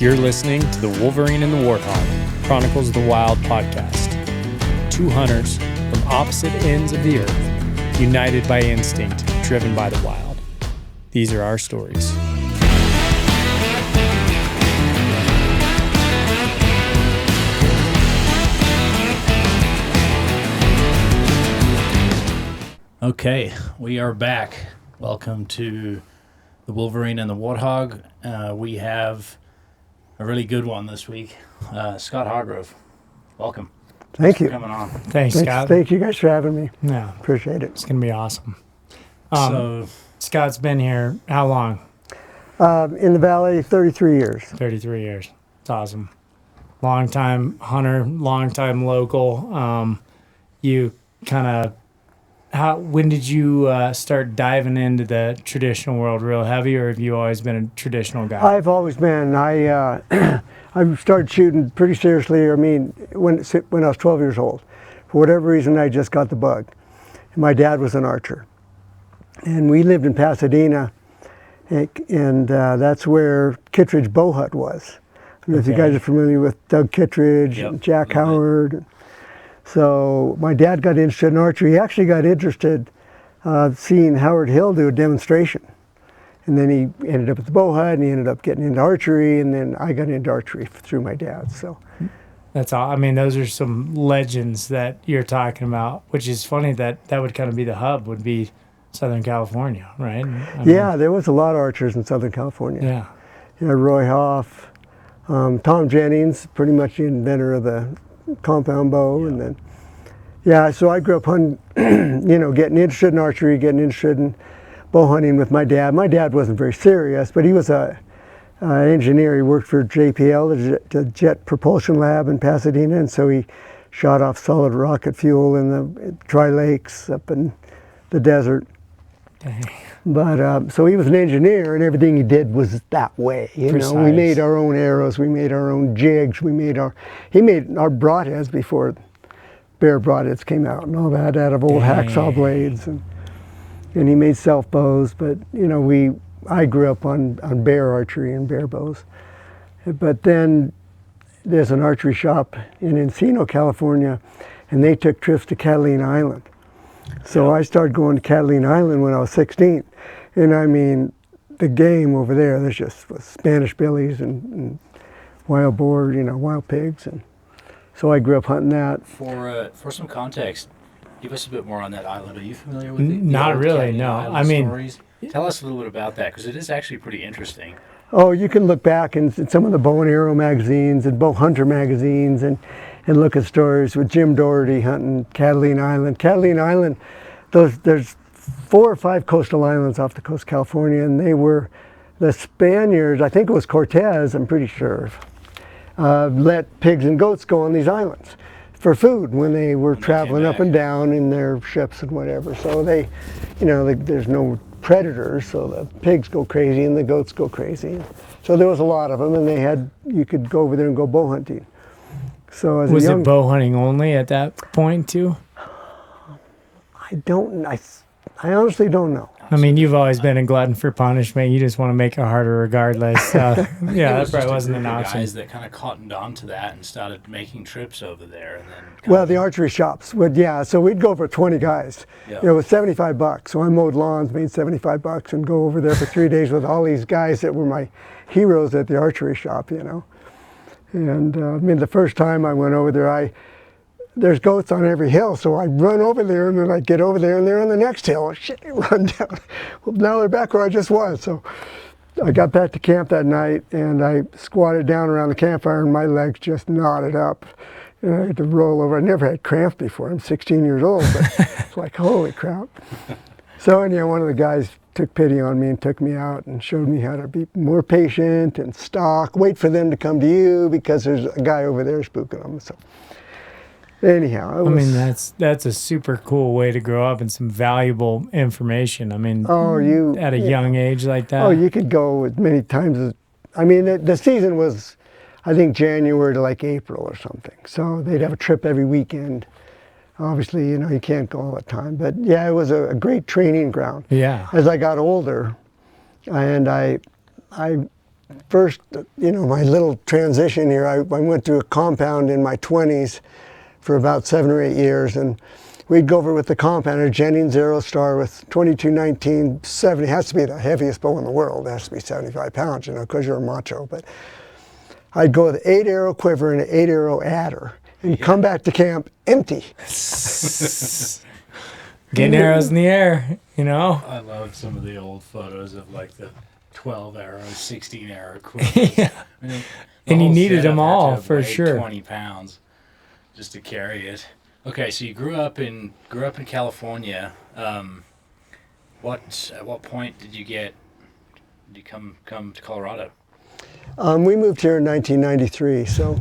You're listening to the Wolverine and the Warthog, Chronicles of the Wild podcast. Two hunters from opposite ends of the earth, united by instinct, driven by the wild. These are our stories. Okay, we are back. Welcome to the Wolverine and the Warthog. We have a really good one this week. Scott Hargrove, welcome. Thank you. For coming on. Thanks, Scott. Thank you guys for having me. Yeah, Appreciate it. it's going to be awesome. So, Scott's been here how long? In the Valley, 33 years. 33 years. It's awesome. Long time hunter, long time local. You kind of, when did you start diving into the traditional world real heavy, or have you always been a traditional guy? I've always been. I started shooting pretty seriously. I mean, when I was 12 years old. For whatever reason, I just got the bug. My dad was an archer. And we lived in Pasadena, and that's where Kittredge Bow Hut was. I don't know if you guys are familiar with Doug Kittredge and Jack Howard. So my dad got interested in archery. He actually got interested seeing Howard Hill do a demonstration. And then he ended up at the Bow Hut, and he ended up getting into archery, and then I got into archery through my dad. So That's all. I mean, those are some legends that you're talking about, which is funny that would kind of be the hub, would be Southern California, right? Yeah, there was a lot of archers in Southern California. Yeah. You know, Roy Hoff, Tom Jennings, pretty much the inventor of the compound bow. And then, so I grew up hunting, getting interested in archery, getting interested in bow hunting with my dad. My dad wasn't very serious, but he was an engineer. He worked for JPL, the Jet Propulsion Lab in Pasadena, and so he shot off solid rocket fuel in the Tri-Lakes up in the desert. Dang. But so he was an engineer, and everything he did was that way. You know, we made our own arrows, we made our own jigs, he made our broadheads before bear broadheads came out and all that, out of old hacksaw blades, and he made self bows. But I grew up on bear archery and bear bows. But then there's an archery shop in Encino, California, and they took trips to Catalina Island. So I started going to Catalina Island when I was 16. And I mean, the game over there, there's just Spanish billies and wild boar, wild pigs. And so I grew up hunting that. for some context, give us a bit more on that island. Are you familiar with it? Not really, no. I mean, stories? Tell us a little bit about that, because it is actually pretty interesting. Oh, you can look back in some of the bow and arrow magazines and Bowhunter magazines and look at stories with Jim Doherty hunting Catalina Island. Catalina Island, there's 4 or 5 coastal islands off the coast of California, and they were the Spaniards, I think it was Cortez, I'm pretty sure, let pigs and goats go on these islands for food when they were traveling up and down in their ships and whatever. So there's no predators, so the pigs go crazy and the goats go crazy. So there was a lot of them, and you could go over there and go bow hunting. So as was it bow hunting only at that point too? I honestly don't know. I mean, you've always been a glutton for punishment. You just want to make it harder regardless. That probably wasn't an option. Guys that kind of cottoned on to that and started making trips over there. And then Well, the archery shops would, so we'd go for 20 guys. Yeah. It was $75. So I mowed lawns, made $75, and go over there for 3 days with all these guys that were my heroes at the archery shop, And the first time I went over there, there's goats on every hill, so I run over there, and then I get over there, and they're on the next hill. Shit, run down. Well, now they're back where I just was. So I got back to camp that night, and I squatted down around the campfire, and my legs just knotted up. And I had to roll over. I never had cramps before. I'm 16 years old, but it's like, holy crap. So anyhow, one of the guys took pity on me and took me out and showed me how to be more patient and stalk, wait for them to come to you because there's a guy over there spooking them. So anyhow, that's a super cool way to grow up and some valuable information. I mean, at a young age like that. Oh, you could go as many times as, the season was, I think, January to like April or something. So they'd have a trip every weekend. Obviously, you can't go all the time, but it was a great training ground. Yeah. As I got older, and I my little transition here, I went to a compound in my 20s for about 7 or 8 years, and we'd go over with the compounder, Jennings Aerostar with 2219 70. It has to be the heaviest bow in the world. It has to be 75 pounds, because you're a macho. But I'd go with an 8-arrow quiver and an 8-arrow adder and come back to camp empty. Getting arrows in the air, I love some of the old photos of like the 12 arrow, 16 arrow quivers. Yeah. And And you needed them setup had to all have for weighed sure. 20 pounds just to carry it. Okay, so you grew up in California. At what point did you come to Colorado? We moved here in 1993, so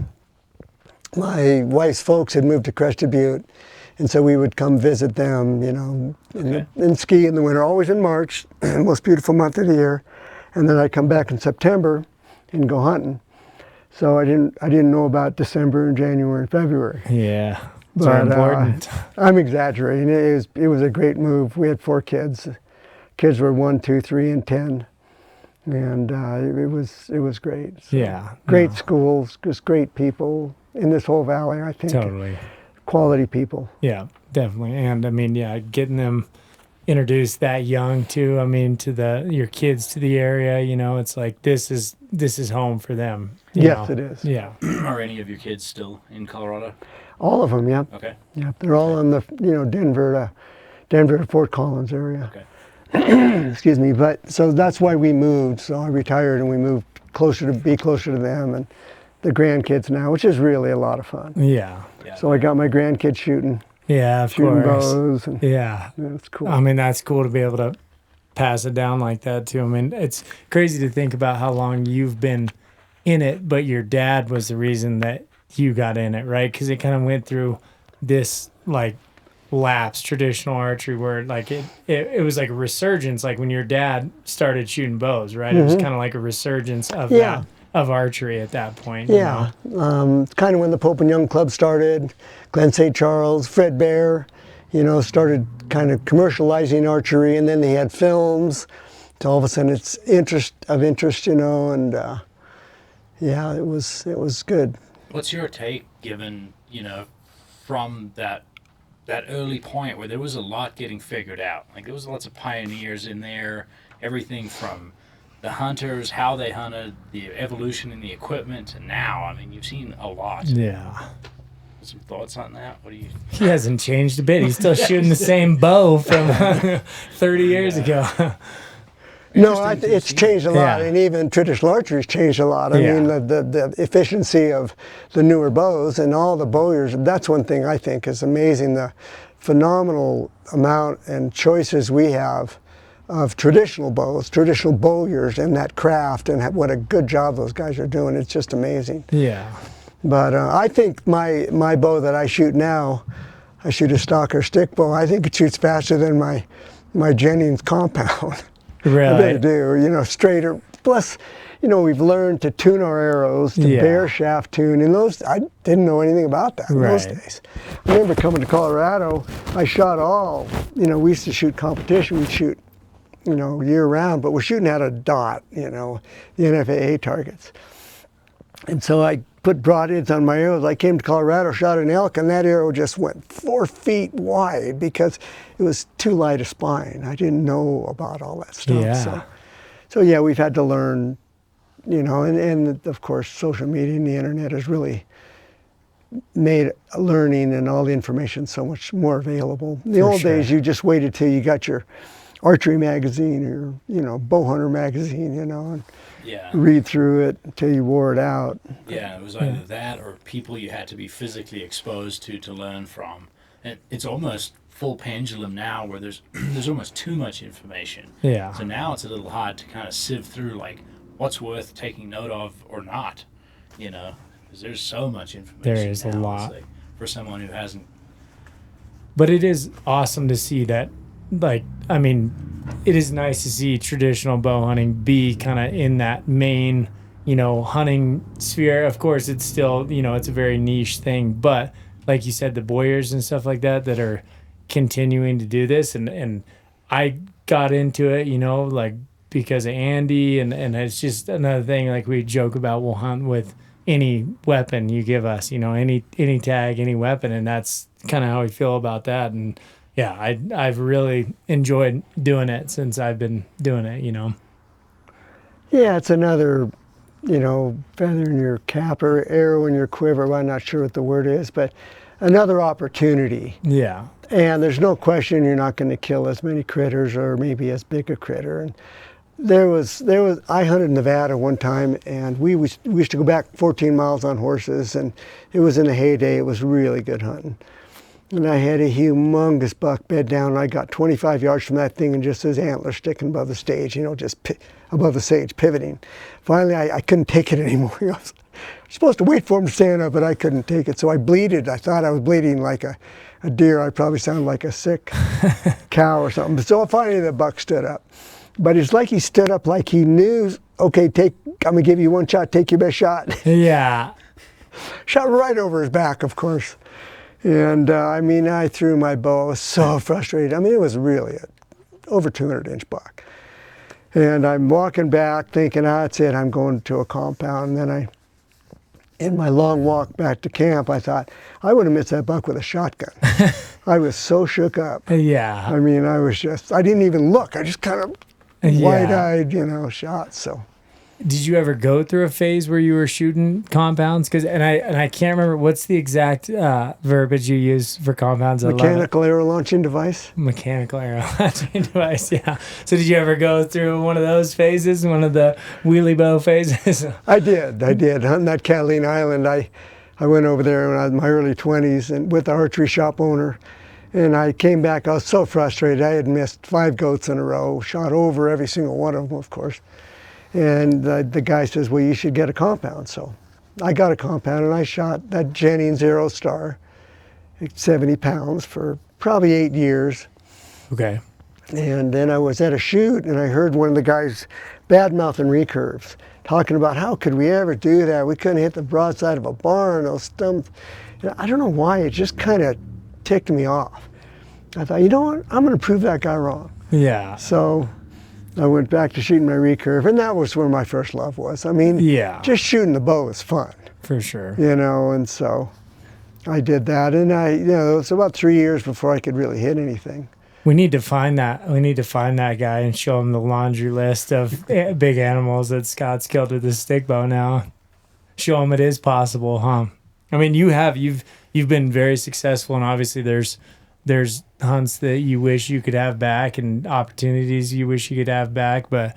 my wife's folks had moved to Crested Butte, and so we would come visit them, and ski in the winter, always in March, the most beautiful month of the year, and then I'd come back in September and go hunting. So I didn't know about December and January and February. Yeah. It's But important. I'm exaggerating. It was a great move. We had 4 kids. Kids were 1, 2, 3, and 10, and it was great. So Yeah. great schools, just great people in this whole valley. I think Totally. quality people. Yeah, definitely. And I mean, yeah, getting them introduced that young too. I mean, to your kids to the area. It's like this is home for them. Yes, it is. Yeah. Are any of your kids still in Colorado? All of them. Yeah. Okay. Yeah. They're all in the Denver to Fort Collins area. Okay. Excuse me. But so that's why we moved. So I retired and we moved be closer to them and the grandkids now, which is really a lot of fun. Yeah. So I got my grandkids shooting Of shooting course. bows. And Yeah. it's cool. I mean, that's cool to be able to pass it down like that too. I mean, it's crazy to think about how long you've been in it, but your dad was the reason that you got in it, right? Because it kind of went through this like lapse traditional archery where like it was like a resurgence, like when your dad started shooting bows, right? It was kind of like a resurgence of that of archery at that point. Yeah, kind of when the Pope and Young Club started, Glen St. Charles, Fred Bear, started kind of commercializing archery, and then they had films. So all of a sudden, it's interest, and yeah, it was good. What's your take, given from that early point where there was a lot getting figured out? Like there was lots of pioneers in there. Everything from the hunters, how they hunted, the evolution in the equipment, and now, I mean, you've seen a lot. Yeah. Some thoughts on that? What do you? He hasn't changed a bit. He's still shooting the same bow from 30 years ago. No, it's changed a lot, Yeah. and even traditional archery's changed a lot. I Yeah. mean, the efficiency of the newer bows and all the bowyers, that's one thing I think is amazing, the phenomenal amount and choices we have of traditional bows, traditional bowyers, and that craft, and what a good job those guys are doing. It's just amazing. Yeah. But I think my bow that I shoot now, I shoot a Stalker Stick bow, I think it shoots faster than my Jennings compound. Really? They do, straighter. Plus, we've learned to tune our arrows, to bare shaft tune. And I didn't know anything about that in those days. I remember coming to Colorado, I shot we used to shoot competition. We'd shoot, year round, but we're shooting at a dot, the NFAA targets. And so I put broadheads on my arrows. I came to Colorado, shot an elk, and that arrow just went 4 feet wide because it was too light a spine. I didn't know about all that stuff. Yeah. So yeah, we've had to learn, and of course, social media and the internet has really made learning and all the information so much more available. In the old days, you just waited till you got your archery magazine or, Bowhunter magazine, and read through it until you wore it out. Yeah, it was either that or people you had to be physically exposed to learn from. And it's almost full pendulum now where there's almost too much information. Yeah. So now it's a little hard to kind of sieve through like what's worth taking note of or not, because there's so much information. There is a now. lot. It's like, for someone who hasn't. But it is awesome to see that, it is nice to see traditional bow hunting be kind of in that main, hunting sphere. Of course, it's still, it's a very niche thing. But like you said, the bowyers and stuff like that are continuing to do this. And I got into it, because of Andy, and it's just another thing. Like we joke about, we'll hunt with any weapon you give us, any tag, any weapon, and that's kind of how we feel about that. And yeah, I've really enjoyed doing it since I've been doing it. Yeah, it's another, feather in your cap or arrow in your quiver. Well, I'm not sure what the word is, but another opportunity. Yeah. And there's no question you're not going to kill as many critters or maybe as big a critter. And I hunted Nevada one time, and we used to go back 14 miles on horses, and it was in the heyday. It was really good hunting. And I had a humongous buck bed down, and I got 25 yards from that thing and just his antler sticking above the stage, just above the sage, pivoting. Finally, I couldn't take it anymore. I was supposed to wait for him to stand up, but I couldn't take it. So I bleated. I thought I was bleeding like a deer. I probably sounded like a sick cow or something. So finally the buck stood up. But it's like he stood up like he knew, okay, I'm going to give you one shot, take your best shot. Yeah. Shot right over his back, of course. And I threw my bow. I was so frustrated. It was really over 200-inch buck. And I'm walking back thinking, that's it, I'm going to a compound. And then in my long walk back to camp, I thought, I would have missed that buck with a shotgun. I was so shook up. Yeah. I didn't even look. I just kind of wide-eyed, shot. So. Did you ever go through a phase where you were shooting compounds? And I can't remember, what's the exact verbiage you use for compounds? Mechanical arrow launching device. Mechanical arrow launching device, yeah. So did you ever go through one of those phases, one of the wheelie bow phases? I did. Hunting that Catalina Island, I went over there when I was in my early 20s and with the archery shop owner. And I came back, I was so frustrated. I had missed 5 goats in a row, shot over every single one of them, of course. And the guy says, well, you should get a compound. So I got a compound, and I shot that Jennings Arrow Star, 70 pounds, for probably 8 years. Okay. And then I was at a shoot, and I heard one of the guys bad-mouthing recurves, talking about how could we ever do that? We couldn't hit the broadside of a barn. Those stumps. I don't know why, it just kind of ticked me off. I thought, you know what? I'm going to prove that guy wrong. Yeah. So I went back to shooting my recurve, and that was where my first love was. Just shooting the bow is fun. For sure. And so I did that, and it was about 3 years before I could really hit anything. We need to find that. We need to find that guy and show him the laundry list of big animals that Scott's killed with his stick bow now. Show him it is possible, huh? You've been very successful, and obviously there's hunts that you wish you could have back and opportunities you wish you could have back, but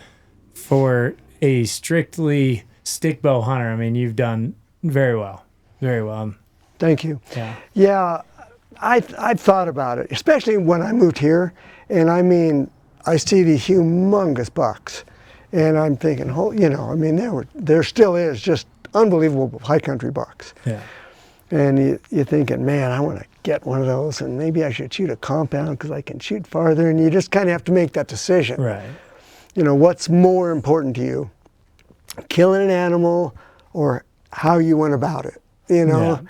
for a strictly stick bow hunter, you've done very well. Very well. Thank you. Yeah. Yeah, I thought about it, especially when I moved here, and I see these humongous bucks, and I'm thinking, there still is just unbelievable high country bucks. Yeah. And you're thinking, man, I want to get one of those, and maybe I should shoot a compound because I can shoot farther, and you just kind of have to make that decision. Right. What's more important to you, killing an animal or how you went about it, Yeah.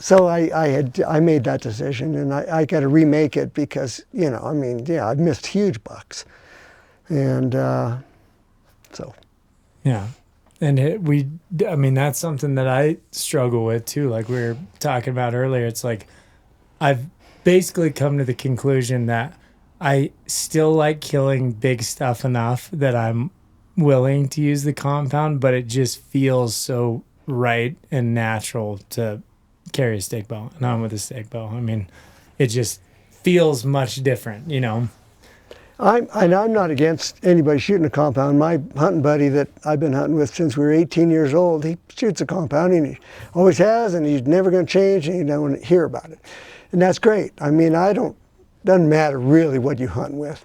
So I made that decision, and I got to remake it because, I've missed huge bucks. And so. Yeah. And that's something that I struggle with too. Like we were talking about earlier, it's like I've basically come to the conclusion that I still like killing big stuff enough that I'm willing to use the compound, but it just feels so right and natural to carry a stick bow. And I'm with a stick bow. It just feels much different, I'm not against anybody shooting a compound. My hunting buddy that I've been hunting with since we were 18 years old, he shoots a compound, and he always has, and he's never going to change, and you don't want to hear about it. And that's great. Doesn't matter really what you hunt with.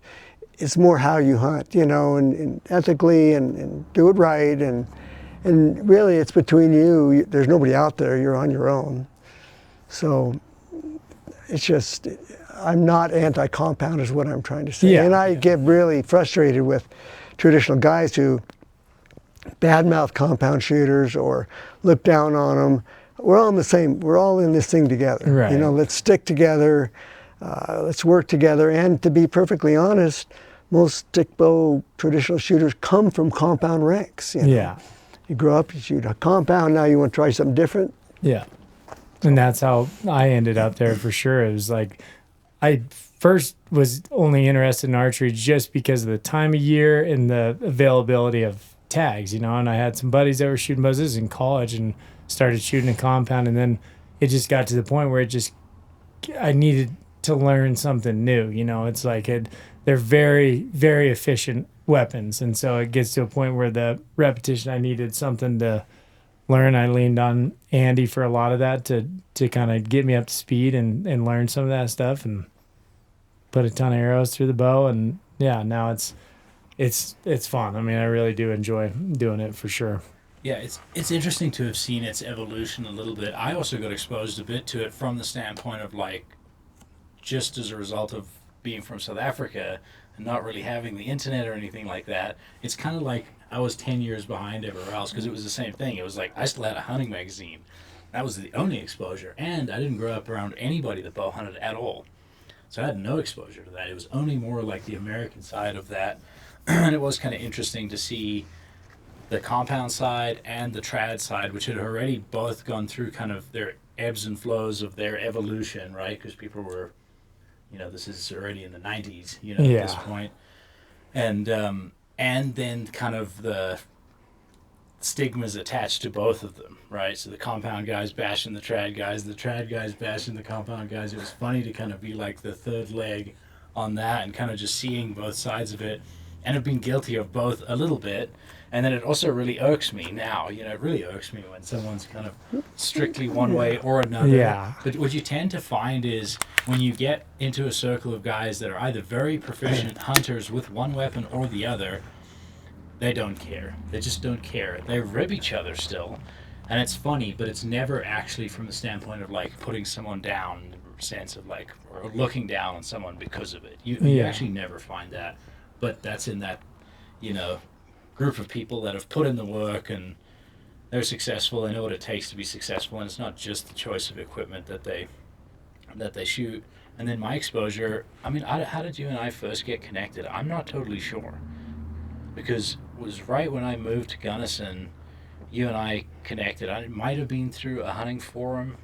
It's more how you hunt, and ethically and do it right. And really it's between you. There's nobody out there. You're on your own. So it's just, I'm not anti-compound is what I'm trying to say. Yeah. And I get really frustrated with traditional guys who badmouth compound shooters or look down on them. We're all in this thing together. Right. Let's stick together, let's work together. And to be perfectly honest, most stick bow traditional shooters come from compound ranks. You know? Yeah. You grow up, you shoot a compound, now you want to try something different. Yeah. And that's how I ended up there for sure. It was like, I first was only interested in archery just because of the time of year and the availability of tags, you know, and I had some buddies that were shooting bows. This was in college and started shooting a compound. And then it just got to the point where I needed to learn something new. You know, it's like they're very, very efficient weapons. And so it gets to a point where the repetition, I needed something to learn. I leaned on Andy for a lot of that to kind of get me up to speed and learn some of that stuff and put a ton of arrows through the bow. And yeah, now it's fun. I mean, I really do enjoy doing it for sure. Yeah, it's interesting to have seen its evolution a little bit. I also got exposed a bit to it from the standpoint of like, just as a result of being from South Africa and not really having the internet or anything like that, it's kind of like I was 10 years behind everywhere else because it was the same thing. It was like I still had a hunting magazine. That was the only exposure. And I didn't grow up around anybody that bow hunted at all. So I had no exposure to that. It was only more like the American side of that. And it was kind of interesting to see the compound side and the trad side, which had already both gone through kind of their ebbs and flows of their evolution, right? Because people were, you know, this is already in the 90s, you know, at this point. And then kind of the stigmas attached to both of them, right? So the compound guys bashing the trad guys bashing the compound guys. It was funny to kind of be like the third leg on that and kind of just seeing both sides of it. And I've been guilty of both a little bit. And then it also really irks me now. You know, it really irks me when someone's kind of strictly one way or another. Yeah. But what you tend to find is when you get into a circle of guys that are either very proficient hunters with one weapon or the other, they don't care. They just don't care. They rib each other still. And it's funny, but it's never actually from the standpoint of like putting someone down, in the sense of like, or looking down on someone because of it. You actually never find that. But that's in that, you know, group of people that have put in the work and they're successful. They know what it takes to be successful, and it's not just the choice of equipment that they shoot. And then my exposure, I mean, how did you and I first get connected? I'm not totally sure, because it was right when I moved to Gunnison, you and I connected. It might have been through a hunting forum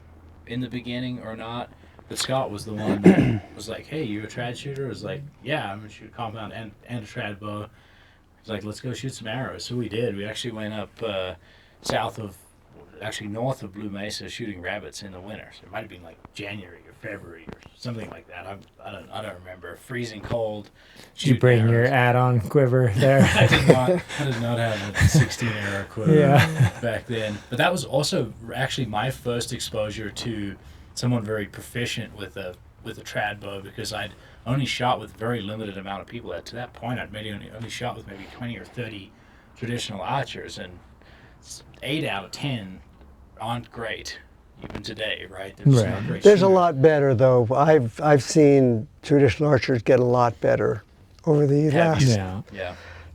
in the beginning or not, but Scott was the one that was like, hey, you a trad shooter? I was like, yeah, I'm going to shoot a compound and a trad bow. He's like, let's go shoot some arrows. So we did. We actually went up north of Blue Mesa shooting rabbits in the winter. So it might have been like January or February or something like that. I don't remember. Freezing cold. Did you bring your add-on quiver there? I did not have a 16 arrow quiver back then. But that was also actually my first exposure to someone very proficient with a trad bow, because I'd only shot with very limited amount of people. To that point, I'd maybe only shot with maybe 20 or 30 traditional archers, and 8 out of 10 aren't great, even today, right? Not great There's shooters. a lot better, though. I've seen traditional archers get a lot better over the last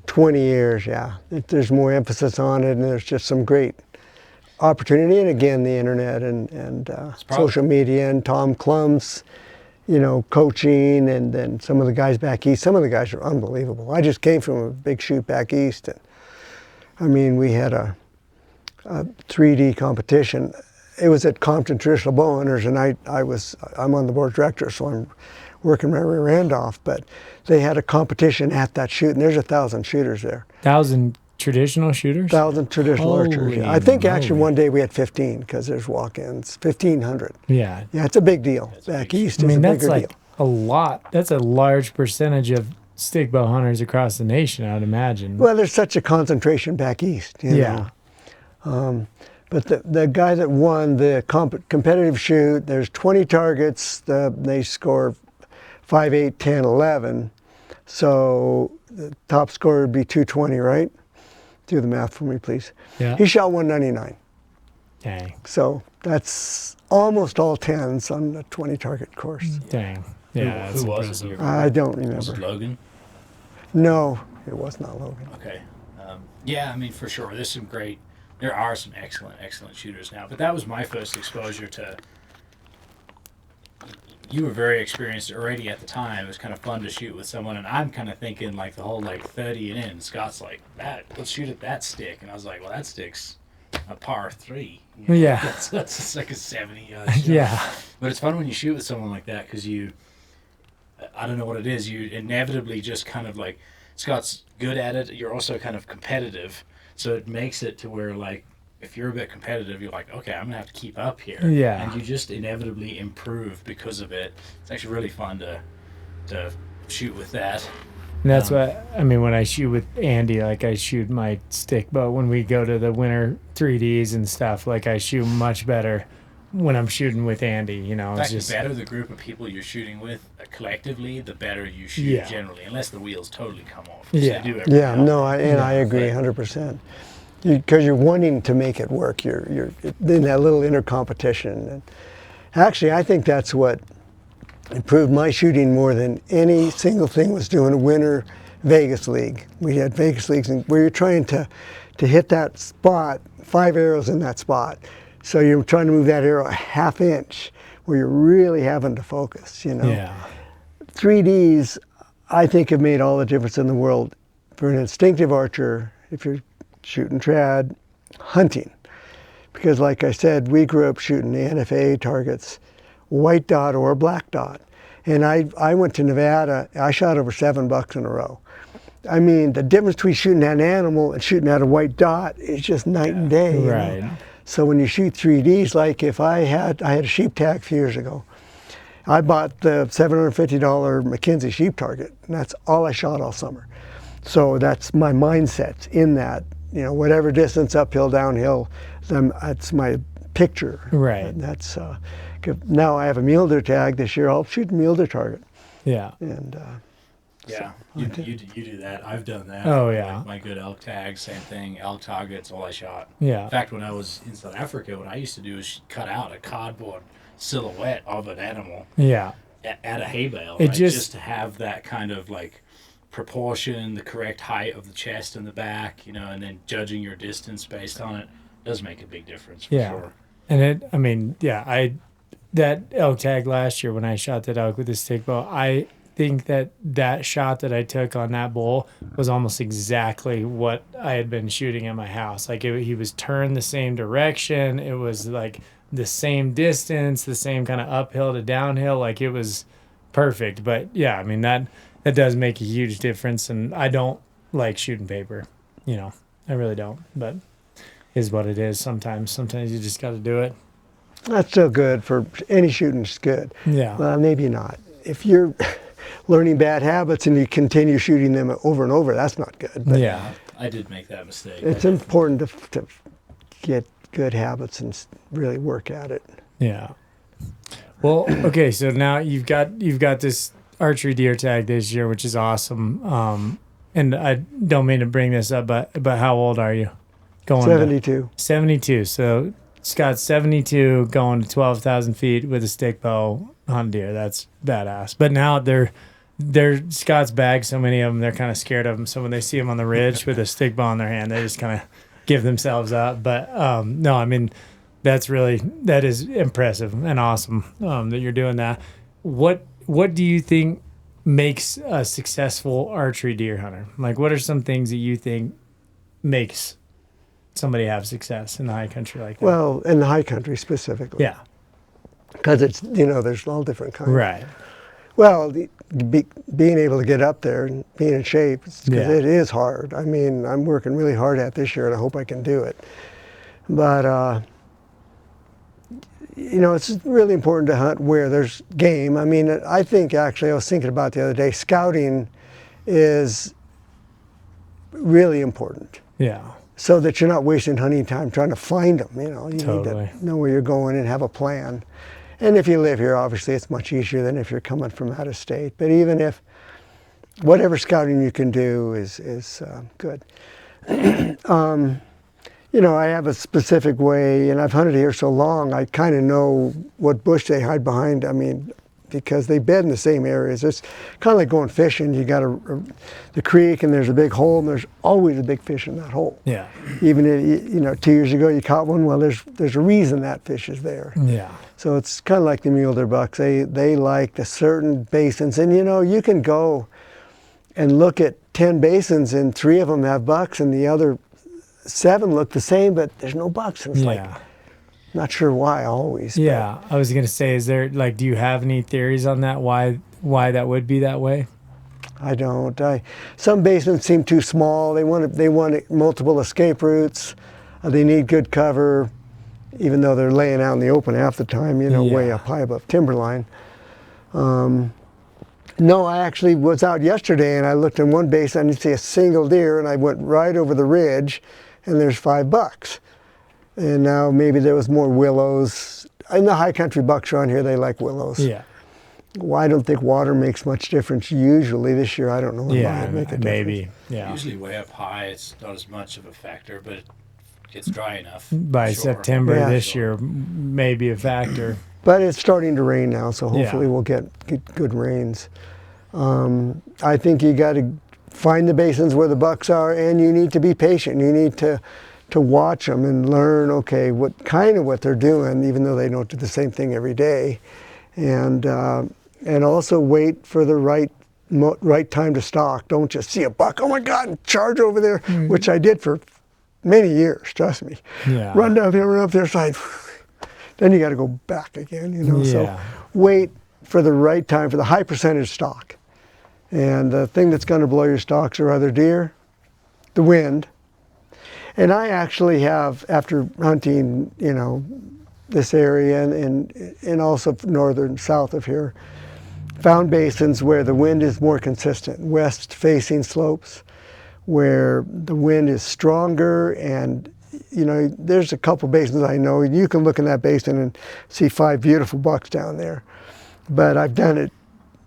20 years, There's more emphasis on it, and there's just some great opportunity. And again, the internet and social media and Tom Clum's, you know, coaching, and then some of the guys back east. Some of the guys are unbelievable. I just came from a big shoot back east, and I mean, we had a 3D competition. It was at Compton Traditional Bowhunters, and I'm on the board of directors, so I'm working my rear end off. But they had a competition at that shoot, and there's 1,000 shooters there. 1,000 traditional shooters? 1,000 traditional archers. I think actually one day we had 15, because there's walk-ins. 1,500. Yeah. Yeah, it's a big deal. Back east, I mean, it's a that's bigger like deal. a lot. That's a large percentage of stick bow hunters across the nation, I would imagine. Well, there's such a concentration back east. You know? But the guy that won the competitive shoot, there's 20 targets. They score 5, 8, 10, 11. So the top score would be 220, right? Do the math for me, please. Yeah. He shot 199. Dang. So that's almost all 10s on the 20 target course. Dang. Yeah, Who was it? I don't remember. Was it Logan? No, it was not Logan. Okay. Yeah, I mean, for sure. There are some excellent shooters now. But that was my first exposure to, you were very experienced already at the time. It was kind of fun to shoot with someone, and I'm kind of thinking like the whole like 30 and in. Scott's like, that, let's shoot at that stick, and I was like, well, that stick's a par 3. You know? Yeah. That's just like a 70 shot. Yeah. But it's fun when you shoot with someone like that because I don't know what it is. You inevitably just kind of like, Scott's good at it. You're also kind of competitive, so it makes it to where like, if you're a bit competitive, you're like, okay, I'm gonna have to keep up here. Yeah. And you just inevitably improve because of it. It's actually really fun to shoot with that. And that's what I mean when I shoot with Andy. Like I shoot my stick bow when we go to the winter 3Ds and stuff. Like I shoot much better when I'm shooting with Andy. You know, In it's fact, just the better the group of people you're shooting with collectively, the better you shoot generally, unless the wheels totally come off. Yeah. They do every Yeah, now no, and then. I agree 100%. Because you're wanting to make it work. You're in that little inner competition. And actually, I think that's what improved my shooting more than any single thing was doing a winter Vegas league. We had Vegas leagues where you're trying to hit that spot, 5 arrows in that spot. So you're trying to move that arrow a half inch where you're really having to focus, you know. yeah. 3Ds, I think, have made all the difference in the world for an instinctive archer if you're shooting trad, hunting. Because like I said, we grew up shooting the NFA targets, white dot or black dot. And I went to Nevada, I shot over 7 bucks in a row. I mean, the difference between shooting at an animal and shooting at a white dot is just night and day. You Right. know? So when you shoot 3Ds, like if I had a sheep tag a few years ago, I bought the $750 McKinsey sheep target, and that's all I shot all summer. So that's my mindset in that, you know, whatever distance, uphill, downhill, that's my picture. Right. And that's, now I have a mule deer tag this year, I'll shoot a mule deer target. Yeah. And Yeah, you do that. I've done that. Oh, yeah. Like my good elk tag, same thing. Elk targets, all I shot. Yeah. In fact, when I was in South Africa, what I used to do is cut out a cardboard silhouette of an animal Yeah. at a hay bale, It right? just- just to have that kind of like proportion, the correct height of the chest and the back, you know, and then judging your distance based on it does make a big difference for Yeah. sure. And that elk tag last year when I shot that elk with the stick bow, I think that shot that I took on that bull was almost exactly what I had been shooting at my house. Like he was turned the same direction. It was like the same distance, the same kind of uphill to downhill. Like it was perfect. But yeah, I mean, that does make a huge difference. And I don't like shooting paper, you know, I really don't, but is what it is. Sometimes you just got to do it. that's still good for any shooting's good. Yeah. Well, maybe not. If you're learning bad habits and you continue shooting them over and over, that's not good. But Yeah. I did make that mistake. it's important to get good habits and really work at it. Yeah. Well, okay, so now you've got this archery deer tag this year, which is awesome. And I don't mean to bring this up, but how old are you? Going 72. 72. So Scott's 72, going to 12,000 feet with a stick bow hunting deer. That's badass. But now they're Scott's bagged so many of them, they're kind of scared of him. So when they see him on the ridge with a stick bow in their hand, they just kind of give themselves up. But no, I mean, that is impressive and awesome that you're doing that. What do you think makes a successful archery deer hunter? Like, what are some things that you think makes somebody have success in the high country like that? Well, in the high country specifically. Yeah. Because it's, there's all different kinds. Right. Well, being able to get up there and being in shape, because Yeah. it is hard. I mean, I'm working really hard at this year, and I hope I can do it. But, it's really important to hunt where there's game. I mean, I think actually, I was thinking about the other day, scouting is really important. Yeah. So that you're not wasting hunting time trying to find them. You Totally. need to know where you're going and have a plan. And if you live here, obviously, it's much easier than if you're coming from out of state. But even if whatever scouting you can do is good. I have a specific way, and I've hunted here so long, I kind of know what bush they hide behind. I mean, because they bed in the same areas. It's kind of like going fishing. You got the creek and there's a big hole and there's always a big fish in that hole. Yeah. Even if, 2 years ago you caught one, well, there's a reason that fish is there. Yeah. So it's kind of like the mule deer bucks. They like the certain basins, and you can go and look at 10 basins and 3 of them have bucks and the other 7 look the same, but there's no bucks. And it's like, not sure why always. Yeah, I was gonna say, is there do you have any theories on that? Why that would be that way? I don't. Some basins seem too small. They want multiple escape routes. They need good cover, even though they're laying out in the open half the time. Way up high above timberline. No, I actually was out yesterday and I looked in one basin. I didn't see a single deer, and I went right over the ridge, and there's 5 bucks. And now maybe there was more willows. And the high country bucks around here, they like willows. Yeah. Well, I don't think water makes much difference usually. This year, I don't know. Yeah, make a maybe. difference. Yeah. Usually way up high, it's not as much of a factor, but it gets dry enough. By September Yeah. this year, may be a factor. But it's starting to rain now, so hopefully we'll get good rains. I think you got to find the basins where the bucks are, and you need to be patient. You need to watch them and learn, okay, what they're doing, even though they don't do the same thing every day, and also wait for the right time to stalk. Don't just see a buck, oh my God, and charge over there, which I did for many years. Trust me. Yeah. Run down there, run up there, side. Then you got to go back again. Yeah. So wait for the right time for the high percentage stalk. And the thing that's going to blow your stalks are other deer, the wind. And I actually have, after hunting, this area and also northern south of here, found basins where the wind is more consistent, west-facing slopes, where the wind is stronger. And there's a couple basins I know. You can look in that basin and see 5 beautiful bucks down there. But I've done it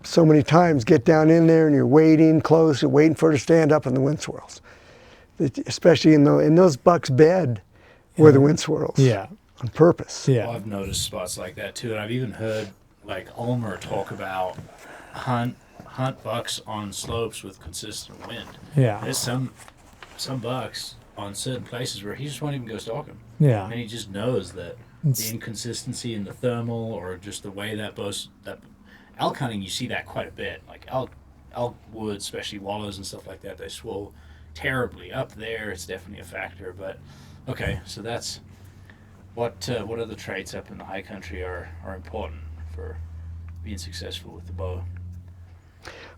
so many times. Get down in there and you're waiting close, you're waiting for it to stand up, and the wind swirls. Especially in those bucks bed where the wind swirls. Yeah. On purpose. Yeah. Well, I've noticed spots like that too, and I've even heard like Ulmer talk about hunt bucks on slopes with consistent wind. Yeah. There's some bucks on certain places where he just won't even go stalk them. Yeah. And he just knows that the inconsistency in the thermal, or just the way that elk hunting, you see that quite a bit. Like elk wood, especially wallows and stuff like that, they swell terribly. Up there, it's definitely a factor. But okay, so that's what other traits up in the high country are important for being successful with the bow?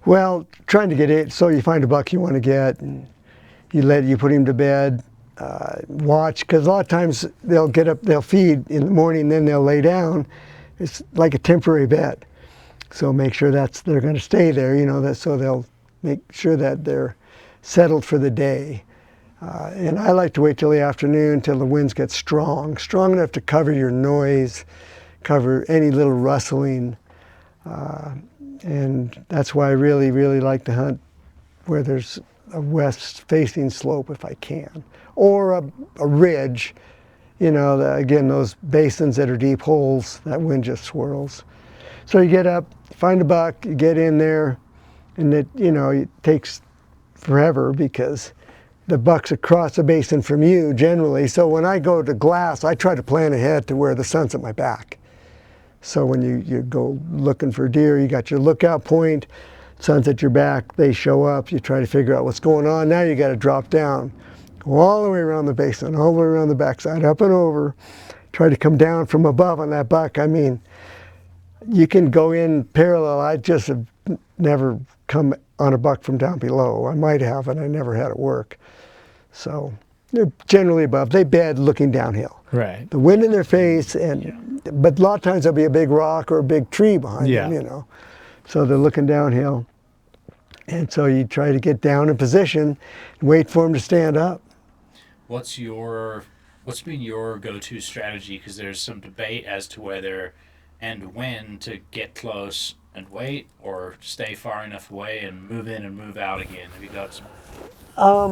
Well, trying to get it, so you find a buck you want to get, and you put him to bed, watch, because a lot of times they'll get up, they'll feed in the morning, then they'll lay down. It's like a temporary bed. So make sure they're going to stay there, so they'll make sure that they're settled for the day. And I like to wait till the afternoon, till the winds get strong enough to cover your noise, cover any little rustling. And that's why I really, really like to hunt where there's a west-facing slope if I can, or a ridge. Again, those basins that are deep holes, that wind just swirls. So you get up, find a buck, you get in there, and it takes forever because the buck's across the basin from you generally. So when I go to glass, I try to plan ahead to where the sun's at my back. So when you go looking for deer, you got your lookout point, sun's at your back, they show up, you try to figure out what's going on. Now you got to drop down, go all the way around the basin, all the way around the backside, up and over, try to come down from above on that buck. I mean, you can go in parallel. I just have never come on a buck from down below. I might have, and I never had it work. So they're generally above. They bed looking downhill. Right. The wind in their face, but a lot of times there'll be a big rock or a big tree behind them, So they're looking downhill. And so you try to get down in position and wait for them to stand up. What's been your go-to strategy? Because there's some debate as to whether and when to get close and wait, or stay far enough away and move in and move out again. Have you got some?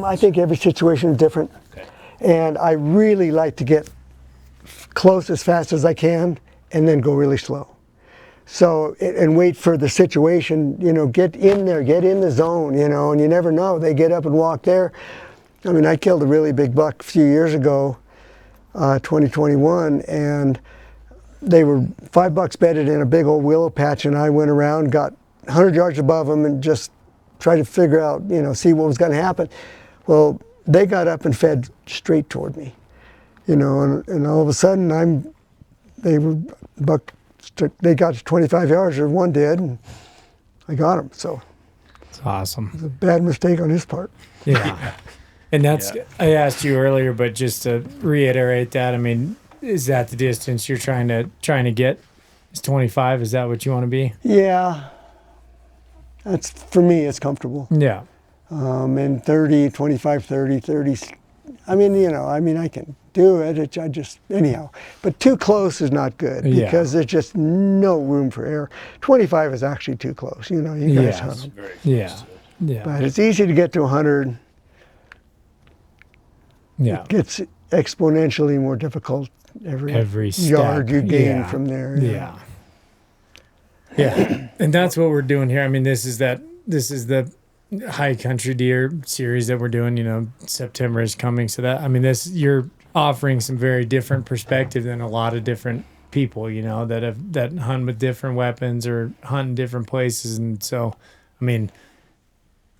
I think every situation is different. Okay. And I really like to get close as fast as I can and then go really slow. So, and wait for the situation, you know, get in there, get in the zone, you know, and you never know. They get up and walk there. I mean, I killed a really big buck a few years ago, 2021, and they were 5 bucks bedded in a big old willow patch, and I went around, got 100 yards above them, and just tried to figure out, you know, see what was going to happen. Well, they got up and fed straight toward me, you know, and all of a sudden they got to 25 yards, or one did, and I got him. So It's awesome. it was a bad mistake on his part. Yeah. And that's, I asked you earlier, but just to reiterate that, I mean, is that the distance you're trying to get? Is 25? Is that what you want to be? Yeah, that's, for me, it's comfortable. Yeah. And 30, 25, 30, 30, I mean, you know, I mean, I can do it. I just, anyhow. But too close is not good, because there's just no room for error. 25 is actually too close. You know, you guys hunt them. Very close Yeah. to it. Yeah. But it's easy to get to 100. Yeah. It gets exponentially more difficult every step. yard you gain Yeah. from there. Yeah. Yeah. And that's what we're doing here. I mean, this is the Highcountry deer series that we're doing. You know, September is coming. So that, I mean, you're offering some very different perspective than a lot of different people, you know, that hunt with different weapons or hunt in different places. And so, I mean,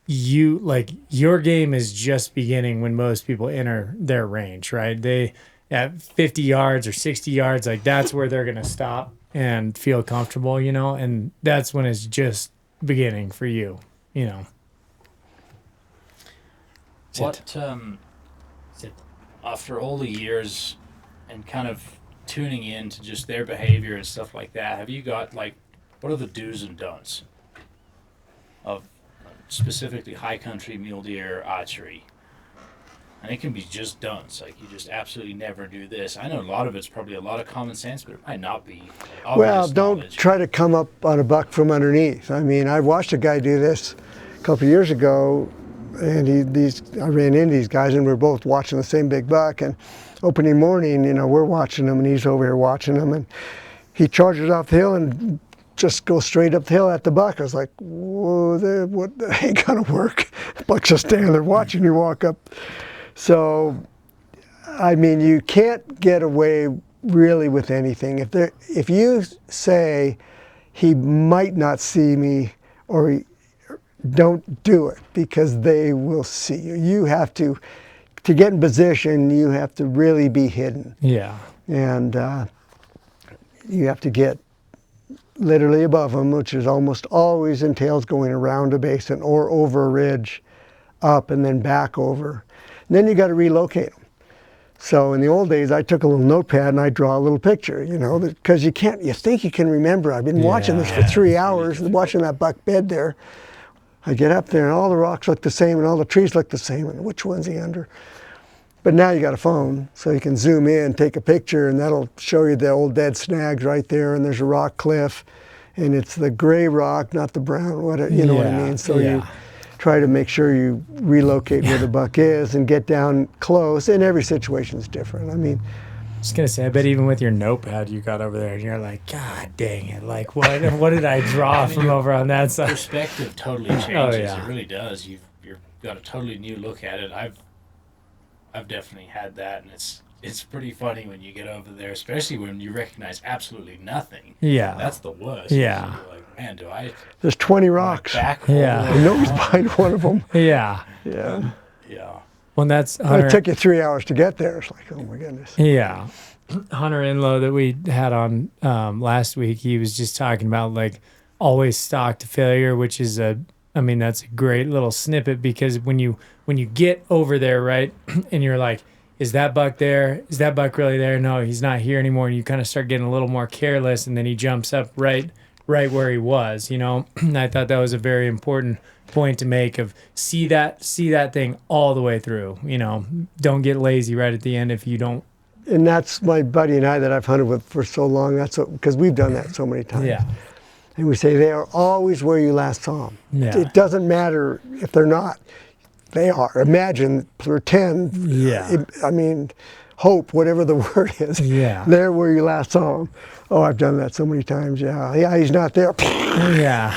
your game is just beginning when most people enter their range, right? They at 50 yards or 60 yards, like that's where they're going to stop and feel comfortable, you know, and that's when it's just beginning for you, you know. After all the years and kind of tuning in to just their behavior and stuff like that, have you got, like, what are the do's and don'ts of specifically Highcountry, mule deer, archery? And it can be just don'ts, like you just absolutely never do this. I know a lot of it's probably a lot of common sense, but it might not be. Well, don't try to come up on a buck from underneath. I mean, I watched a guy do this a couple of years ago, and I ran into these guys, and we were both watching the same big buck. And opening morning, you know, we're watching him, and he's over here watching him, and he charges off the hill and just goes straight up the hill at the buck. I was like, whoa, that ain't gonna work. The buck's just standing there watching you walk up. So, I mean, you can't get away really with anything. If you say he might not see me, or don't do it, because they will see you. You have to get in position, you have to really be hidden. Yeah. And you have to get literally above them, which is almost always entails going around a basin or over a ridge, up and then back over. And then you got to relocate them. So in the old days, I took a little notepad and I draw a little picture, you know, because you think you can remember. I've been watching this for 3 hours, watching that buck bed there. I get up there and all the rocks look the same and all the trees look the same, and which one's he under? But now you got a phone, so you can zoom in, take a picture, and that'll show you the old dead snags right there, and there's a rock cliff, and it's the gray rock, not the brown, you know what I mean? So you try to make sure you relocate where the buck is and get down close, and every situation is different. I mean, I was gonna say, I bet even with your notepad you got over there, and you're like, God dang it! Like, what did I draw from over on that side? Perspective totally changes. yeah. It really does. You've got a totally new look at it. I've definitely had that, and it's pretty funny when you get over there, especially when you recognize absolutely nothing. Yeah, that's the worst. Yeah, you're like, man, do I? There's 20 rocks. Yeah, and nobody's behind one of them. Yeah. Well, that's Hunter. It took you 3 hours to get there. It's like, oh my goodness. Yeah. Hunter Inlow that we had on last week, he was just talking about, like, always stock to failure, which is that's a great little snippet, because when you get over there, right, and you're like, is that buck there? Is that buck really there? No, he's not here anymore. And you kind of start getting a little more careless, and then he jumps up right where he was, you know. And I thought that was a very important point to make, of see that thing all the way through, you know. Don't get lazy right at the end if you don't. And that's my buddy and I that I've hunted with for so long. That's because we've done that so many times. Yeah. And we say they are always where you last saw them. Yeah. It doesn't matter if they're not. They are. Imagine, pretend. Yeah. I mean, hope, whatever the word is. Yeah. There where you last saw him. Oh, I've done that so many times. Yeah, he's not there. Yeah.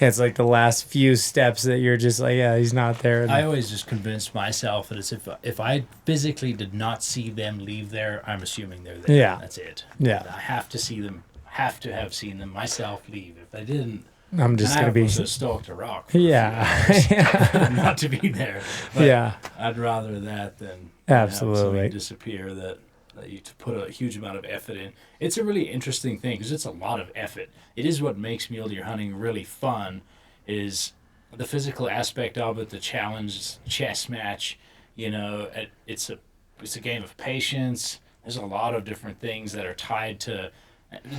It's like the last few steps that you're just like, yeah, he's not there. I always just convinced myself that it's if I physically did not see them leave there, I'm assuming they're there. Yeah. That's it. Yeah. I have to see them, have to have seen them myself leave. If I didn't, I'm just going to be. stalked a rock. For Yeah. not to be there. But Yeah. I'd rather that than Absolutely. have somebody disappear that you to put a huge amount of effort in. It's a really interesting thing because it's a lot of effort. It is what makes mule deer hunting really fun, is the physical aspect of it, the challenge, chess match. You know, it's a game of patience. There's a lot of different things that are tied to.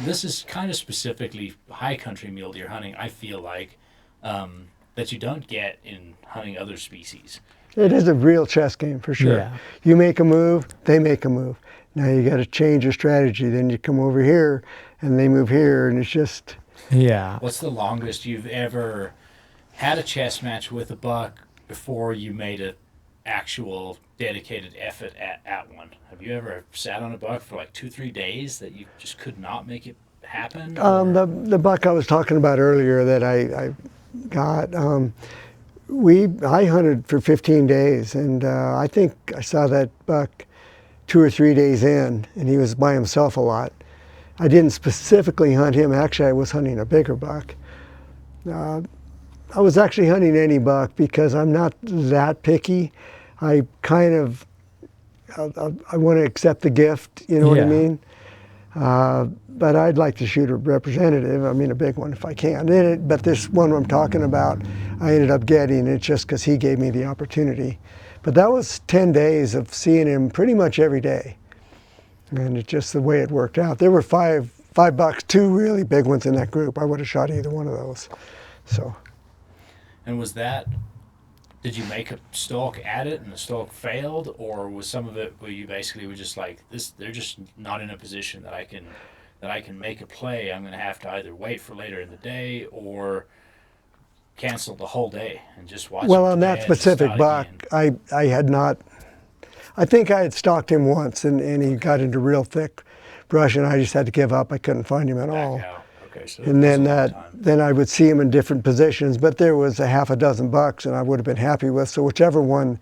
This is kind of specifically high country mule deer hunting. I feel like that you don't get in hunting other species. It is a real chess game for sure. Yeah. You make a move, they make a move. Now you got to change your strategy. Then you come over here, and they move here, and it's just. Yeah. What's the longest you've ever had a chess match with a buck before you made an actual dedicated effort at one? Have you ever sat on a buck for like 2-3 days that you just could not make it happen? The buck I was talking about earlier that I got, I hunted for 15 days, and I think I saw that buck 2 or 3 days in, and he was by himself a lot. I didn't specifically hunt him. Actually, I was hunting a bigger buck. I was actually hunting any buck because I'm not that picky. I kind of, I want to accept the gift, you know what I mean? But I'd like to shoot a representative, I mean a big one if I can. But this one I'm talking about, I ended up getting it just because he gave me the opportunity. But that was 10 days of seeing him pretty much every day. And it's just the way it worked out. There were five bucks, 2 really big ones in that group. I would have shot either one of those. So. And was that, did you make a stalk at it and the stalk failed, or was some of it where you basically were just like, this? They're just not in a position that I can make a play. I'm going to have to either wait for later in the day or cancel the whole day and just watch. Well, on that specific buck, I had not. I think I had stalked him once, and he got into real thick brush, and I just had to give up. I couldn't find him at all. Okay, so and then I would see him in different positions, but there was a half a dozen bucks, and I would have been happy with. So whichever one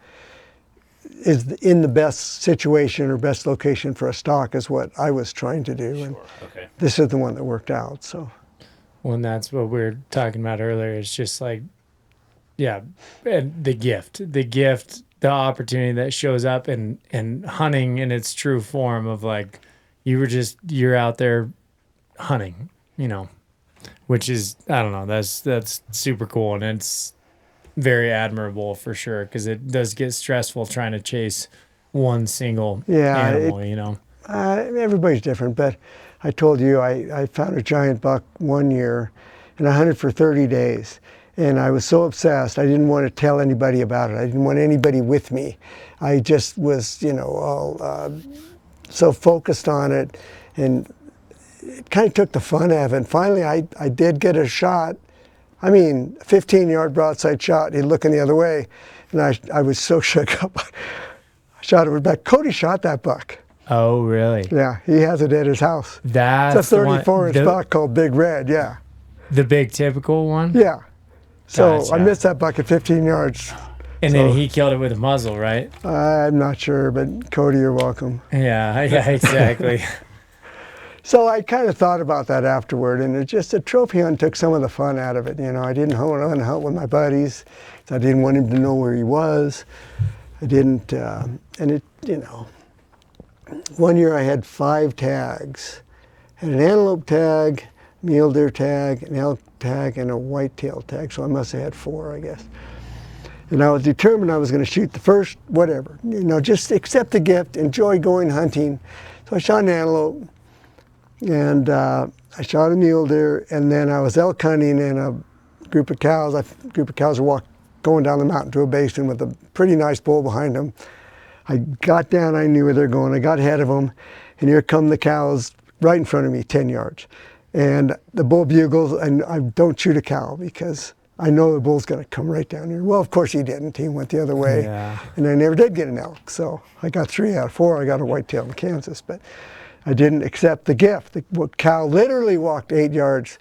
is in the best situation or best location for a stalk is what I was trying to do. Sure. And okay. This is the one that worked out. So. Well, and that's what we were talking about earlier. It's just like, yeah, and the gift, the opportunity that shows up and hunting in its true form of like, you're out there hunting, you know, which is, I don't know, that's super cool. And it's very admirable for sure. 'Cause it does get stressful trying to chase one single animal, you know. Everybody's different, but I told you I found a giant buck one year, and I hunted for 30 days. And I was so obsessed, I didn't want to tell anybody about it. I didn't want anybody with me. I just was, all so focused on it, and it kind of took the fun out of it. And finally, I did get a shot. I mean, a 15-yard broadside shot. He's looking the other way, and I was so shook up. I shot it back. Cody shot that buck. Oh, really? Yeah, he has it at his house. That's it's a 34-inch buck called Big Red, yeah. The big typical one? Yeah. So Gotcha. I missed that buck at 15 yards. And then he killed it with a muzzle, right? I'm not sure, but Cody, you're welcome. Yeah, exactly. So I kind of thought about that afterward, and it just, a trophy hunt took some of the fun out of it. I didn't want to hunt with my buddies. I didn't want him to know where he was. I didn't, and it, one year I had 5 tags. I had an antelope tag, mule deer tag, an elk tag, and a whitetail tag. So I must have had 4, I guess. And I was determined I was going to shoot the first, whatever. Just accept the gift, enjoy going hunting. So I shot an antelope, and I shot a mule deer, and then I was elk hunting, and a group of cows were going down the mountain to a basin with a pretty nice bull behind them. I got down, I knew where they're going. I got ahead of them, and here come the cows right in front of me, 10 yards. And the bull bugles, and I don't shoot a cow because I know the bull's going to come right down here. Well, of course he didn't. He went the other way, Yeah. and I never did get an elk. So I got 3 out of 4. I got a whitetail in Kansas, but I didn't accept the gift. The cow literally walked 8 yards,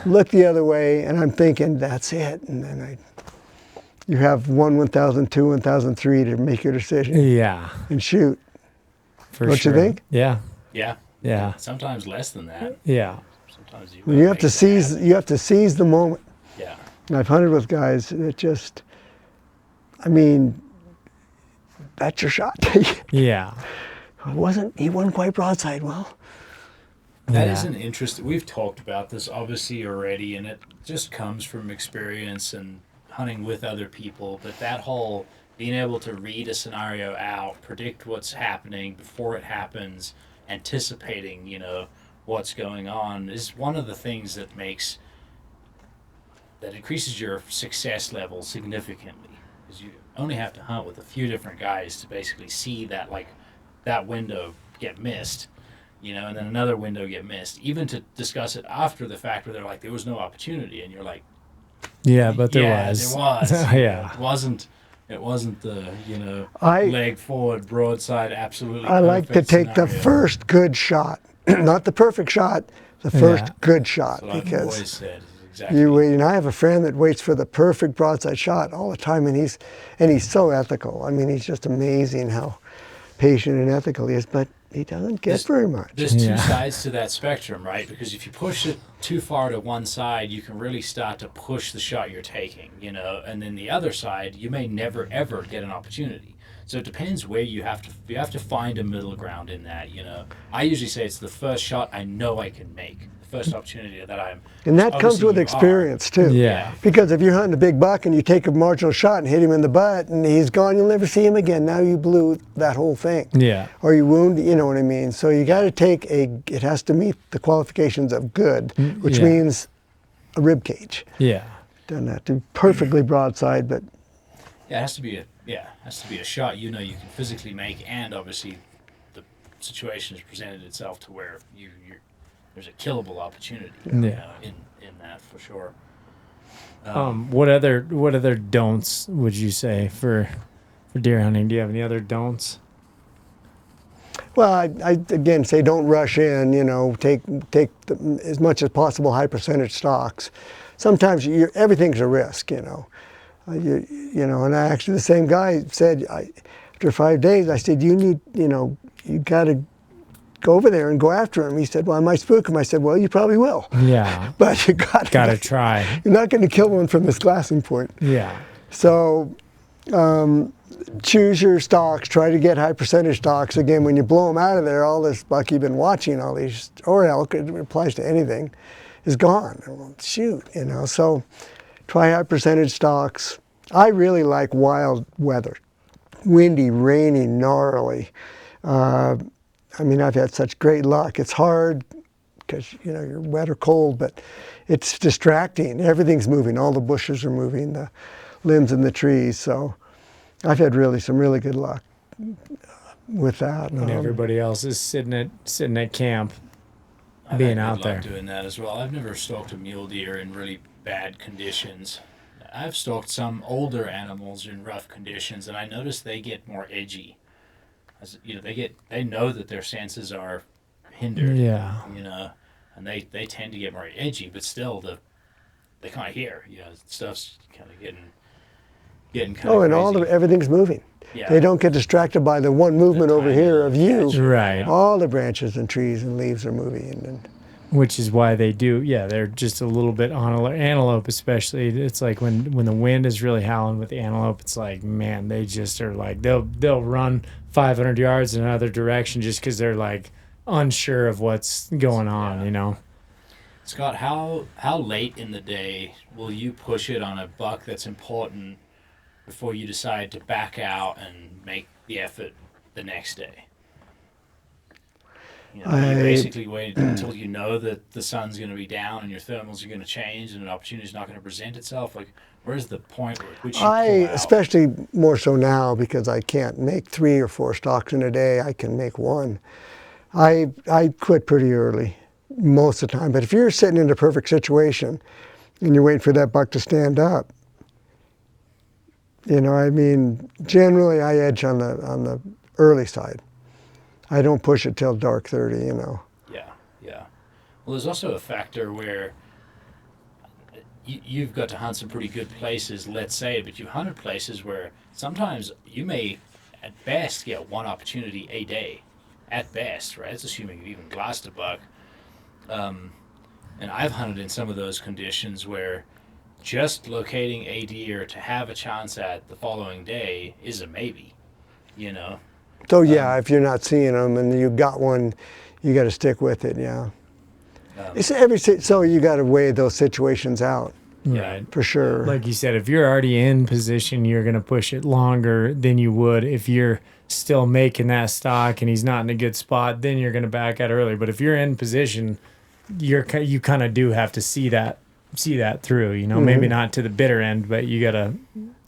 looked the other way, and I'm thinking, that's it. And then you have 1,000, 2, 1,003 to make your decision Yeah. and shoot. For Don't sure. you think? Yeah. Yeah. Yeah. Sometimes less than that. Yeah. Sometimes You have to seize. You have to seize the moment. Yeah. And I've hunted with guys that just, I mean, that's your shot. Yeah. He wasn't quite broadside. Well, That Yeah. is an interesting. We've talked about this obviously already, and it just comes from experience and hunting with other people. But that whole being able to read a scenario out, predict what's happening before it happens, anticipating, what's going on, is one of the things that increases your success level significantly. Because you only have to hunt with a few different guys to basically see that window get missed. And then another window get missed. Even to discuss it after the fact, where they're like, there was no opportunity, and you're like, Yeah, but there yeah, was. there was. Yeah. It wasn't the I- leg forward broadside absolutely. I like to perfect take the scenario. first good shot, not the perfect shot, the first Yeah. good shot, That's what I've because always said. Exactly. you wait. And I have a friend that waits for the perfect broadside shot all the time, and he's so ethical. I mean, he's just amazing how patient and ethical he is, but he doesn't get very much. There's two Yeah. sides to that spectrum, right? Because if you push it too far to one side, you can really start to push the shot you're taking, and then the other side, you may never ever get an opportunity. So it depends where you have to find a middle ground in that, I usually say it's the first shot I know I can make, the first opportunity that I'm. And that comes obviously with you experience too. Yeah. Because if you're hunting a big buck and you take a marginal shot and hit him in the butt and he's gone, you'll never see him again. Now you blew that whole thing. Yeah. Or you wound, you know what I mean? So you got to take it has to meet the qualifications of good, which Yeah. means a rib cage. Yeah. Doesn't have to be perfectly broadside, but Yeah, it has to be a shot you can physically make, and obviously the situation has presented itself to where there's a killable opportunity Yeah. in that for sure. What other don'ts would you say for deer hunting? Do you have any other don'ts? well, I again say don't rush in. Take as much as possible high percentage stocks. Sometimes everything's a risk. And I actually, the same guy said, after 5 days, I said, you got to go over there and go after him. He said, well, I might spook him. I said, well, you probably will. Yeah. But you got Gotta try. You're not going to kill one from this glassing point. Yeah. So choose your stocks. Try to get high percentage stocks. Again, when you blow them out of there, all this buck you've been watching, all these, or elk, it applies to anything, is gone. Well, shoot, So try high percentage stocks. I really like wild weather. Windy, rainy, gnarly. I've had such great luck. It's hard because, you're wet or cold, but it's distracting. Everything's moving. All the bushes are moving, the limbs in the trees. So I've had some really good luck with that. When everybody else is sitting at camp, being out there. Doing that as well. I've never stalked a mule deer in really bad conditions. I've stalked some older animals in rough conditions, and I noticed they get more edgy. They know that their senses are hindered. Yeah. And they tend to get more edgy, but still they can't hear. Stuff's kind of getting kind of crazy. Everything's moving. Yeah. They don't get distracted by the one movement over tiny here of you. Right. All the branches and trees and leaves are moving. And Which is why they do. Yeah, they're just a little bit on antelope, especially. It's like when the wind is really howling with the antelope. It's like, man, they just are like they'll run 500 yards in another direction just because they're like unsure of what's going on. Scott, how late in the day will you push it on a buck that's important before you decide to back out and make the effort the next day? You basically wait until you know that the sun's going to be down and your thermals are going to change and an opportunity is not going to present itself. Like, where's the point at which you pull out? especially more so now because I can't make 3 or 4 stalks in a day. I can make 1. I quit pretty early most of the time. But if you're sitting in a perfect situation and you're waiting for that buck to stand up. You know, I mean, generally I edge on the early side. I don't push it till dark 30, you know. Yeah, yeah. Well, there's also a factor where you've got to hunt some pretty good places, let's say, but you hunted places where sometimes you may, at best, get one opportunity a day. At best, right? It's assuming you've even glassed a buck. And I've hunted in some of those conditions where just locating a deer to have a chance at the following day is a maybe, you know? So yeah, if you're not seeing them and you got one, you got to stick with it, yeah. So you got to weigh those situations out. Right. For sure. Like you said, if you're already in position, you're going to push it longer than you would if you're still making that stock and he's not in a good spot, then you're going to back out early. But if you're in position, you kind of do have to see that through, you know, maybe not to the bitter end, but you got to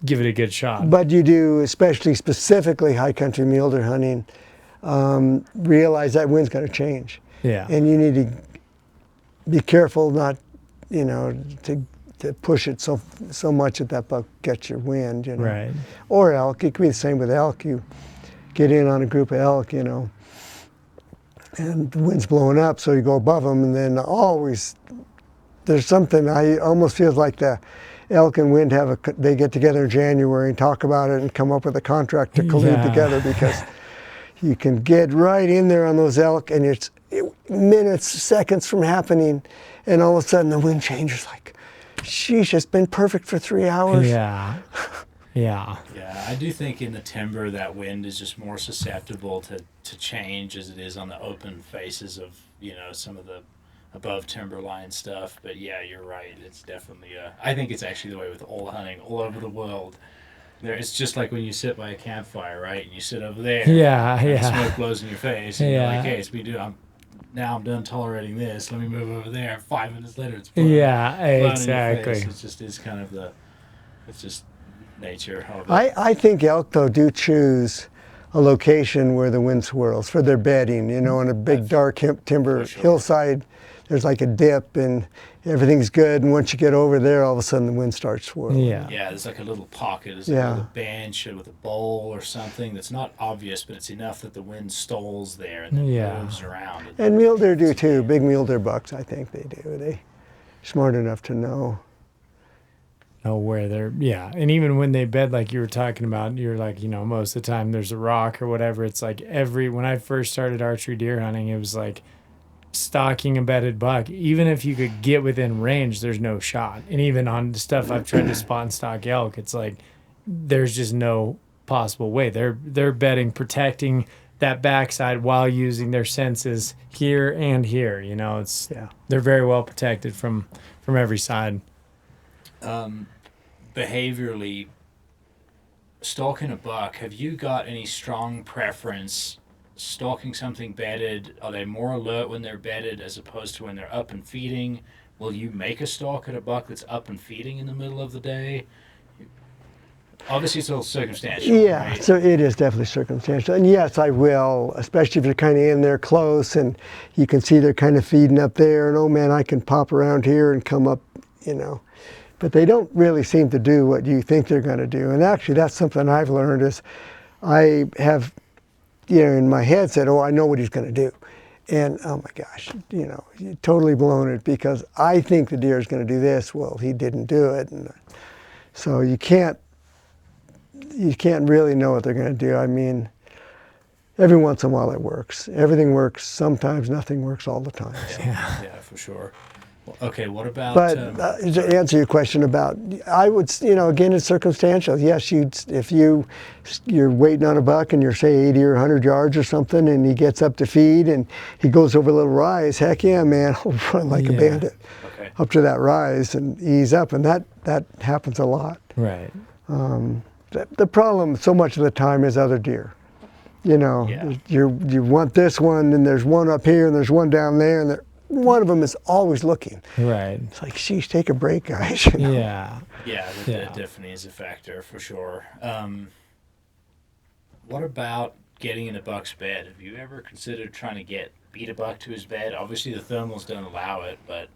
give it a good shot. But you do, especially specifically high country mule deer hunting, realize that wind's going to change. Yeah. And you need to be careful not, you know, to push it so much that buck gets your wind, you know. Right. Or elk. It could be the same with elk. You get in on a group of elk, you know, and the wind's blowing up, so you go above them, and then always there's something, I almost feels like the elk and wind they get together in January and talk about it and come up with a contract to collude together, because you can get right in there on those elk and it's minutes, seconds from happening, and all of a sudden the wind changes like, sheesh, it's been perfect for 3 hours. Yeah. Yeah. Yeah, I do think in the timber that wind is just more susceptible to change as it is on the open faces of, you know, some of the above timberline stuff. But yeah, you're right. It's definitely I think it's actually the way with all hunting all over the world. It's just like when you sit by a campfire, right? And you sit over there. Yeah, and yeah. the smoke blows in your face. And you're like, hey, it's me doing. Now I'm done tolerating this. Let me move over there. 5 minutes later, it's blowing, exactly. in your face. It just is kind of it's just nature of it. I think elk, though, do choose a location where the wind swirls for their bedding, you know, on a big dark timber hillside. There's like a dip and everything's good, and once you get over there, all of a sudden the wind starts swirling. Yeah. Yeah, there's like a little pocket. There's like a little bench with a bowl or something that's not obvious, but it's enough that the wind stalls there and then moves around. And mule deer do too. Big mule deer bucks, I think they do. They smart enough to know Where they're, and even when they bed, like you were talking about, you're like, you know, most of the time there's a rock or whatever. It's like when I first started archery deer hunting, it was like stalking a bedded buck. Even if you could get within range, there's no shot. And even on stuff I've tried to spot and stalk elk, it's like there's just no possible way. They're bedding, protecting that backside while using their senses here and here. You know, they're very well protected from every side. Behaviorally, stalking a buck, have you got any strong preference stalking something bedded? Are they more alert when they're bedded as opposed to when they're up and feeding? Will you make a stalk at a buck that's up and feeding in the middle of the day? Obviously, it's all circumstantial. Yeah, right? so it is definitely circumstantial. And yes, I will, especially if you're kind of in there close and you can see they're kind of feeding up there, and oh man, I can pop around here and come up, you know. But they don't really seem to do what you think they're going to do. And actually, that's something I've learned is I have, you know, in my head said, oh, I know what he's going to do. And oh my gosh, you know, you totally blown it because I think the deer is going to do this. Well, he didn't do it. And so you can't really know what they're going to do. I mean, every once in a while it works. Everything works. Sometimes nothing works all the time. So. Yeah, for sure. Well, okay, what about... But to answer your question about, I would, you know, again, it's circumstantial. Yes, if you're waiting on a buck and you're, say, 80 or 100 yards or something, and he gets up to feed and he goes over a little rise, heck yeah, man, I'll run like a bandit up to that rise and ease up. And that happens a lot. Right. The problem so much of the time is other deer. You know, you want this one, and there's one up here, and there's one down there, and one of them is always looking. Right. It's like, sheesh, take a break, guys. You know? Yeah. Yeah, that definitely is a factor for sure. What about getting in a buck's bed? Have you ever considered trying to beat a buck to his bed? Obviously, the thermals don't allow it, but...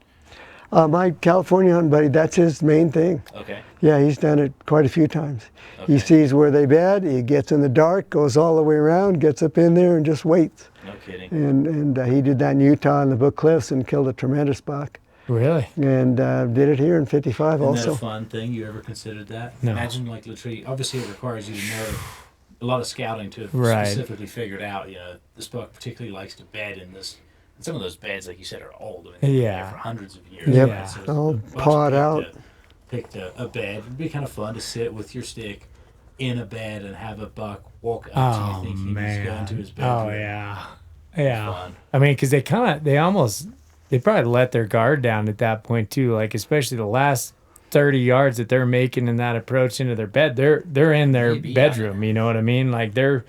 My California hunting buddy, that's his main thing. Okay. Yeah, he's done it quite a few times. Okay. He sees where they bed, he gets in the dark, goes all the way around, gets up in there and just waits. No kidding. And he did that in Utah in the Book Cliffs and killed a tremendous buck. Really? And did it here in 55 Isn't also. that a fun thing? You ever considered that? No. Imagine like literally, obviously it requires you to know a lot of scouting to have Right. specifically figured out, this buck particularly likes to bed in this. And some of those beds, like you said, are old. I mean, they've been there Yeah. for hundreds of years. Yep. Right? So All a bunch of pawed out. Picked a bed. It'd be kind of fun to sit with your stick in a bed and have a buck walk up to Oh you thinking man. he's going to his bedroom. Oh yeah. Yeah. Fun. I mean, because they probably let their guard down at that point too. Like especially the last 30 yards that they're making in that approach into their bed, they're in their Maybe, bedroom. You know what I mean? Like they're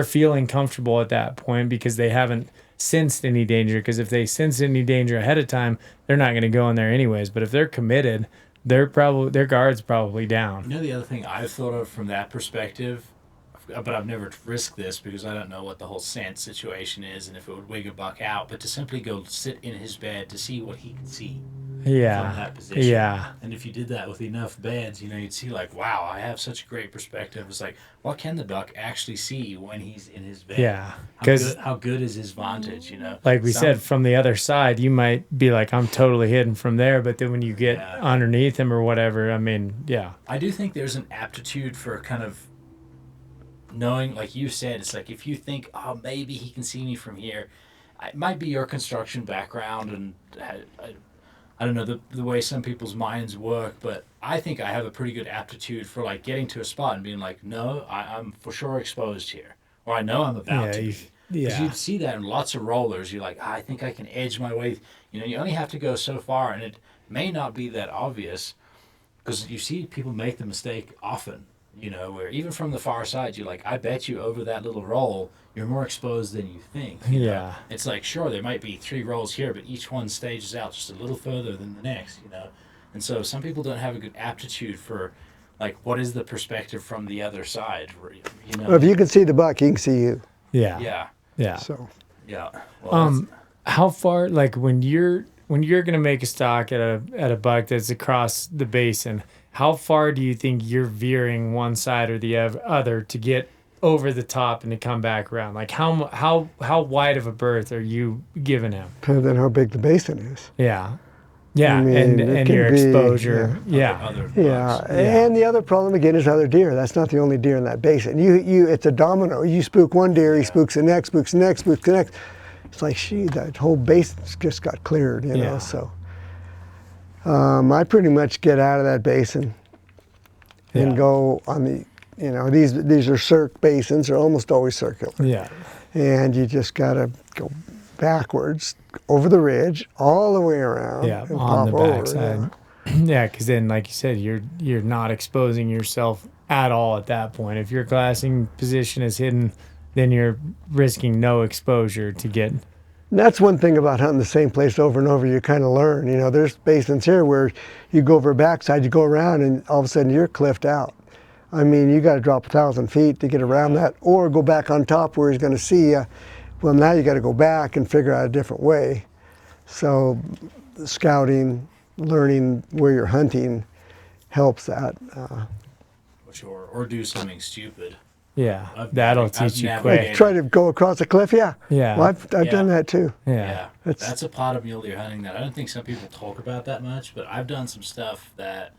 feeling comfortable at that point because they haven't sensed any danger. Because if they sense any danger ahead of time, they're not going to go in there anyways. But if they're committed, their guard's probably down. The other thing I've thought of from that perspective, but I've never risked this because I don't know what the whole scent situation is and if it would wig a buck out, but to simply go sit in his bed to see what he can see from Yeah. that position. Yeah. And if you did that with enough beds, you'd see like, wow, I have such a great perspective. It's like, what can the buck actually see when he's in his bed? Yeah. How Because good, how good is his vantage, like we said, from the other side, you might be like, I'm totally hidden from there. But then when you get underneath him or whatever, I mean, yeah. I do think there's an aptitude for kind of knowing, like you said, it's like if you think, oh, maybe he can see me from here, it might be your construction background and I don't know the way some people's minds work, but I think I have a pretty good aptitude for like getting to a spot and being like, no, I'm for sure exposed here, or I know I'm about to be. Because you see that in lots of rollers. You're like, I think I can edge my way. You only have to go so far, and it may not be that obvious because you see people make the mistake often. Where even from the far side, you're like, I bet you over that little roll, you're more exposed than you think. Yeah. It's like, sure, there might be 3 rolls here, but each one stages out just a little further than the next, And so some people don't have a good aptitude for, like, what is the perspective from the other side, Well, if you can see the buck, he can see you. Yeah. Yeah. Yeah. So Yeah. Well, How far, like when you're gonna make a stock at a buck that's across the basin, how far do you think you're veering one side or the other to get over the top and to come back around? Like how wide of a berth are you giving him? depends on how big the basin is. Yeah. Yeah, I mean, and it your can be, exposure. Yeah. other bucks. Yeah, and the other problem again is other deer. That's not the only deer in that basin. It's a domino. You spook one deer, he spooks the next, spooks the next, spooks the next. It's like, that whole basin's just got cleared, Yeah. So I pretty much get out of that basin and go on the, these are circ basins. They're almost always circular. Yeah. And you just gotta go backwards over the ridge, all the way around. Yeah, and on the pop over, backside. Yeah, because then, like you said, you're not exposing yourself at all at that point. If your glassing position is hidden, then you're risking no exposure to get. And that's one thing about hunting the same place over and over. You kind of learn. There's basins here where you go over a backside, you go around, and all of a sudden you're cliffed out. I mean, you got to drop 1,000 feet to get around that, or go back on top where he's going to see you. Well, now you got to go back and figure out a different way. So, scouting, learning where you're hunting, helps that. Or do something stupid. Yeah, I've that'll never- teach you I've quick. never- Try to go across a cliff, yeah. Yeah. Well, I've done that too. Yeah. That's a part of mule deer hunting that I don't think some people talk about that much, but I've done some stuff that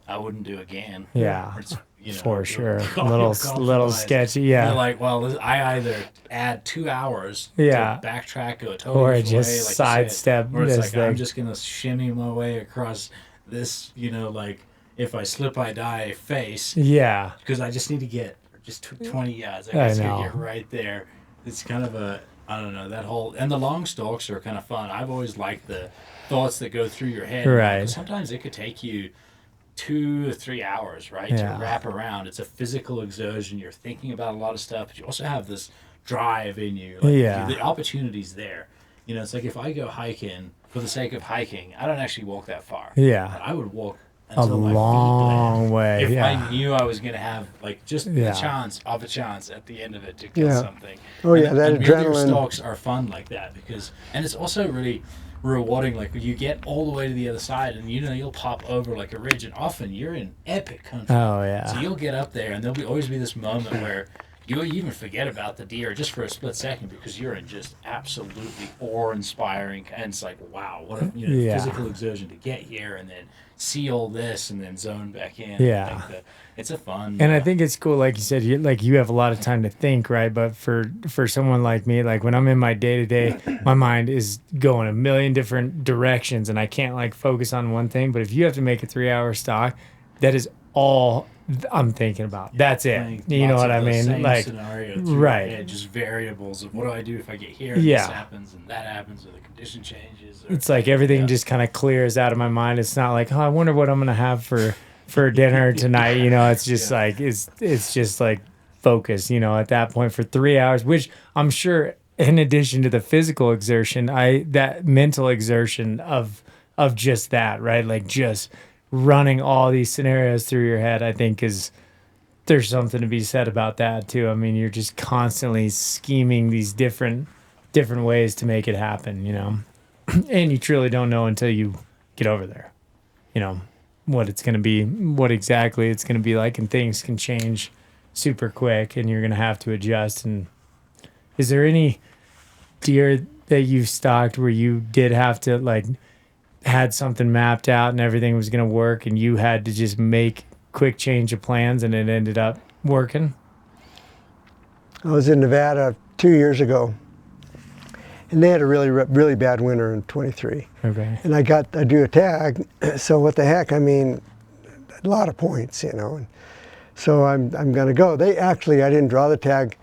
I wouldn't do again. Yeah. It's, For sure. you'll Little compromise. sketchy. You're Yeah. like, well, I either add 2 hours Yeah. to backtrack to a totally Or different just way, like you said, sidestep or it's this like I'm thing. just gonna shimmy my way across this, like if I slip, I die face, Yeah. because I just need to get just 20 yards. I just know. get right there. It's kind of I don't know, that whole, and the long stalks are kind of fun. I've always liked the thoughts that go through your head. Right. 'Cause sometimes it could take you 2 or 3 hours, right, Yeah. to wrap around. It's a physical exertion. You're thinking about a lot of stuff, but you also have this drive in you. Like, Yeah. the opportunity's there. It's like if I go hiking for the sake of hiking, I don't actually walk that far. Yeah. But I would walk A long way. If Yeah. I knew I was going to have like just Yeah. the chance at the end of it to kill Yeah. something. Oh, yeah, and, that and mule deer adrenaline. stalks are fun like that and it's also really rewarding. Like you get all the way to the other side, and you'll pop over like a ridge, and often you're in epic country. Oh yeah. So you'll get up there, and there'll always be this moment where you even forget about the deer just for a split second because you're in just absolutely awe-inspiring, and it's like, wow, what a Yeah. physical exertion to get here and then see all this and then zone back in. Yeah. I think that it's a fun. And I think it's cool, like you said, you have a lot of time to think, right? But for someone like me, like when I'm in my day to day, my mind is going a million different directions, and I can't like focus on one thing. But if you have to make a 3-hour stalk, that is all I'm thinking about. That's it. You know what I mean? Same Like, scenario through right. your head, just variables of what do I do if I get here and Yeah. this happens and that happens or the condition changes. It's like everything Yeah. just kind of clears out of my mind. It's not like, oh, I wonder what I'm gonna have for dinner tonight. It's just like it's just like focus. At that point for 3 hours, which I'm sure, in addition to the physical exertion, that mental exertion of just that, right? Like just running all these scenarios through your head, I think there's something to be said about that too. I mean, you're just constantly scheming these different ways to make it happen, and you truly don't know until you get over there, what it's going to be, what exactly it's going to be like, and things can change super quick, and you're going to have to adjust. And is there any deer that you've stalked where you did have to like had something mapped out and everything was going to work, and you had to just make quick change of plans and it ended up working? I was in Nevada 2 years ago, and they had a really bad winter in 23. Okay. And I do a tag, so what the heck? I mean, a lot of points, And so I'm going to go. I didn't draw the tag.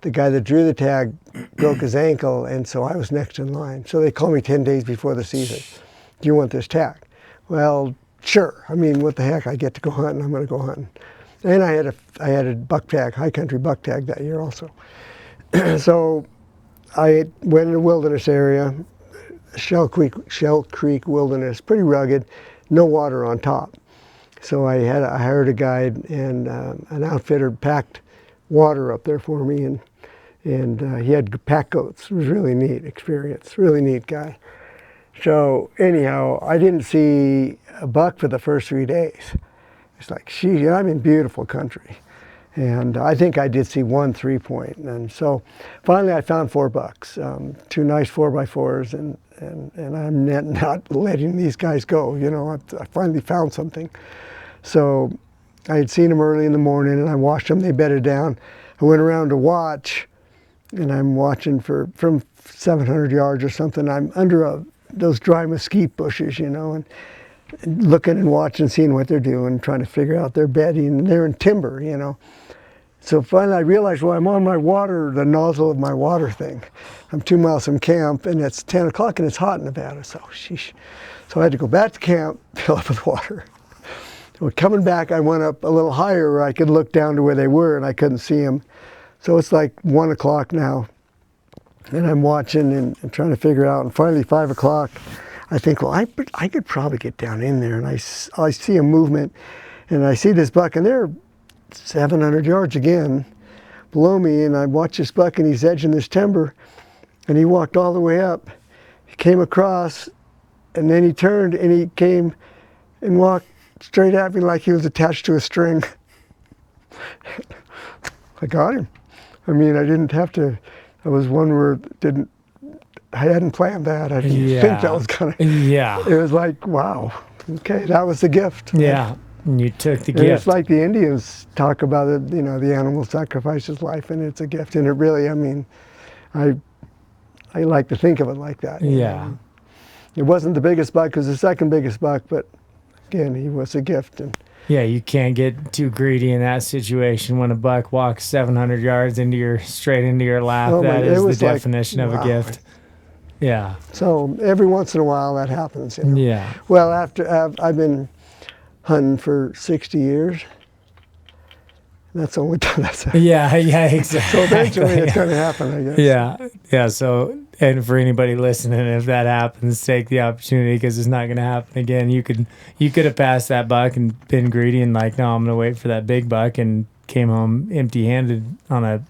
The guy that drew the tag broke his ankle, and so I was next in line. So they called me 10 days before the season. Do you want this tag? Well, sure. I mean, what the heck? I get to go hunting. I'm going to go hunting. And I had a buck tag, Highcountry buck tag that year also. So I went in a wilderness area, Shell Creek Wilderness, pretty rugged, no water on top. So I hired a guide, and an outfitter packed water up there for me, and he had pack goats. It was really neat experience, really neat guy. So anyhow, I didn't see a buck for the first 3 days. It's like, I'm in beautiful country. And I think I did see one 3-point. And so finally I found 4 bucks, 2 nice 4x4s, and I'm not letting these guys go. I finally found something. So I had seen them early in the morning, and I watched them. They bedded down. I went around to watch, and I'm watching from 700 yards or something. I'm under those dry mesquite bushes, and looking and watching, seeing what they're doing, trying to figure out their bedding. And they're in timber, So finally I realized, well, I'm on the nozzle of my water thing. I'm 2 miles from camp, and it's 10 o'clock, and it's hot in Nevada, so sheesh. So I had to go back to camp, fill up with water. So coming back, I went up a little higher where I could look down to where they were, and I couldn't see them. So it's like 1 o'clock now, and I'm watching and trying to figure out, and finally 5 o'clock, I think, well, I could probably get down in there, and I see a movement, and I see this buck, and they're 700 yards again below me, and I watch this buck, and he's edging this timber, and he walked all the way up. He came across, and then he turned, and he came and walked straight at me like he was attached to a string. I got him. I mean, I didn't have to. I was one where I hadn't planned that. I didn't think that was gonna. Yeah. It was like, wow. Okay, that was the gift. Yeah. And you took the And gift. it's like the Indians talk about it, the animal sacrifices life, and it's a gift. And it really, I mean, I like to think of it like that. Yeah. It wasn't the biggest buck, it was the second biggest buck, but again, he was a gift. And Yeah, you can't get too greedy in that situation when a buck walks 700 yards straight into your lap. Oh, That it is was the like, definition of a wow. gift. Yeah. So every once in a while that happens. Yeah. Well, after I've been hunting for 60 years, That's the only time that's Yeah, exactly. So eventually it's going to happen, I guess. Yeah. So, and for anybody listening, if that happens, take the opportunity because it's not going to happen again. You could have passed that buck and been greedy and like, no, I'm going to wait for that big buck, and came home empty-handed on a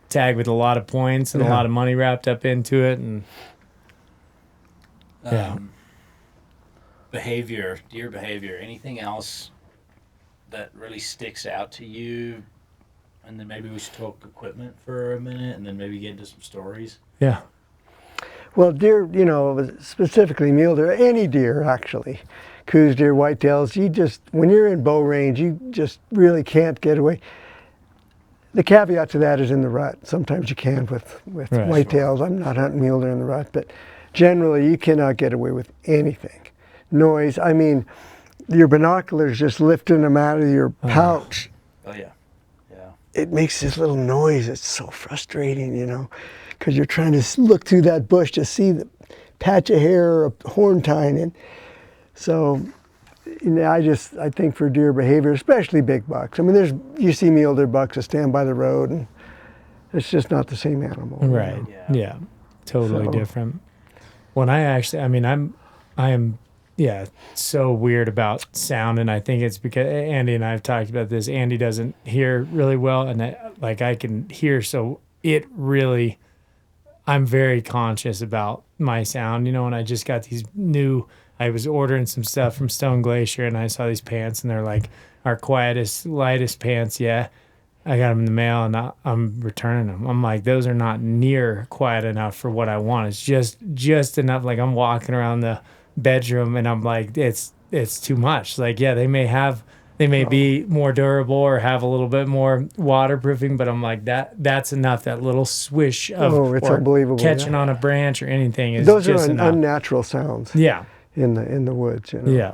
tag with a lot of points and a lot of money wrapped up into it, and deer behavior, anything else that really sticks out to you? And then maybe we should talk equipment for a minute, and then maybe get into some stories. Yeah. Well, deer, you know, specifically mule deer, any deer actually, coos deer, whitetails, when you're in bow range, you just really can't get away. The caveat to that is in the rut. Sometimes you can with whitetails. I'm not hunting mule deer in the rut, but generally you cannot get away with anything. Noise, I mean, your binoculars just lifting them out of your pouch. Oh yeah, yeah. It makes this little noise. It's so frustrating, you know, because you're trying to look through that bush to see the patch of hair or a horn tine. And so, you know, I think for deer behavior, especially big bucks. I mean, you see mule deer bucks that stand by the road, and it's just not the same animal. Right. Yeah. Totally different. When I am so weird about sound, and I think it's because Andy and I have talked about this. Andy doesn't hear really well, and I can hear, so I'm very conscious about my sound, you know. And I just got I was ordering some stuff from Stone Glacier, and I saw these pants, and they're like our quietest, lightest pants. Yeah, I got them in the mail, and I'm returning them. I'm like, those are not near quiet enough for what I want. It's just enough. Like, I'm walking around the bedroom, and I'm like, it's too much. Like, yeah, they may be more durable or have a little bit more waterproofing, but I'm like, that's enough. That little swish of it's unbelievable, catching on a branch or anything is those just are enough. Unnatural sounds. Yeah. In the woods, you know. Yeah.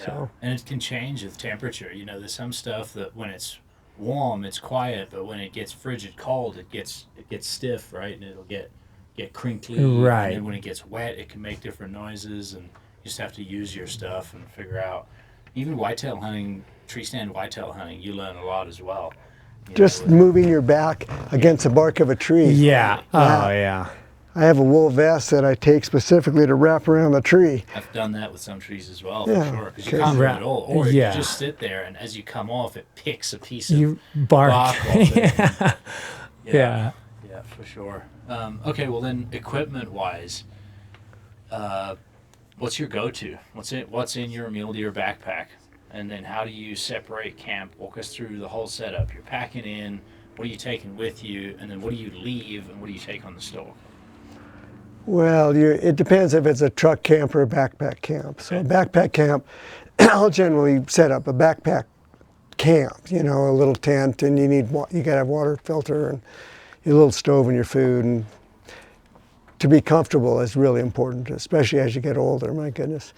So. And it can change with temperature. You know, there's some stuff that when it's warm, it's quiet, but when it gets frigid cold, it gets stiff, right? And it'll get crinkly. Right. And then when it gets wet, it can make different noises, and you just have to use your stuff and figure out. Even whitetail hunting, tree stand whitetail hunting, you learn a lot as well. Just moving your back against the bark of a tree. Yeah. Oh, yeah. I have a wool vest that I take specifically to wrap around the tree. I've done that with some trees as well, Yeah, for sure. Because you can't move at all. Or yeah. you just sit there, and as you come off, it picks a piece of bark off it. Yeah. Yeah, for sure. Okay, well then, equipment-wise, what's your go-to? What's in your mule deer backpack? And then how do you separate camp? Walk us through the whole setup. You're packing in. What are you taking with you? And then what do you leave? And what do you take on the Stalk? Well, it depends if it's a truck camp or a backpack camp. So a backpack camp, I'll generally set up a backpack camp, you know, a little tent, and you gotta have water filter and a little stove and your food. And to be comfortable is really important, especially as you get older, my goodness.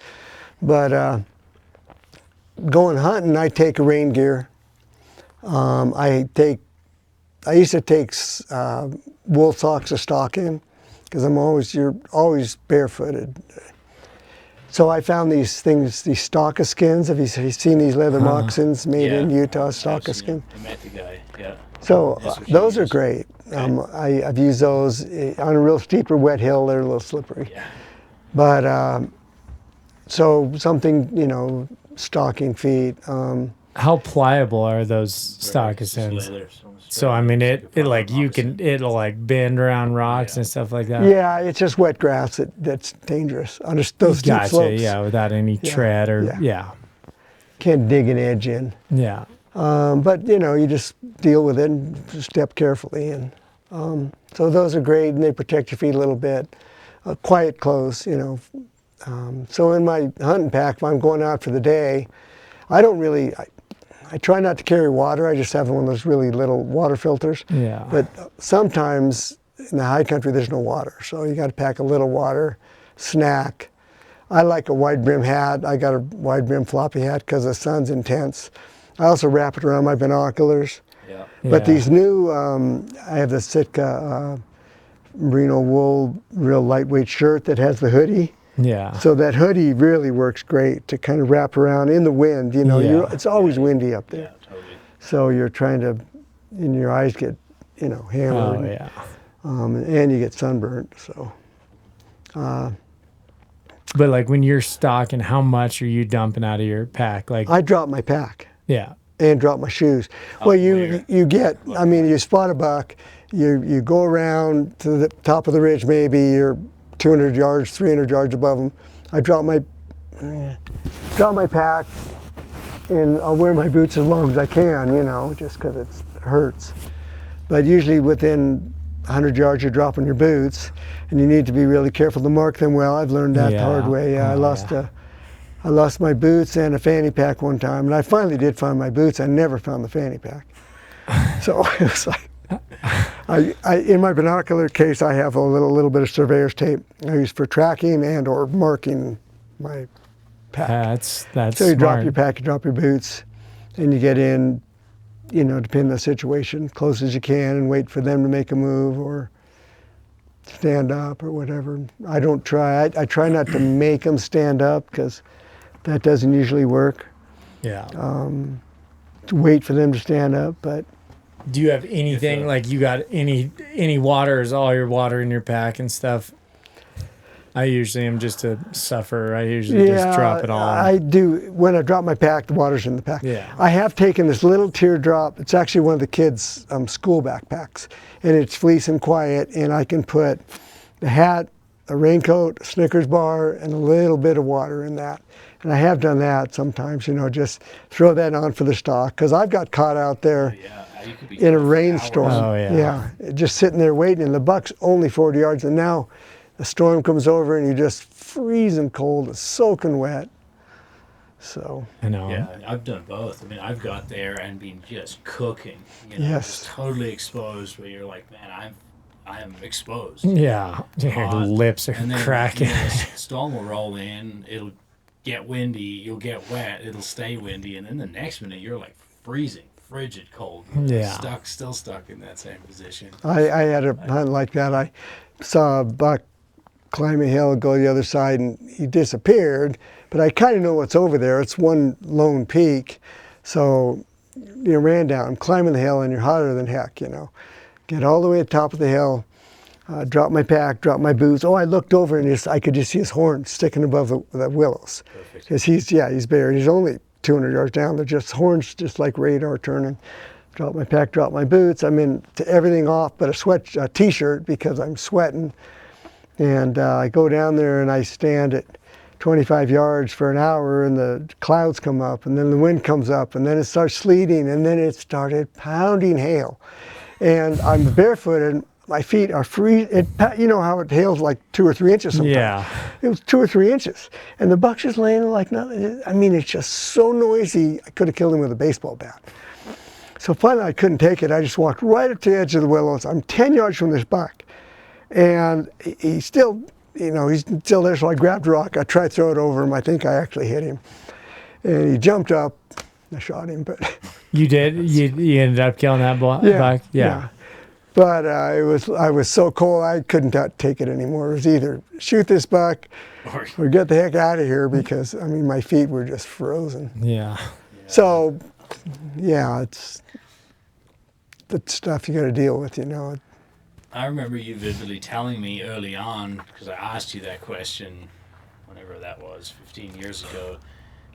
But going hunting, I take a rain gear. I used to take wool socks to stalk in, because you're always barefooted. So I found these things, these Stalker skins. Have you seen these leather moccasins made in Utah, Stalker skin? I met the guy, yeah. So those are great. Okay. I've used those on a real steep or wet hill. They're a little slippery. Yeah. But so something, you know, stalking feet. How pliable are those stockings? So I mean, it'll like bend around rocks and stuff like that. Yeah, it's just wet grass that's dangerous on those steep slopes. Yeah, without any tread or Can't dig an edge in. Yeah. But you know, you just deal with it and just step carefully, and so those are great, and they protect your feet a little bit. Quiet clothes, you know. So in my hunting pack, if I'm going out for the day, I try not to carry water. I just have one of those really little water filters. Yeah. But sometimes in the high country, there's no water. So you got to pack a little water, snack. I like a wide brim hat. I got a wide brim floppy hat because the sun's intense. I also wrap it around my binoculars. Yeah. But these new, I have the Sitka merino wool, real lightweight shirt that has the hoodie. Yeah. So that hoodie really works great to kind of wrap around in the wind. You know, it's always windy up there. Yeah, totally. So you're trying to, and your eyes get, hammered. Oh yeah. And you get sunburnt. So. But like when you're stalking, how much are you dumping out of your pack? Like I drop my pack. yeah. And drop my shoes. Well, you spot a buck, you go around to the top of the ridge, maybe you're 200 yards, 300 yards above them. I drop my pack, and I'll wear my boots as long as I can, just because it hurts. But usually within 100 yards, you're dropping your boots, and you need to be really careful to mark them well. I've learned that the hard way. I lost my boots and a fanny pack one time, and I finally did find my boots. I never found the fanny pack. So it was like, in my binocular case, I have a little bit of surveyor's tape I use for tracking and or marking my pack. That's so you drop smart. your pack, you drop your boots, and you get in, depending on the situation, close as you can, and wait for them to make a move or stand up or whatever. I don't try. I try not to make them stand up because that doesn't usually work. Yeah. To wait for them to stand up, but. Do you have anything like you got any water? Is all your water in your pack and stuff? I usually am just a sufferer. I usually just drop it all. I do. When I drop my pack, the water's in the pack. Yeah. I have taken this little teardrop. It's actually one of the kids' school backpacks, and it's fleece and quiet, and I can put a hat, a raincoat, a Snickers bar, and a little bit of water in that. And I have done that sometimes, just throw that on for the stock, because I've got caught out there in a rainstorm. Oh, yeah. Just sitting there waiting, and the buck's only 40 yards, and now a storm comes over and you're just freezing cold, it's soaking wet. So. I know. Yeah, I've done both. I mean, I've got there and been just cooking, Yes. just totally exposed, where you're like, man, I am exposed. Yeah. Your lips are And then cracking. the storm will roll in, it'll get windy, you'll get wet, it'll stay windy, and then the next minute you're like freezing, frigid cold. Yeah. Still stuck in that same position. I had a hunt like that. I saw a buck climb a hill, go the other side, and he disappeared, but I kind of know what's over there. It's one lone peak. So, ran down, climbing the hill, and you're hotter than heck, Get all the way to the top of the hill, drop my pack, drop my boots. Oh, I looked over and I could just see his horns sticking above the willows. Because he's buried. He's only 200 yards down. They're just horns, just like radar turning. Drop my pack, drop my boots. I'm in to everything off but a t-shirt because I'm sweating. And I go down there and I stand at 25 yards for an hour, and the clouds come up, and then the wind comes up, and then it starts sleeting, and then it started pounding hail. And I'm barefooted, my feet are freezing. You know how it hails like 2 or 3 inches sometimes? Yeah. It was 2 or 3 inches. And the buck's just laying like nothing. I mean, it's just so noisy, I could have killed him with a baseball bat. So finally I couldn't take it. I just walked right up to the edge of the willows. I'm 10 yards from this buck. And he's still, he's still there, so I grabbed a rock. I tried to throw it over him. I think I actually hit him. And he jumped up. I shot him, but... You did? You ended up killing that buck? Yeah. But I was so cold, I couldn't take it anymore. It was either shoot this buck or get the heck out of here, because, my feet were just frozen. Yeah. So, it's the stuff you got to deal with, I remember you vividly telling me early on, because I asked you that question whenever that was, 15 years ago,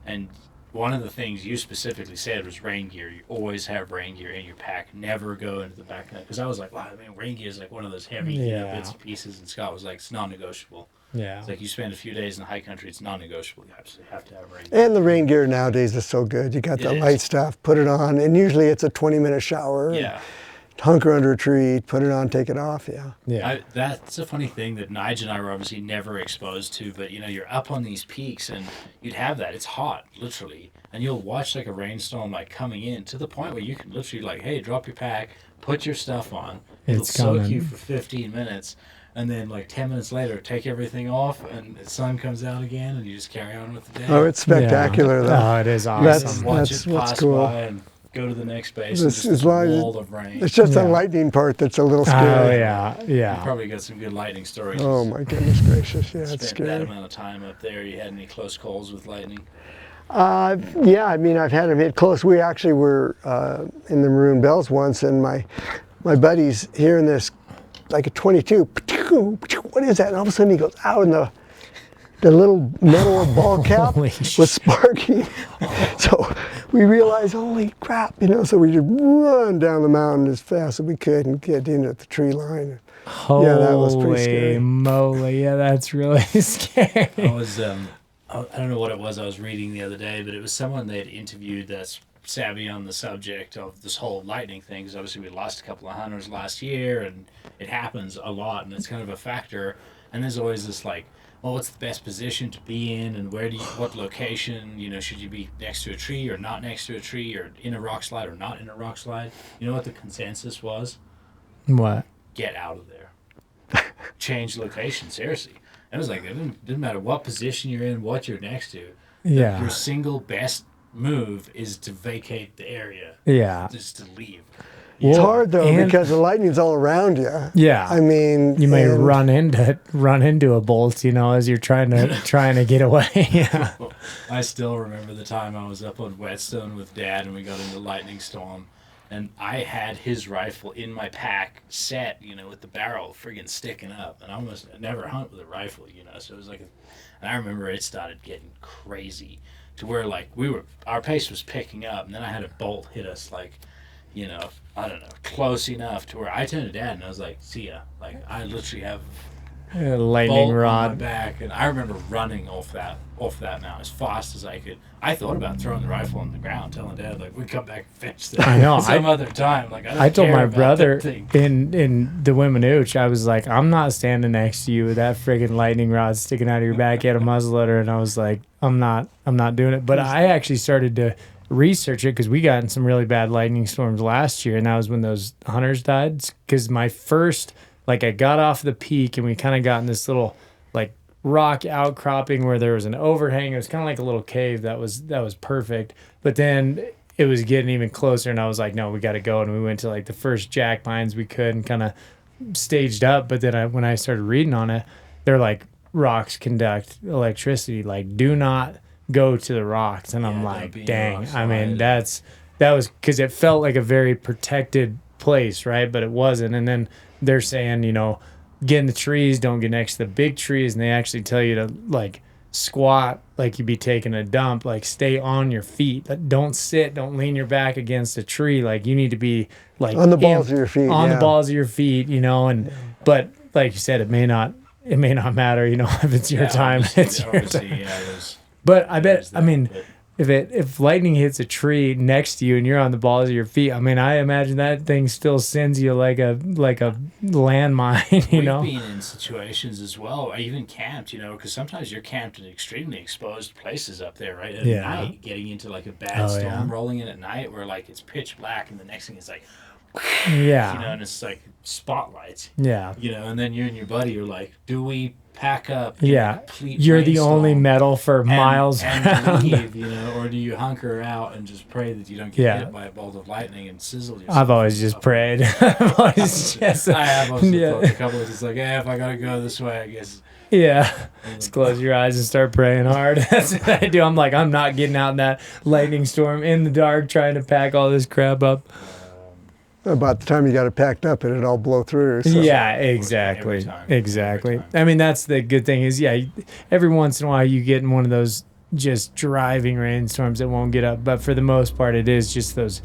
and one of the things you specifically said was rain gear. You always have rain gear in your pack. Never go into the back. Because I was like, wow, rain gear is like one of those heavy bits and pieces. And Scott was like, it's non-negotiable. Yeah. It's like you spend a few days in the high country, it's non-negotiable. You absolutely have to have rain gear. And the rain gear nowadays is so good. You got the light stuff, put it on, and usually it's a 20-minute shower. Yeah. Hunker under a tree, put it on, take it off, That's a funny thing that Nigel and I were obviously never exposed to, but you're up on these peaks and you'd have that. It's hot, literally. And you'll watch like a rainstorm like coming in to the point where you can literally like, hey, drop your pack, put your stuff on. It'll soak you for 15 minutes. And then like 10 minutes later, take everything off and the sun comes out again and you just carry on with the day. Oh, it's spectacular though. Oh, it is awesome. Watch it pass cool. by and go to the next base. It's just a wall of rain. It's just the lightning part that's a little scary. Oh, yeah. You probably got some good lightning stories. Oh, my goodness gracious. Yeah, it's Spent scary. that amount of time up there. You had any close calls with lightning? Yeah, I mean, I've had them hit close. We actually were in the Maroon Bells once, and my buddy's hearing this, like a 22. What is that? And all of a sudden he goes out, and the little metal ball cap was sparking. So we realized, holy crap, so we just run down the mountain as fast as we could and get into the tree line. Yeah, that was pretty scary. Holy moly, yeah, that's really scary. I was, I don't know what it was I was reading the other day, but it was someone they had interviewed that's savvy on the subject of this whole lightning thing, because obviously we lost a couple of hunters last year, and it happens a lot, and it's kind of a factor. And there's always this like, well, what's the best position to be in, and what location, should you be next to a tree or not next to a tree, or in a rock slide or not in a rock slide? You know what the consensus was? What? Get out of there. Change location, seriously. It was like, it didn't matter what position you're in, what you're next to. Yeah. Your single best move is to vacate the area. Yeah. Just to leave. It's hard though, because the lightning's all around you. Yeah. I mean, you may run into a bolt, as you're trying to get away. Yeah. I still remember the time I was up on Whetstone with Dad, and we got into lightning storm, and I had his rifle in my pack set, with the barrel friggin' sticking up, and I almost never hunt with a rifle, so it was like, and I remember it started getting crazy to where like our pace was picking up, and then I had a bolt hit us like, I don't know, close enough to where I turned to Dad and I was like, see ya. Like, I literally have a lightning rod on my back, and I remember running off that mountain as fast as I could. I thought about throwing the rifle on the ground, telling Dad like, we come back and finish this. I know. Some other time. Like, I told my brother in the Wimmanooch, I was like, I'm not standing next to you with that friggin' lightning rod sticking out of your back. You had a muzzleloader, and I was like, I'm not doing it. But I actually started to research it because we got in some really bad lightning storms last year, and that was when those hunters died. Because my first, like, I got off the peak, and we kind of got in this little like rock outcropping where there was an overhang. It was kind of like a little cave that was perfect. But then it was getting even closer, and I was like, no, we got to go. And we went to like the first jack pines we could and kind of staged up. But then when I started reading on it, they're like, rocks conduct electricity. Like, do not go to the rocks. And I'm like, dang. I mean, that was because it felt like a very protected place, right? But it wasn't. And then they're saying, get in the trees, don't get next to the big trees. And they actually tell you to like squat like you'd be taking a dump, like stay on your feet. Don't sit, don't lean your back against a tree. Like, you need to be like on the balls of your feet. On the balls of your feet, but like you said, it may not matter, if it's your time. It's your time. But I bet, if lightning hits a tree next to you and you're on the balls of your feet, I imagine that thing still sends you like a landmine, We've been in situations as well. I even camped, because sometimes you're camped in extremely exposed places up there, right? At night, getting into like a bad storm, rolling in at night where like it's pitch black, and the next thing is like, and it's like spotlights. Yeah. And then you and your buddy are like, do we pack up? You're the only metal for miles and leave, or do you hunker out and just pray that you don't get hit by a bolt of lightning and sizzle yourself? I've always just prayed. I have also thought a couple of just like, if I gotta go this way, I guess. Yeah, just close your eyes and start praying hard. That's what I do. I'm like, I'm not getting out in that lightning storm in the dark trying to pack all this crap up. About the time you got it packed up, it'd all blow through. So. Yeah, exactly. Exactly. That's the good thing is, every once in a while you get in one of those just driving rainstorms that won't get up. But for the most part, it is just those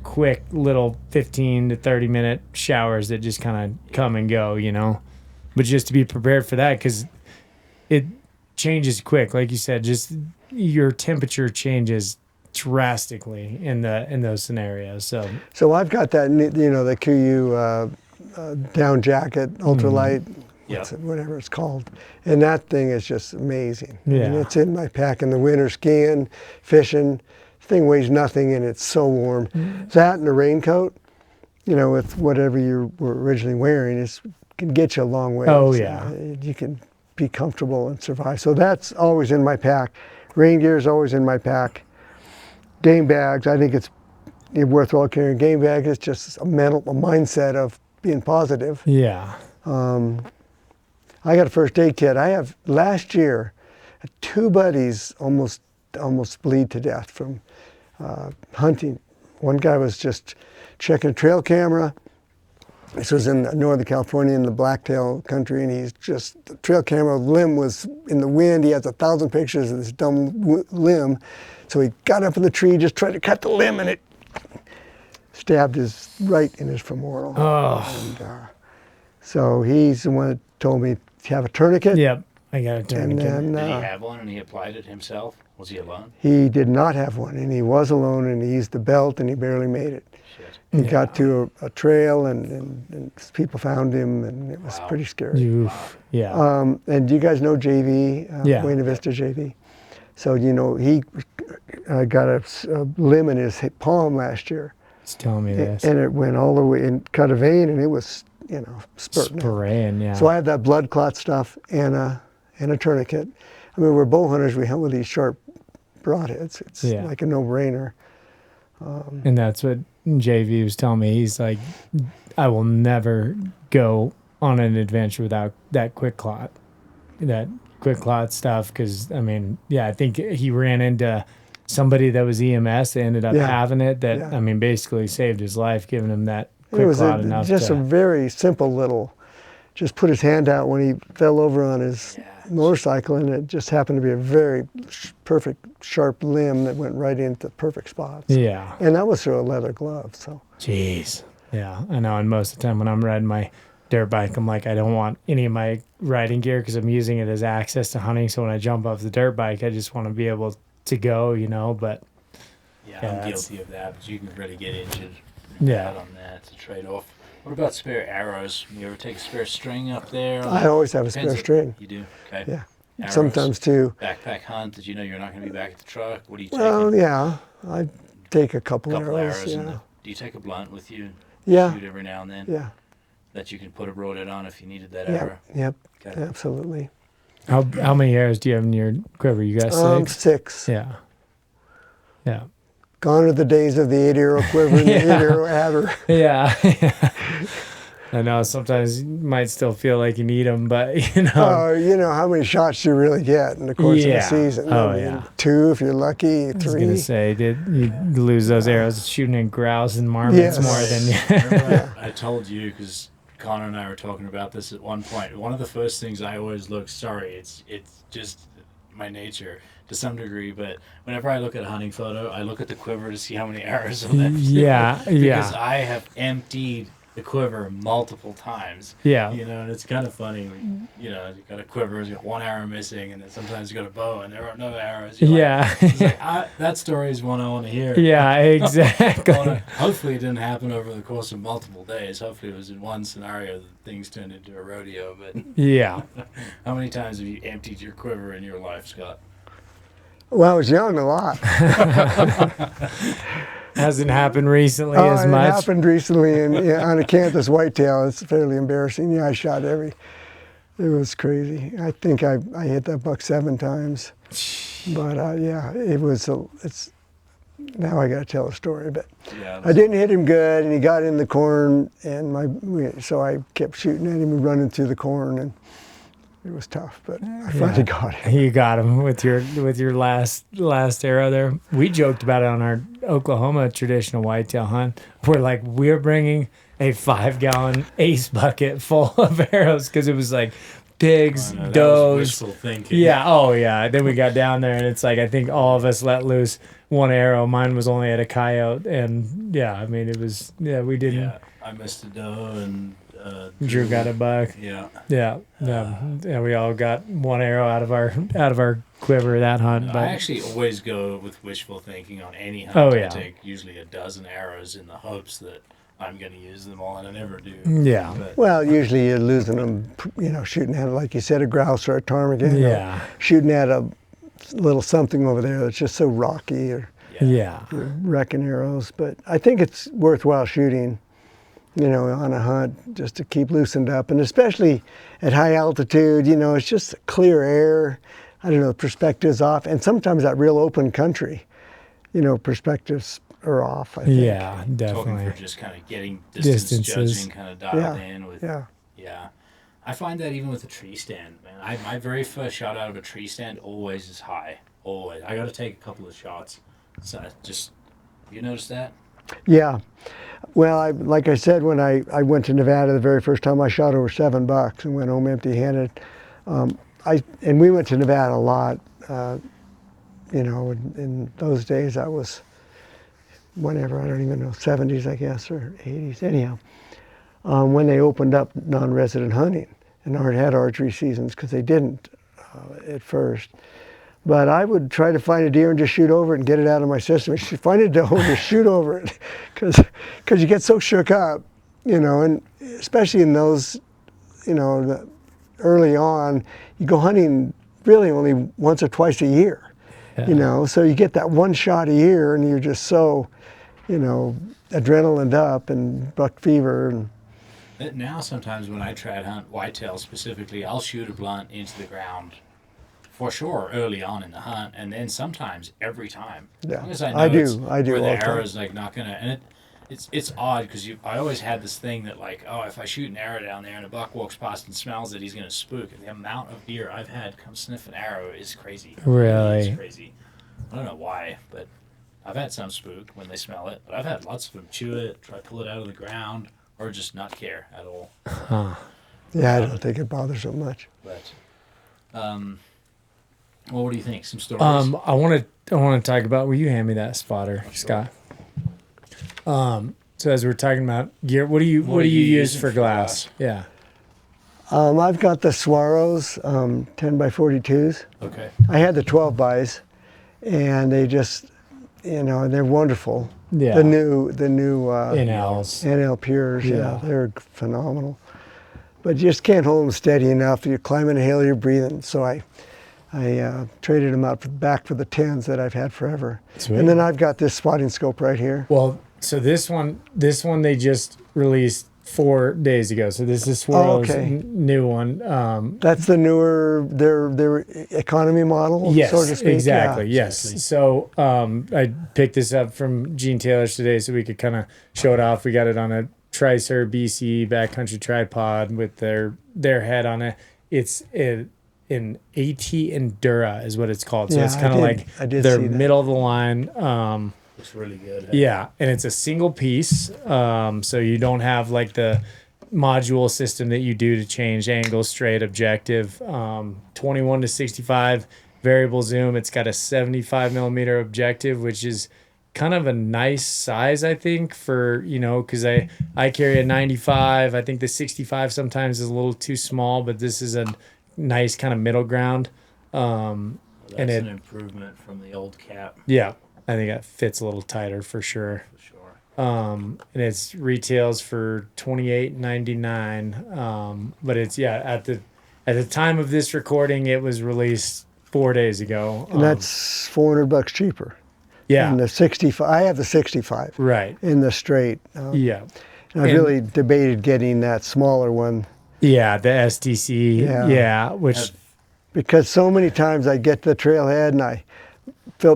quick little 15 to 30 minute showers that just kind of come and go, But just to be prepared for that, because it changes quick. Like you said, just your temperature changes drastically in those scenarios. So I've got that, the KU down jacket, ultralight, whatever it's called, and that thing is just amazing. Yeah, and it's in my pack in the winter, skiing, fishing. The thing weighs nothing, and it's so warm. That and a raincoat, with whatever you were originally wearing, can get you a long way. Oh yeah, you can be comfortable and survive. So that's always in my pack. Rain gear is always in my pack. Game bags, I think it's worthwhile carrying game bags. It's just a mindset of being positive. Yeah. I got a first aid kit. I have last year, 2 buddies almost almost bleed to death from hunting. One guy was just checking a trail camera. This was in Northern California in the blacktail country, and he's just, the trail camera limb was in the wind. He has 1,000 pictures of this dumb limb. So he got up in the tree, just tried to cut the limb, and it stabbed his right in his femoral. Oh. And, so he's the one that told me to have a tourniquet. Yep, I got a tourniquet. And then, Did he have one and he applied it himself? Was he alone? he did not have one, and he was alone, and he used the belt, and he barely made it. Shit. He got to a trail, and people found him, and it was Wow. pretty scary. Yeah. And do you guys know JV, Yeah. Buena Vista JV? So, you know, he got a limb in his palm last year. He's telling me this. And it went all the way and cut a vein, and it was, you know, spurting out. Spraying, yeah. So I have that blood clot stuff and a tourniquet. I mean, we're bow hunters. We hunt with these sharp broadheads. It's Yeah. like a no-brainer. And that's what JV was telling me. He's like, I will never go on an adventure without that quick clot stuff. Because, I mean, yeah, I think he ran into somebody that was EMS that ended up Yeah. having it that, Yeah. I mean, basically saved his life, giving him that It quick was clot enough just to... a very simple little, just put his hand out when he fell over on his motorcycle, and it just happened to be a very perfect, sharp limb that went right into perfect spots. Yeah. And that was through a leather glove, so. Jeez. Yeah, I know. And most of the time when I'm riding my dirt bike, I'm like, I don't want any of my riding gear because I'm using it as access to hunting. So when I jump off the dirt bike, I just want to be able to go, you know, but Yeah, Yeah, I'm that's- guilty of that, but you can really get injured Yeah. on that. It's a trade-off. What about spare arrows? You ever take a spare string up there? I always have a Depends spare on- string. You do? Okay. Yeah. Arrows, Sometimes too. Backpack hunt, did you know you're not going to be back at the truck? What are you taking? Well, yeah, I take a couple couple arrows. arrows. Yeah. Do you take a blunt with you? Yeah. Shoot every now and then? Yeah. That you can put a broadhead on if you needed that Yep. arrow? Yep. Okay. Absolutely. how many arrows do you have in your quiver? You got 6? 6. Yeah. Yeah. Gone are the days of the 8-arrow quiver and the Yeah. 8-arrow adder. Yeah. I know sometimes you might still feel like you need them, but you know. You know, how many shots do you really get in the course of Yeah. the season? Oh, I mean, yeah. 2 if you're lucky, I was 3. gonna say, did you lose those arrows shooting at grouse and marmots Yes. more than you? Remember I told you, because Connor and I were talking about this at one point. One of the first things I always look, it's just my nature to some degree, but whenever I look at a hunting photo, I look at the quiver to see how many arrows are left. Yeah, Because yeah. I have emptied the quiver multiple times. Yeah. You know, and it's kind of funny. You know, you got a quiver, you got one arrow missing, and then sometimes you got a bow and there are no arrows. You're Yeah. Like, it's like, that story is one I want to hear. Yeah, exactly. Hopefully it didn't happen over the course of multiple days. Hopefully it was in one scenario that things turned into a rodeo. But Yeah. how many times have you emptied your quiver in your life, Scott? Well, I was young a lot. Hasn't happened recently Oh, as and much. it happened recently on a Canthus whitetail. It's fairly embarrassing. Yeah, I shot it was crazy. I think I hit that buck 7 times. But yeah, it's now I got to tell a story. But Yeah, I didn't hit him good, and he got in the corn, and so I kept shooting at him and running through the corn, and it was tough. But I finally got him. You got him with your last arrow there. We joked about it on our Oklahoma traditional whitetail hunt. We're bringing a 5-gallon ace bucket full of arrows because it was like pigs, I know, that was does. wishful thinking. Yeah. Oh yeah. Then we got down there and it's like I think all of us let loose one arrow. Mine was only at a coyote, and yeah, I mean it was we didn't. Yeah, I missed a doe and Drew got a buck. Yeah. Yeah, we all got one arrow out of our quiver that hunt. No, but I actually always go with wishful thinking on any hunt. Oh, yeah. I take usually a dozen arrows in the hopes that I'm going to use them all, and I never do. yeah, But Well, usually you're losing them, shooting at, like you said, a grouse or a ptarmigan. or yeah, shooting at a little something over there that's just so rocky, or yeah, wrecking arrows. But I think it's worthwhile shooting, on a hunt just to keep loosened up. And especially at high altitude, it's just clear air. I don't know, perspective's off. And sometimes that real open country, perspectives are off, I think. yeah, talking definitely. for just kind of getting distance Distances. judging kind of dialed in with Yeah. Yeah. I find that even with a tree stand, man. My very first shot out of a tree stand always is high. Always. I got to take a couple of shots. So you noticed that? Yeah. Well, like I said, when I went to Nevada the very first time, I shot over $7 and went home empty-handed. And we went to Nevada a lot. In those days, I was whenever, I don't even know, 70s, I guess, or 80s. Anyhow, when they opened up non-resident hunting and had archery seasons, because they didn't at first. But I would try to find a deer and just shoot over it and get it out of my system. If you find a doe, just shoot over it, because you get so shook up, and especially in those, early on, you go hunting really only once or twice a year, so you get that one shot a year and you're just so, adrenaline up and buck fever. And now sometimes when I try to hunt whitetail specifically, I'll shoot a blunt into the ground for sure early on in the hunt, and then sometimes every time. Yeah, as I, know I do. Where all the arrow's like not gonna, and it's odd because I always had this thing that like, oh, if I shoot an arrow down there and a buck walks past and smells it, he's gonna spook. And the amount of deer I've had come sniff an arrow is crazy. Really? It's crazy. I don't know why, but I've had some spook when they smell it, but I've had lots of them chew it, try to pull it out of the ground, or just not care at all. Huh. Yeah, I don't think it bothers so much. But, well, what do you think? Some stories? I want to talk about. Will you hand me that spotter, sure. Scott? So as we're talking about gear, what do you use for glass? Yeah. I've got the Swaros 10x42s. Okay. I had the 12x, and they just, they're wonderful. Yeah. The new NLs. NL Pures, yeah, they're phenomenal. But you just can't hold them steady enough. You're climbing a hill, you're breathing. So I traded them back for the 10s that I've had forever. Sweet. And then I've got this spotting scope right here. Well, so this one they just released 4 days ago. So this is Swirl's new one. That's the newer, their economy model, yes, so to speak. Exactly, yeah. yes. So I picked this up from Gene Taylor's today so we could kind of show it off. We got it on a Tricer BC backcountry tripod with their head on it. It's an AT Endura is what it's called. So it's kind of like their middle of the line. Looks really good. Yeah, and it's a single piece, so you don't have like the module system that you do to change angle, straight, objective. 21 to 65 variable zoom. It's got a 75 millimeter objective, which is kind of a nice size, I think, for, because I carry a 95. I think the 65 sometimes is a little too small, but this is a nice kind of middle ground. Well, that's an improvement from the old cap. Yeah. I think it fits a little tighter for sure. For sure. And it's retails for $28.99. But it's at the time of this recording, it was released 4 days ago. And that's $400 cheaper. Yeah. And the 65, I have the 65. Right. In the straight. Yeah. And I really debated getting that smaller one. Yeah, the STC. Yeah. Because so many times I get to the trailhead and I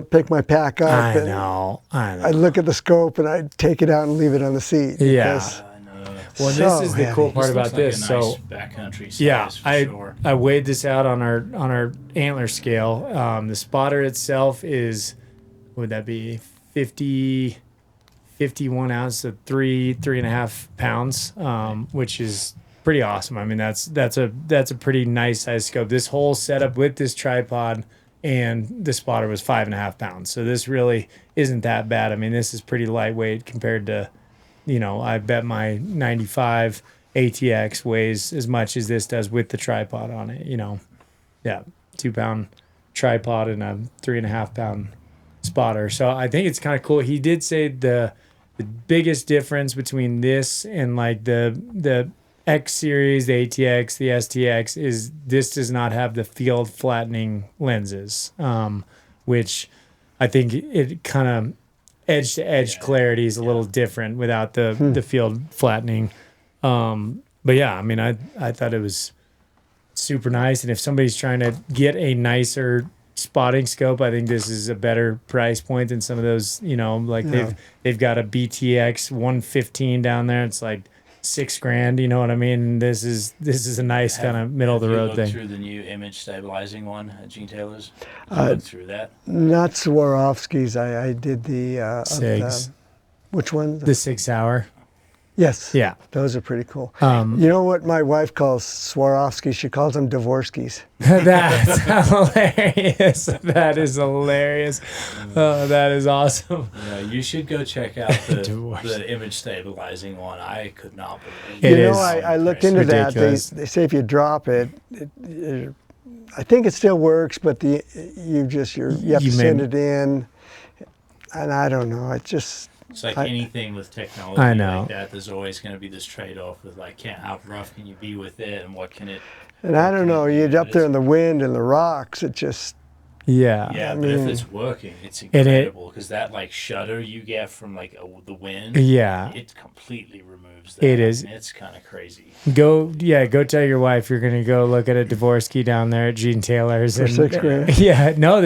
pick my pack up. I know. I look at the scope and I take it out and leave it on the seat. Yeah. Well, this is the cool part about this. Like a nice backcountry size, yeah, sure. I weighed this out on our antler scale. The spotter itself is, would that be 51 ounces, so 3.5 pounds, which is pretty awesome. I mean, that's a pretty nice size scope. This whole setup with this tripod and the spotter was 5.5 pounds. So this really isn't that bad. I mean, this is pretty lightweight compared to, I bet my 95 ATX weighs as much as this does with the tripod on it, Yeah, 2 pound tripod and a 3.5 pound spotter. So I think it's kind of cool. He did say the biggest difference between this and like the X series, the ATX, the STX is this does not have the field flattening lenses, which I think it kind of edge to edge clarity is a little different without the field flattening. But yeah, I mean, I thought it was super nice. And if somebody's trying to get a nicer spotting scope, I think this is a better price point than some of those, they've got a BTX 115 down there. It's like $6,000. You know what I mean? This is a nice kind of middle of the road thing. Through the new image stabilizing one at Gene Taylor's. Look through that. Not Swarovski's. I did the SIGs. Which one? The 6 hour. Yes. Yeah. Those are pretty cool. You know what my wife calls Swarovski? She calls them Dvorsky's. That's hilarious. That is hilarious. Oh, that is awesome. Yeah, you should go check out the image stabilizing one. I could not believe It You know, is I looked into that. They say if you drop it, I think it still works, but you have to send it in, and I don't know. It's like anything with technology I know. like that. There's always going to be this trade-off with like, how rough can you be with it, and what can it? And I don't know. You're up there in the wind and the rocks. It just Yeah. Yeah, but if it's working, it's And incredible because that like shudder you get from like the wind, Yeah. it completely removes that. It is. And it's kind of crazy. Go tell your wife you're gonna go look at a Dvorsky down there at Gene Taylor's for $6,000. Yeah, no,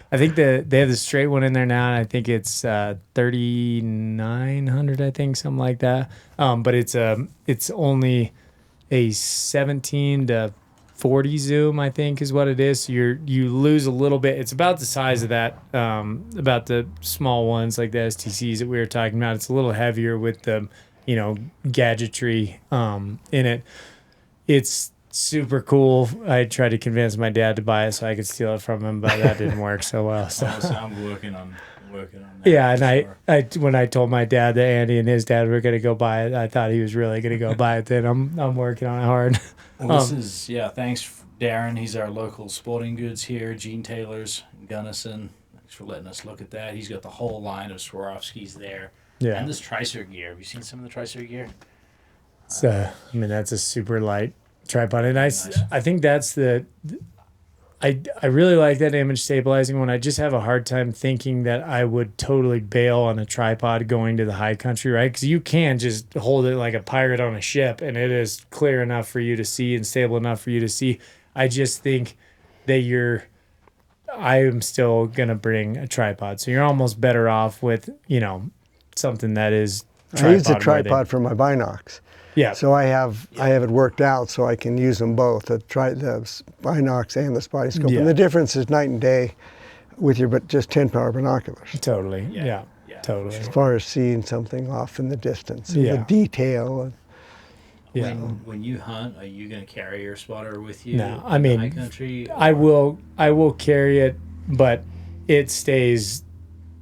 I think they have the straight one in there now, and I think it's 3,900, I think, something like that. But it's only a 17 to 40 zoom, I think, is what it is. So you lose a little bit. It's about the size of that, about the small ones like the STCs that we were talking about. It's a little heavier with the gadgetry in it. It's super cool. I tried to convince my dad to buy it so I could steal it from him, but that didn't work so well. So I'm working on that. yeah, and I when I told my dad that Andy and his dad were gonna go buy it, I thought he was really gonna go buy it. Then I'm working on it hard. Well, thanks Darren. He's our local sporting goods here, Gene Taylor's in Gunnison. Thanks for letting us look at that. He's got the whole line of Swarovskis there. Yeah, And this Tricer gear. Have you seen some of the Tricer gear? it's that's a super light tripod, and I think that's I really like that image stabilizing one. I just have a hard time thinking that I would totally bail on a tripod going to the Highcountry, right? Because you can just hold it like a pirate on a ship, and it is clear enough for you to see and stable enough for you to see. I just think that I am still going to bring a tripod. So you're almost better off with, something that is I use a tripod for my binocs. Yeah. So I have it worked out so I can use them both, the binocs and the spotting scope. Yeah. And the difference is night and day with your just 10 power binoculars. Totally. Yeah. Totally. As far as seeing something off in the distance, Yeah. the detail. Yeah. When you hunt, are you going to carry your spotter with you? No, I mean, Highcountry, I will carry it, but it stays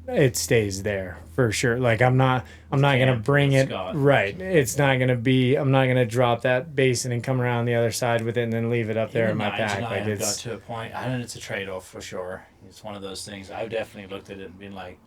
there for sure. Like I'm not gonna bring it. Right. It's not gonna be. I'm not gonna drop that basin and come around the other side with it and then leave it up there in my pack. I have got to a point. I know it's a trade-off for sure. It's one of those things. I've definitely looked at it and been like,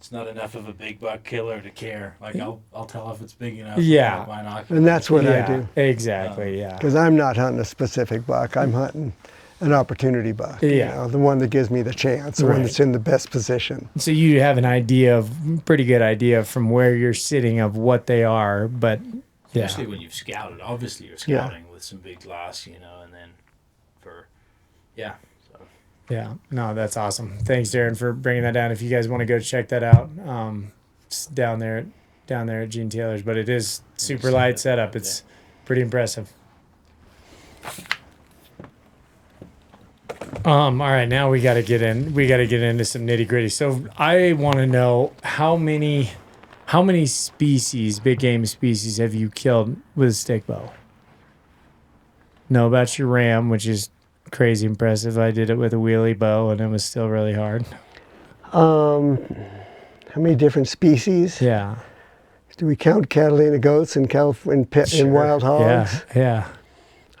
it's not enough of a big buck killer to care. Like I'll tell if it's big enough. Yeah. And that's what I do. Exactly. Yeah. Because I'm not hunting a specific buck. I'm hunting an opportunity buck. Yeah. The one that gives me the chance, the one that's in the best position. So you have pretty good idea from where you're sitting of what they are, but especially when you've scouted. Obviously, you're scouting with some big glass, and then So. Yeah, no, that's awesome. Thanks, Darren, for bringing that down. If you guys want to go check that out, it's down there at Gene Taylor's. But it is super light setup. It's pretty impressive. All right, now we got to get into some nitty gritty. So I want to know how many species, big game species, have you killed with a stick bow? Know about your ram, which is crazy impressive. I did it with a wheelie bow, and it was still really hard. How many different species? Yeah. Do we count Catalina goats and wild hogs? Yeah.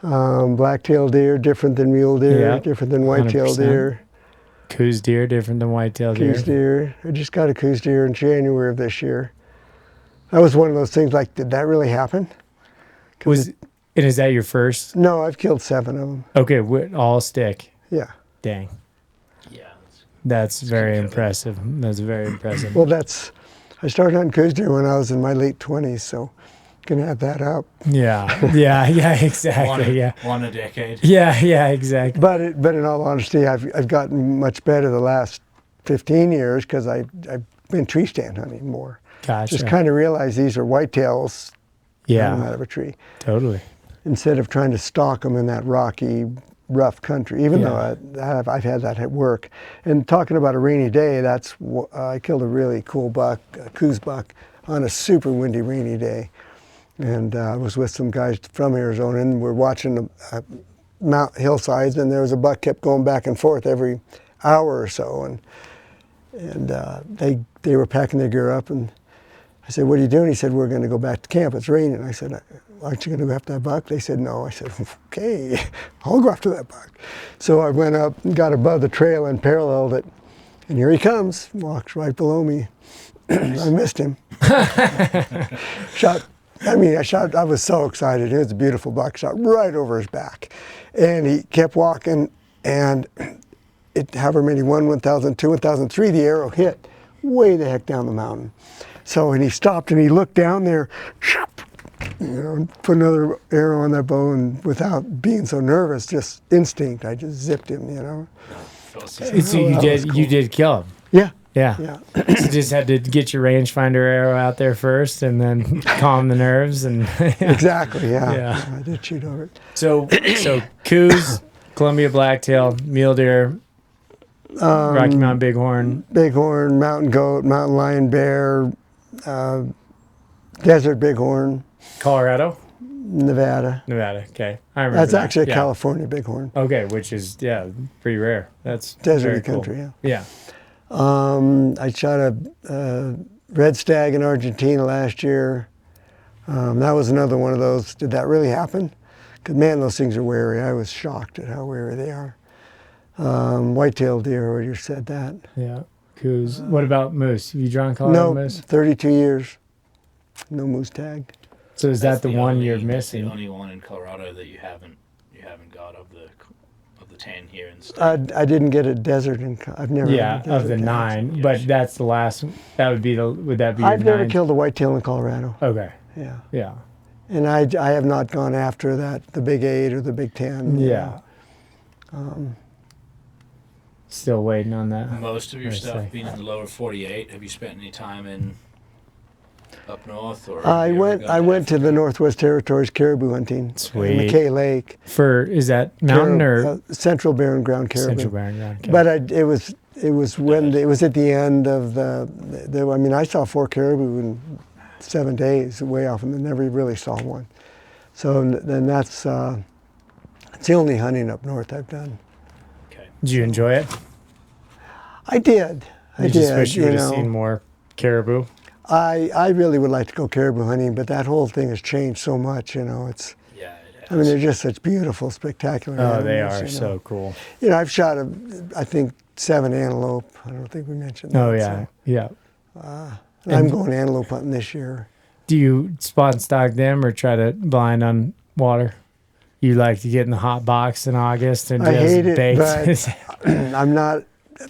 Black-tailed deer, different than mule deer, different than white-tailed 100%. deer. Coos deer, different than white-tailed deer. Coos deer. I just got a coos deer in January of this year. That was one of those things like, did that really happen? And is that your first? No, I've killed 7 of them. Okay, all stick. Yeah. Dang. Yeah. That's very impressive. That's very impressive. Well, I started hunting coos deer when I was in my late 20s, so can add that up. Yeah, exactly. One a decade. Yeah, exactly. But in all honesty, I've gotten much better the last 15 years because I've been tree stand hunting more. Gotcha. Just kind of realized these are whitetails coming out Yeah, of a tree. totally. Instead of trying to stalk them in that rocky, rough country, even though I've had that at work. And talking about a rainy day, I killed a really cool buck, a coos buck, on a super windy, rainy day. And I was with some guys from Arizona, and we're watching the hillsides, and there was a buck kept going back and forth every hour or so. And they were packing their gear up, and I said, "What are you doing?" He said, "We're going to go back to camp. It's raining." I said, "Aren't you going to go after that buck?" They said, "No." I said, "Okay, I'll go after that buck." So I went up and got above the trail and paralleled it. And here he comes, walks right below me. I missed him. I was so excited. It was a beautiful buck. Shot right over his back. And he kept walking, and however many, 1,002, 1,003, the arrow hit way the heck down the mountain. So, and he stopped and he looked down there, put another arrow on that bow, and without being so nervous, just instinct, I just zipped him. So you did kill him. Yeah. Yeah. Yeah. So you just had to get your rangefinder arrow out there first, and then calm the nerves, and Exactly. Yeah. Yeah. I did shoot over it. So coos, Columbia blacktail, mule deer, Rocky Mountain bighorn, Mountain goat, mountain lion, bear, desert bighorn, Colorado, Nevada. Okay, I remember. That's that. actually a Yeah. California bighorn. Okay, which is pretty rare. That's Deserty very cool. country. Yeah. Yeah. I shot a red stag in Argentina last year. That was another one of those. Did that really happen? Because man, those things are wary. I was shocked at how wary they are. White-tailed deer, I already said that. Yeah. Coos. What about moose? Have you drawn Colorado No, moose? 32 years. No moose tag. So is that the one only, you're that's missing? the only one in Colorado that you haven't got of the 10 here in state. I didn't get a desert. I've never. Yeah, had a of the desert tag. 9, Yeah, but sure. that's the last. That would be the. Would that be? I've your never 9? killed a whitetail in Colorado. Okay. Yeah. Yeah. And I have not gone after the Big 8 or the Big 10. Yeah. Still waiting on that. Most of your I stuff see. being in the lower 48. Have you spent any time in up north? Or I went to the Northwest Territories caribou hunting. Sweet. McKay Lake. Is that mountain or Central Barren Ground caribou? Central Barren Ground? Okay. But it was when it was at the end of I saw 4 caribou in 7 days, way off, and never really saw one. So then it's the only hunting up north I've done. Okay. Did you enjoy it? I did. You just wish you would have seen more caribou. I really would like to go caribou hunting, but that whole thing has changed so much. It's. Yeah. I mean, they're just such beautiful, spectacular animals. Oh, they are so cool. I've shot, I think, 7 antelope. I don't think we mentioned that. Oh yeah, yeah. I'm going antelope hunting this year. Do you spot and stalk them or try to blind on water? You like to get in the hot box in August and I just hate it, bait? but I'm not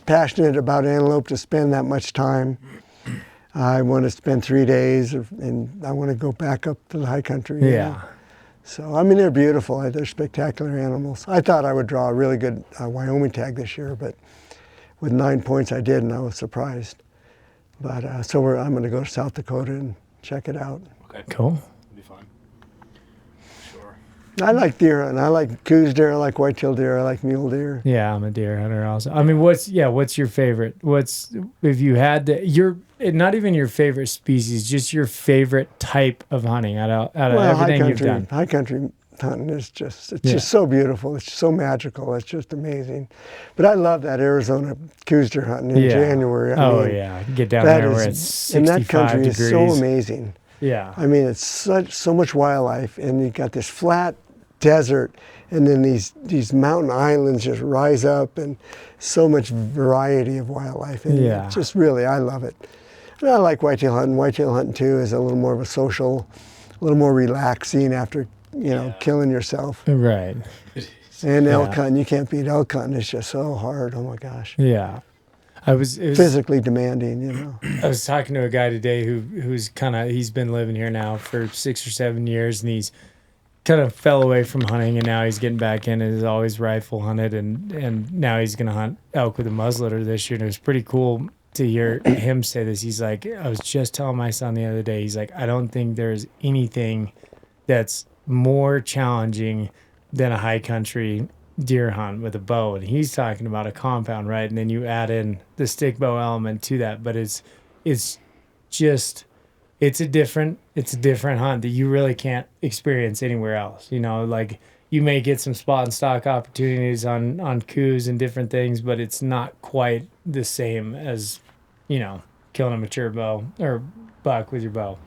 passionate about antelope to spend that much time. I want to spend 3 days, and I want to go back up to the high country. Yeah. So, I mean, they're beautiful. They're spectacular animals. I thought I would draw a really good Wyoming tag this year, but with 9 points I did, and I was surprised. But I'm going to go to South Dakota and check it out. Okay. Cool. It'll be fun. Sure. I like deer hunting. I like coos deer. I like whitetail deer. I like mule deer. Yeah, I'm a deer hunter also. I mean, what's your favorite? If you had not even your favorite species, just your favorite type of hunting out of everything you've done? High country hunting is just so beautiful. It's so magical. It's just amazing. But I love that Arizona coos deer hunting in January. I mean, yeah, get down there where it's 65 and that country degrees. is so amazing. Yeah. I mean, it's so much wildlife, and you got this flat desert, and then these mountain islands just rise up, and so much variety of wildlife. And it's just really, I love it. And I like whitetail hunting. Whitetail hunting too is a little more of a social, a little more relaxing after killing yourself. Right. And elk hunting, you can't beat elk hunting. It's just so hard. Oh my gosh. Yeah. Physically demanding. I was talking to a guy today who's he's been living here now for 6 or 7 years, and he's kind of fell away from hunting, and now he's getting back in and has always rifle hunted, and now he's going to hunt elk with a muzzleloader this year. And it was pretty cool to hear him say this. He's like, I was just telling my son the other day, he's like, I don't think there's anything that's more challenging than a high country deer hunt with a bow. And he's talking about a compound, right? And then you add in the stick bow element to that, but it's just it's a different hunt that you really can't experience anywhere else. You know, like you may get some spot and stock opportunities on coups and different things, but it's not quite the same as, you know, killing a mature bow or buck with your bow.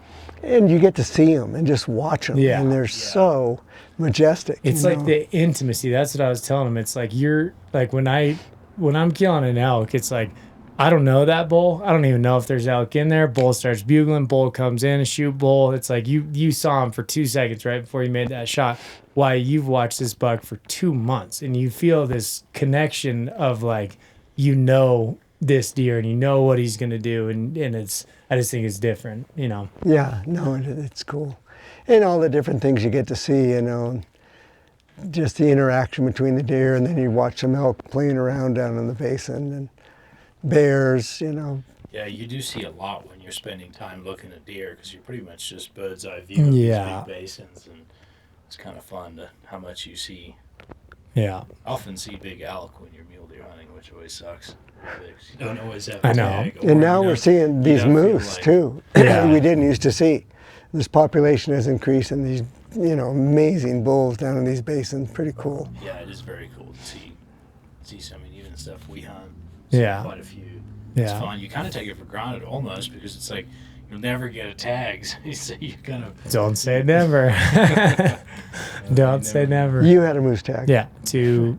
And you get to see them and just watch them, Yeah. and they're so majestic. It's like the intimacy. That's what I was telling him. It's like you're like when I'm killing an elk, it's like I don't know that bull. I don't even know if there's elk in there. Bull starts bugling. Bull comes in, shoot bull. It's like you saw him for 2 seconds right before you made that shot. Why you've watched this buck for 2 months, and you feel this connection of like, you know, this deer and you know what he's gonna do, and I just think it's different, you know. Yeah, no, it's cool, and all the different things you get to see, you know, just the interaction between the deer, and then you watch some elk playing around down in the basin, and bears, you know. Yeah, you do see a lot when you're spending time looking at deer because you're pretty much just bird's eye view of these big basins, and it's kind of fun to how much you see. Yeah. I often see big elk when you're mule deer hunting, which always sucks. You don't always have I a know. tag, And now we're seeing these moose like, too. Yeah. We didn't used to see. This population has increased, and these, you know, amazing bulls down in these basins. Pretty cool. Yeah, it is very cool to see some, and even stuff we hunt. Yeah. Quite a few. Yeah. It's fun. You kind of take it for granted almost because it's like you'll never get a tag. So you kind of Don't say never. Don't say never. You had a moose tag. Yeah, 2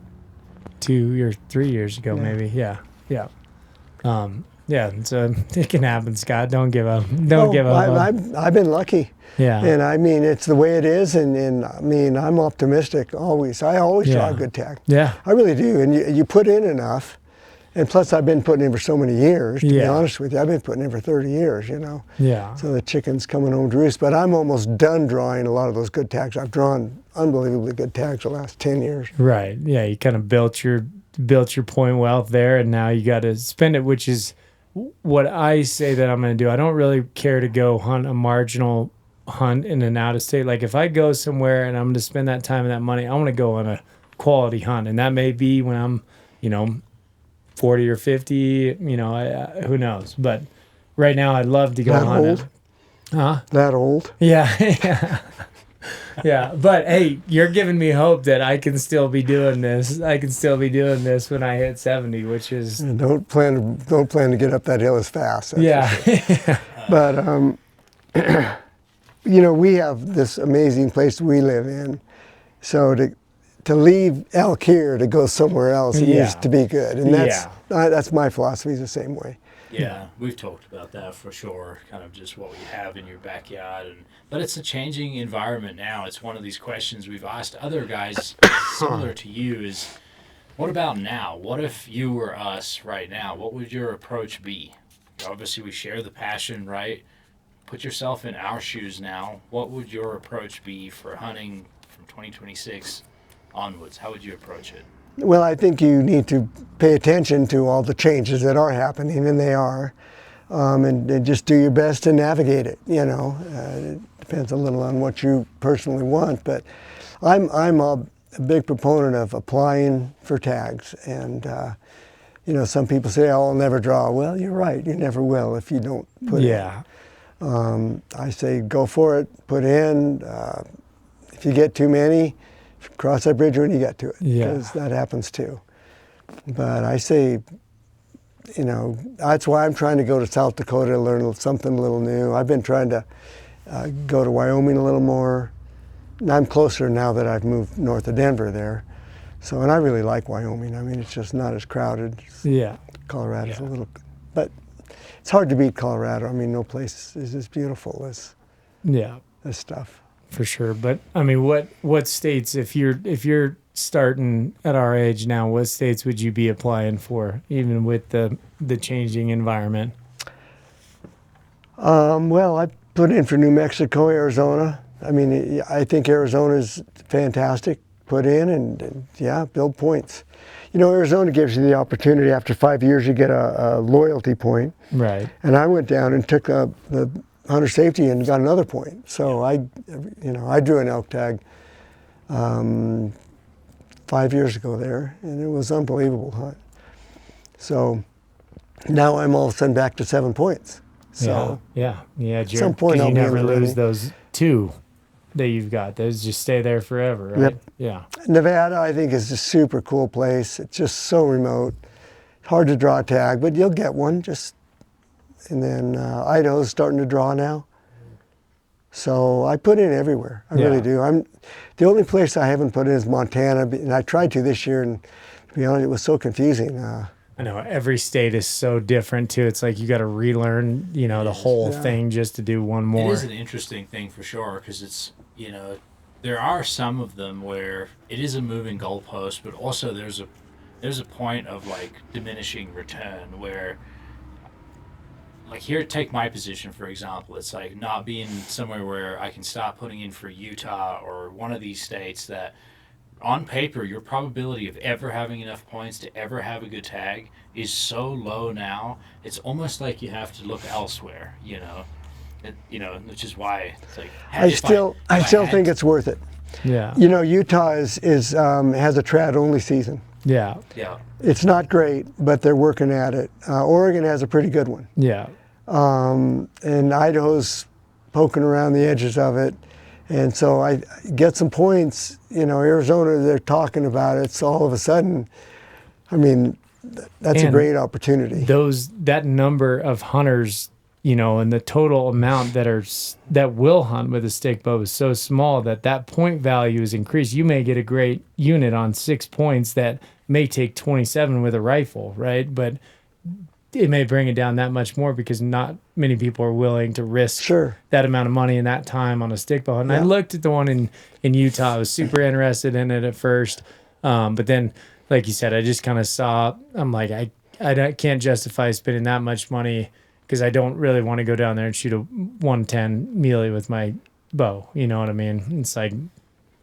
or 3 years ago, maybe. Yeah. Yeah. So it can happen, Scott. Don't give up. Don't give up. I've been lucky. Yeah. And I mean, it's the way it is, and I mean, I'm optimistic always. I always draw a good tag. Yeah. I really do. And you put in enough, and plus I've been putting in for so many years, to be honest with you. I've been putting in for 30 years, you know. Yeah. So the chicken's coming home to roost. But I'm almost done drawing a lot of those good tags. I've drawn unbelievably good tags the last 10 years. Right. Yeah. You kind of built your point wealth there, and now you got to spend it, which is what I say that I'm going to do. I don't really care to go hunt a marginal hunt in an out of state. Like if I go somewhere and I'm going to spend that time and that money, I want to go on a quality hunt, and that may be when I'm, you know, 40 or 50, you know, who knows? But right now I'd love to go hunt. Old? Huh? That old? Yeah. Yeah. Yeah. But hey, you're giving me hope that I can still be doing this. I can still be doing this when I hit 70, which is And don't plan to get up that hill as fast. That's for sure. But you know, we have this amazing place we live in, so to leave elk here to go somewhere else, it needs to be good, and that's my philosophy is the same way. Yeah, we've talked about that for sure, kind of just what we have in your backyard. But it's a changing environment now. It's one of these questions we've asked other guys similar to you is, what about now? What if you were us right now? What would your approach be? Obviously, we share the passion, right? Put yourself in our shoes now. What would your approach be for hunting from 2026 onwards? How would you approach it? Well, I think you need to pay attention to all the changes that are happening, and they are, and just do your best to navigate it. You know, it depends a little on what you personally want, but I'm a big proponent of applying for tags. And you know, some people say, "Oh, I'll never draw." Well, you're right. You never will if you don't put in. I say go for it. Put in. If you get too many, cross that bridge when you get to it, because that happens too. But I say, you know, that's why I'm trying to go to South Dakota to learn something a little new. I've been trying to go to Wyoming a little more. And I'm closer now that I've moved north of Denver there. So, and I really like Wyoming. I mean, it's just not as crowded. Colorado's a little, but it's hard to beat Colorado. I mean, no place is as beautiful as this stuff. For sure. But I mean, what states, if you're starting at our age now, what states would you be applying for, even with the changing environment? Well, I put in for New Mexico, Arizona. I mean, I think Arizona's fantastic. put in and yeah, build points. You know, Arizona gives you the opportunity after 5 years you get a loyalty point. Right. And I went down and took the hunter safety and got another point. So I drew an elk tag 5 years ago there, and it was an unbelievable hunt. So now I'm all of a sudden back to 7 points. So yeah. at some point you I'll be never in the lose running. those 2 that you've got. Those just stay there forever, right? Yep. Yeah. Nevada, I think, is a super cool place. It's just so remote. Hard to draw a tag, but you'll get one. And then Idaho's starting to draw now. So I put in everywhere. I really do. The only place I haven't put in is Montana, and I tried to this year, and to be honest, it was so confusing. I know every state is so different too. It's like you got to relearn, the whole thing just to do one more. It is an interesting thing for sure because it's, there are some of them where it is a moving goalpost, but also there's a point of like diminishing return where, like here, take my position for example. It's like not being somewhere where I can start putting in for Utah or one of these states that, on paper, your probability of ever having enough points to ever have a good tag is so low now. It's almost like you have to look elsewhere. Which is why it's like I still think it's worth it. Yeah. Utah has a trad only season. Yeah. Yeah. It's not great, but they're working at it. Oregon has a pretty good one. Yeah. And Idaho's poking around the edges of it. And so I get some points, Arizona, they're talking about it. So all of a sudden, that's a great opportunity. That number of hunters, and the total amount that will hunt with a stick bow is so small that point value is increased. You may get a great unit on 6 points that may take 27 with a rifle, right? But it may bring it down that much more because not many people are willing to risk that amount of money and that time on a stick bow. And I looked at the one in Utah. I was super interested in it at first. But then, like you said, I just kind of saw, I'm like, I can't justify spending that much money because I don't really want to go down there and shoot a 110 melee with my bow. You know what I mean? It's like,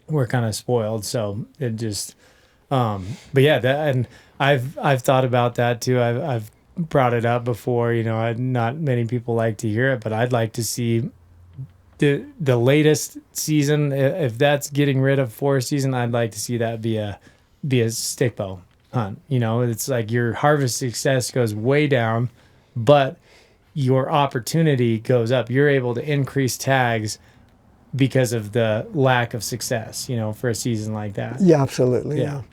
we're kind of spoiled. So it just, but yeah, and I've thought about that too. I've brought it up before, not many people like to hear it, but I'd like to see the latest season. If that's getting rid of forest season, I'd like to see that be a stick bow hunt. It's like your harvest success goes way down, but your opportunity goes up. You're able to increase tags because of the lack of success, for a season like that. Yeah, absolutely. Yeah.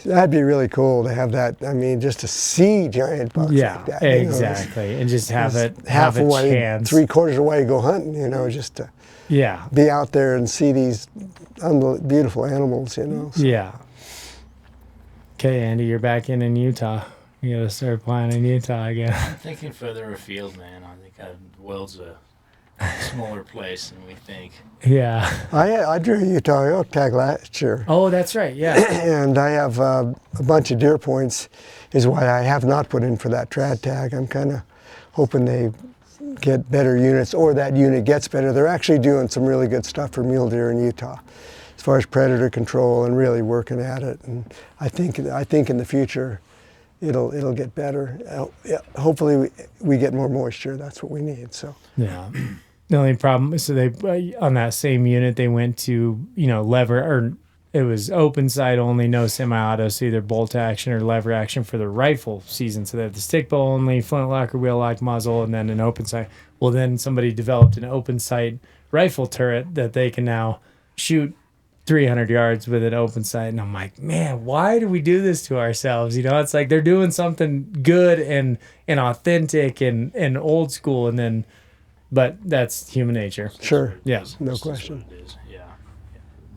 That'd be really cool to have that. Just to see giant bucks like that. Exactly. And just have a chance. 3/4 of the way to go hunting, just to be out there and see these beautiful animals, So. Yeah. Okay, Andy, you're back in Utah. You got to start playing in Utah again. I'm thinking further afield, man. I think the world's a smaller place than we think. Yeah. I drew a Utah elk tag last year. Oh, that's right. Yeah. And I have a bunch of deer points, is why I have not put in for that trad tag. I'm kind of hoping they get better units, or that unit gets better. They're actually doing some really good stuff for mule deer in Utah, as far as predator control and really working at it. And I think in the future, it'll get better. Hopefully we get more moisture. That's what we need. So. Yeah. The only problem, so they on that same unit they went to lever, or it was open sight only, no semi-auto, so either bolt action or lever action for the rifle season. So they have the stick bow only, flintlock or wheel lock muzzle, and then an open sight. Well, then somebody developed an open sight rifle turret that they can now shoot 300 yards with an open sight, and I'm like, man, why do we do this to ourselves? It's like they're doing something good and authentic and old school, and then. But that's human nature. Sure. Yeah. No question. It is. Yeah.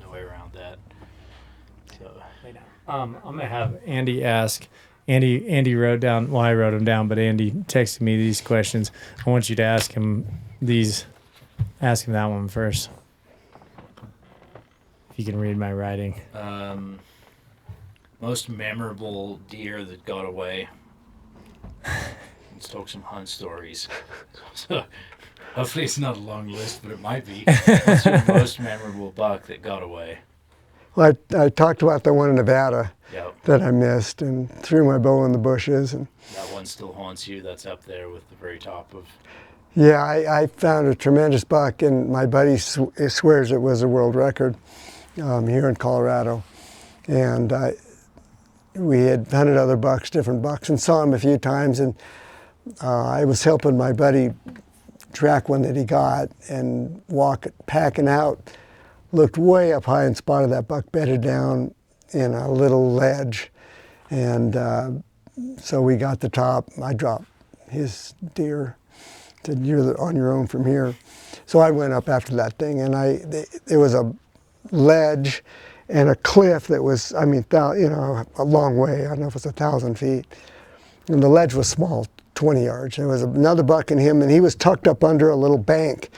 No way around that. So. I'm gonna have Andy ask. Andy wrote down. Well, I wrote them down, but Andy texted me these questions. I want you to ask him these. Ask him that one first. If you can read my writing. Most memorable deer that got away. Let's talk some hunt stories. So, hopefully it's not a long list, but it might be. What's your most memorable buck that got away? Well, I talked about the one in Nevada Yep. that I missed and threw my bow in the bushes. And That one still haunts you. That's up there with the very top of. yeah, I found a tremendous buck, and my buddy swears it was a world record here in Colorado. And we had hunted other bucks, different bucks, and saw him a few times. And I was helping my buddy track one that he got and packing out. Looked way up high and spotted that buck bedded down in a little ledge. And so we got the top. I dropped his deer. Said, "You're on your own from here." So I went up after that thing, and there was a ledge and a cliff that was, I mean, a long way. I don't know if it was 1,000 feet. And the ledge was small, 20 yards. There was another buck and him, and he was tucked up under a little bank,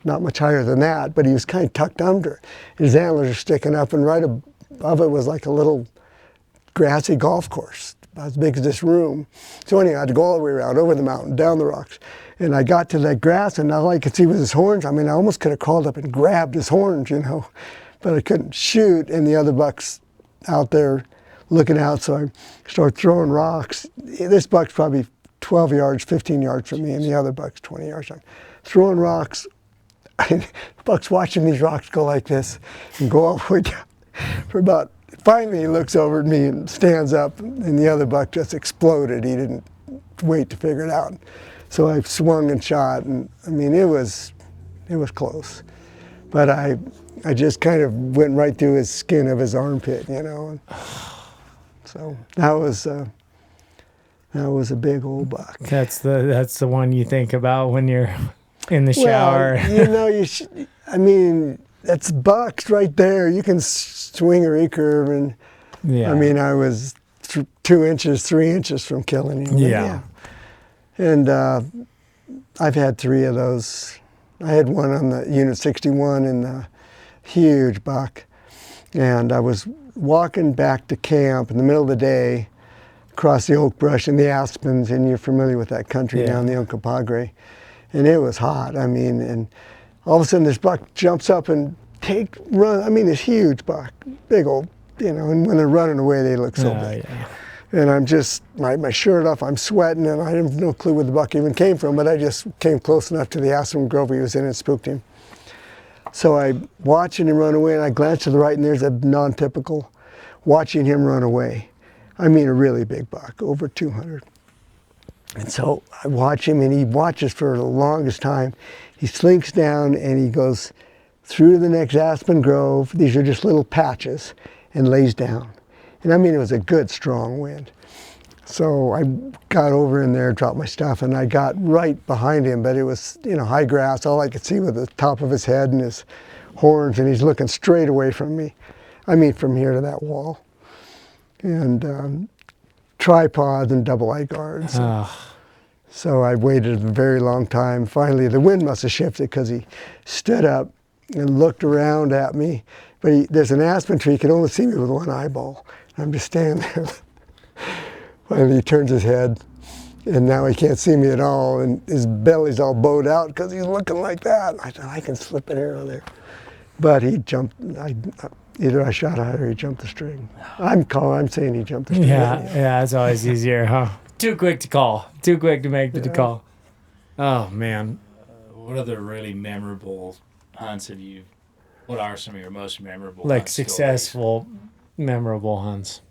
not much higher than that, but he was kind of tucked under. His antlers are sticking up, and right above it was like a little grassy golf course, about as big as this room. So anyhow, I had to go all the way around, over the mountain, down the rocks. And I got to that grass, and all I could see was his horns. I mean, I almost could have crawled up and grabbed his horns, but I couldn't shoot, and the other buck's out there looking out, so I started throwing rocks. This buck's probably 12 yards, 15 yards from me, and the other buck's 20 yards. I'm throwing rocks. The buck's watching these rocks go like this and go all the way down. Finally he looks over at me and stands up, and the other buck just exploded. He didn't wait to figure it out. So I swung and shot, and I mean, it was close. But I just kind of went right through his skin of his armpit, And so that was a big old buck. That's the one you think about when you're in the shower. Well, I mean, that's bucks right there. You can swing a recurve, and Yeah. I mean, I was 2 inches, 3 inches from killing him. Yeah. And I've had 3 of those. I had one on the Unit 61 in the huge buck. And I was walking back to camp in the middle of the day across the oak brush and the aspens, and you're familiar with that country down the Uncompahgre. And it was hot. I mean, and all of a sudden this buck jumps up and run. I mean, this huge buck, big old, and when they're running away, they look so big. Yeah. And I'm just, my shirt off, I'm sweating, and I have no clue where the buck even came from, but I just came close enough to the aspen grove he was in and spooked him. So I watching him run away, and I glanced to the right, and there's a non-typical watching him run away. I mean, a really big buck, over 200. And so I watch him, and he watches for the longest time. He slinks down, and he goes through the next aspen grove. These are just little patches, and lays down. And I mean, it was a good, strong wind. So I got over in there, dropped my stuff, and I got right behind him, but it was, high grass. All I could see was the top of his head and his horns, and he's looking straight away from me. I mean, from here to that wall. And tripods and double eye guards. So I waited a very long time. Finally, the wind must have shifted because he stood up and looked around at me. But there's an aspen tree, he could only see me with one eyeball. I'm just standing there. Finally, he turns his head, and now he can't see me at all, and his belly's all bowed out because he's looking like that. I thought, I can slip an arrow there. But he jumped, either I shot higher or he jumped the string. I'm saying he jumped the string. Yeah, it's always easier, huh? Too quick to call. Too quick to make the call. Oh, man. What other really memorable hunts what are some of your most memorable Like hunt successful, memorable hunts.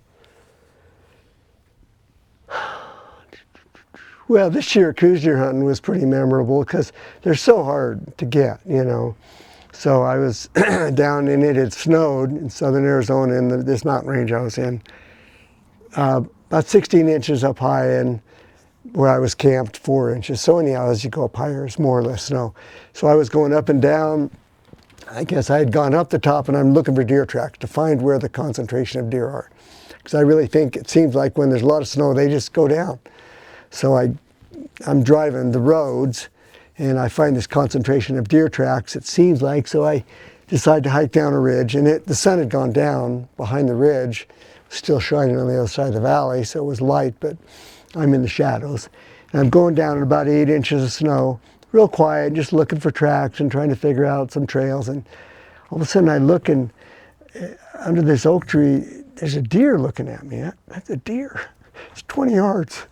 Well, this year coos deer hunting was pretty memorable because they're so hard to get, So I was down in it. It snowed in southern Arizona in this mountain range I was in. About 16 inches up high, and where I was camped 4 inches. So anyhow, as you go up higher, it's more or less snow. So I was going up and down. I guess I had gone up the top, and I'm looking for deer tracks to find where the concentration of deer are. Because I really think it seems like when there's a lot of snow, they just go down. So I'm driving the roads, and I find this concentration of deer tracks, it seems like. So I decide to hike down a ridge, and the sun had gone down behind the ridge, still shining on the other side of the valley, so it was light, but I'm in the shadows. And I'm going down at about 8 inches of snow, real quiet, just looking for tracks and trying to figure out some trails. And all of a sudden I look, and under this oak tree, there's a deer looking at me. That's a deer. It's 20 yards.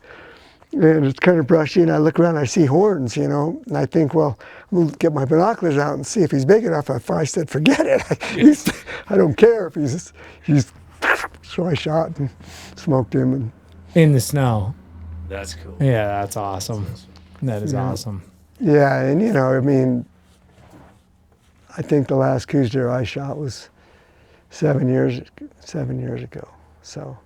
And it's kind of brushy, and I look around, I see horns, you know, and I think, well, we'll get my binoculars out and see if he's big enough. I said, forget it. I don't care if he's. So I shot and smoked him. And In the snow. That's cool. Yeah, that's awesome. That is awesome. Yeah, and you know, I mean, I think the last coos deer I shot was 7 years ago. So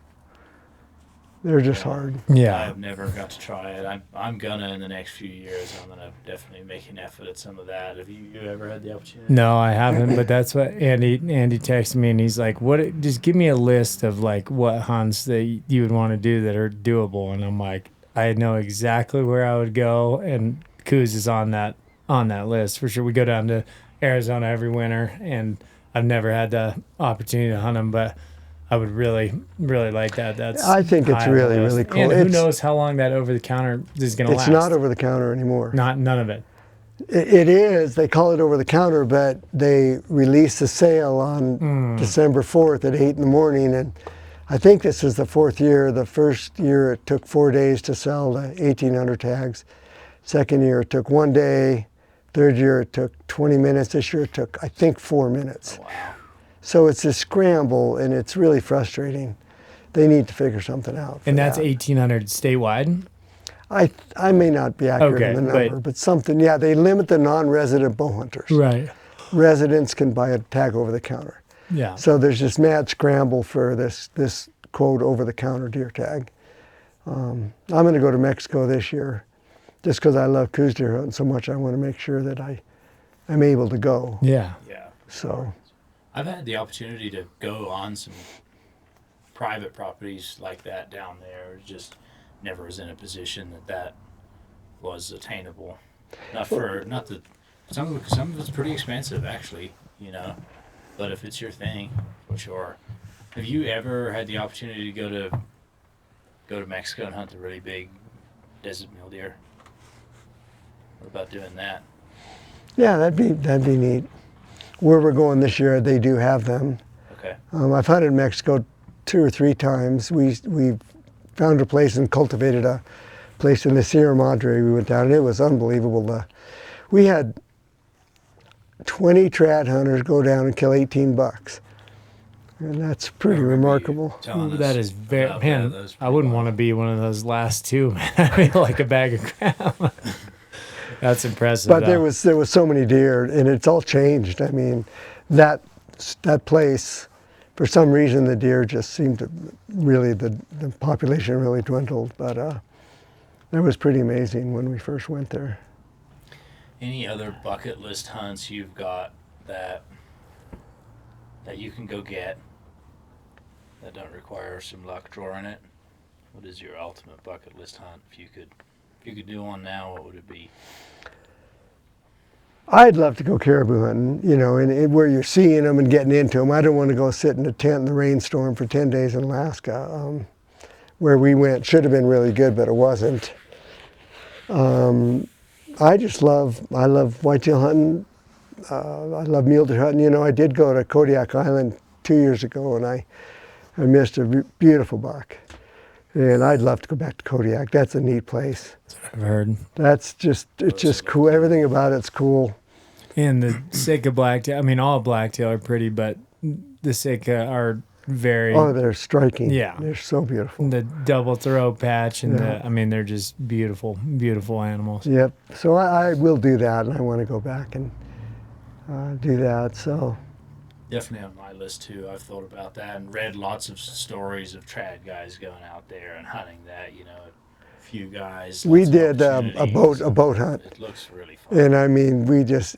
they're just hard. Yeah. I've never got to try it. I'm gonna in the next few years. I'm gonna definitely make an effort at some of that. Have you ever had the opportunity? No, I haven't, but that's what Andy texted me, and he's like, "What? Just give me a list of like what hunts that you would want to do that are doable." And I'm like, I know exactly where I would go, and Coos is on that list for sure. We go down to Arizona every winter, and I've never had the opportunity to hunt them, but I would really, really like that. I think it's high on the really, list. really cool. And who knows how long that over the counter is going to last? It's not over the counter anymore. None of it. It is. They call it over the counter, but they released the sale on December 4th at 8 in the morning, and I think this is the 4th year. The first year it took 4 days to sell the 1,800 tags. Second year it took 1 day. Third year it took 20 minutes. This year it took, I think, 4 minutes. Oh, wow. So it's a scramble, and it's really frustrating. They need to figure something out. And that's 1,800 statewide? I may not be accurate Okay, in the number, but something. Yeah, they limit the non-resident bow hunters. Right. Residents can buy a tag over the counter. Yeah. So there's this mad scramble for this quote over the counter deer tag. I'm going to go to Mexico this year, just because I love coos deer hunting so much. I want to make sure that I'm able to go. Yeah. Yeah. So I've had the opportunity to go on some private properties like that down there. Just never was in a position that was attainable. Some of it's pretty expensive actually, you know. But if it's your thing, for sure. Have you ever had the opportunity to go to Mexico and hunt the really big desert mule deer? What about doing that? yeah, that'd be neat. Where we're going this year, they do have them. Okay. I've hunted Mexico 2 or 3 times. We found a place and cultivated a place in the Sierra Madre. We went down, and it was unbelievable. We had 20 trad hunters go down and kill 18 bucks. And that's pretty remarkable. That is very, man, I wouldn't want to be one of those last two, man. I mean, like a bag of crap. That's impressive. But there was so many deer, and it's all changed. I mean, that place, for some reason, the deer just seemed to really, the population really dwindled. But that was pretty amazing when we first went there. Any other bucket list hunts you've got that you can go get that don't require some luck drawing it? What is your ultimate bucket list hunt? If you could do one now, what would it be? I'd love to go caribou hunting, you know, and where you're seeing them and getting into them. I don't want to go sit in a tent in the rainstorm for 10 days in Alaska. Where we went should have been really good, but it wasn't. I love whitetail hunting. I love mule deer hunting. You know, I did go to Kodiak Island 2 years ago, and I missed a beautiful buck. And I'd love to go back to Kodiak. That's a neat place. I've heard. It's just cool. Everything about it's cool. And the Sitka blacktail, I mean, all blacktail are pretty, but the Sitka are very... Oh, they're striking. Yeah. They're so beautiful. The double throw patch and Yeah. I mean, they're just beautiful, beautiful animals. Yep. So I will do that, and I want to go back and do that. So Definitely on my list too. I've thought about that and read lots of stories of trad guys going out there and hunting that. You know, a few guys. we lots of did a opportunities. boat hunt, It looks really fun. and I mean, we just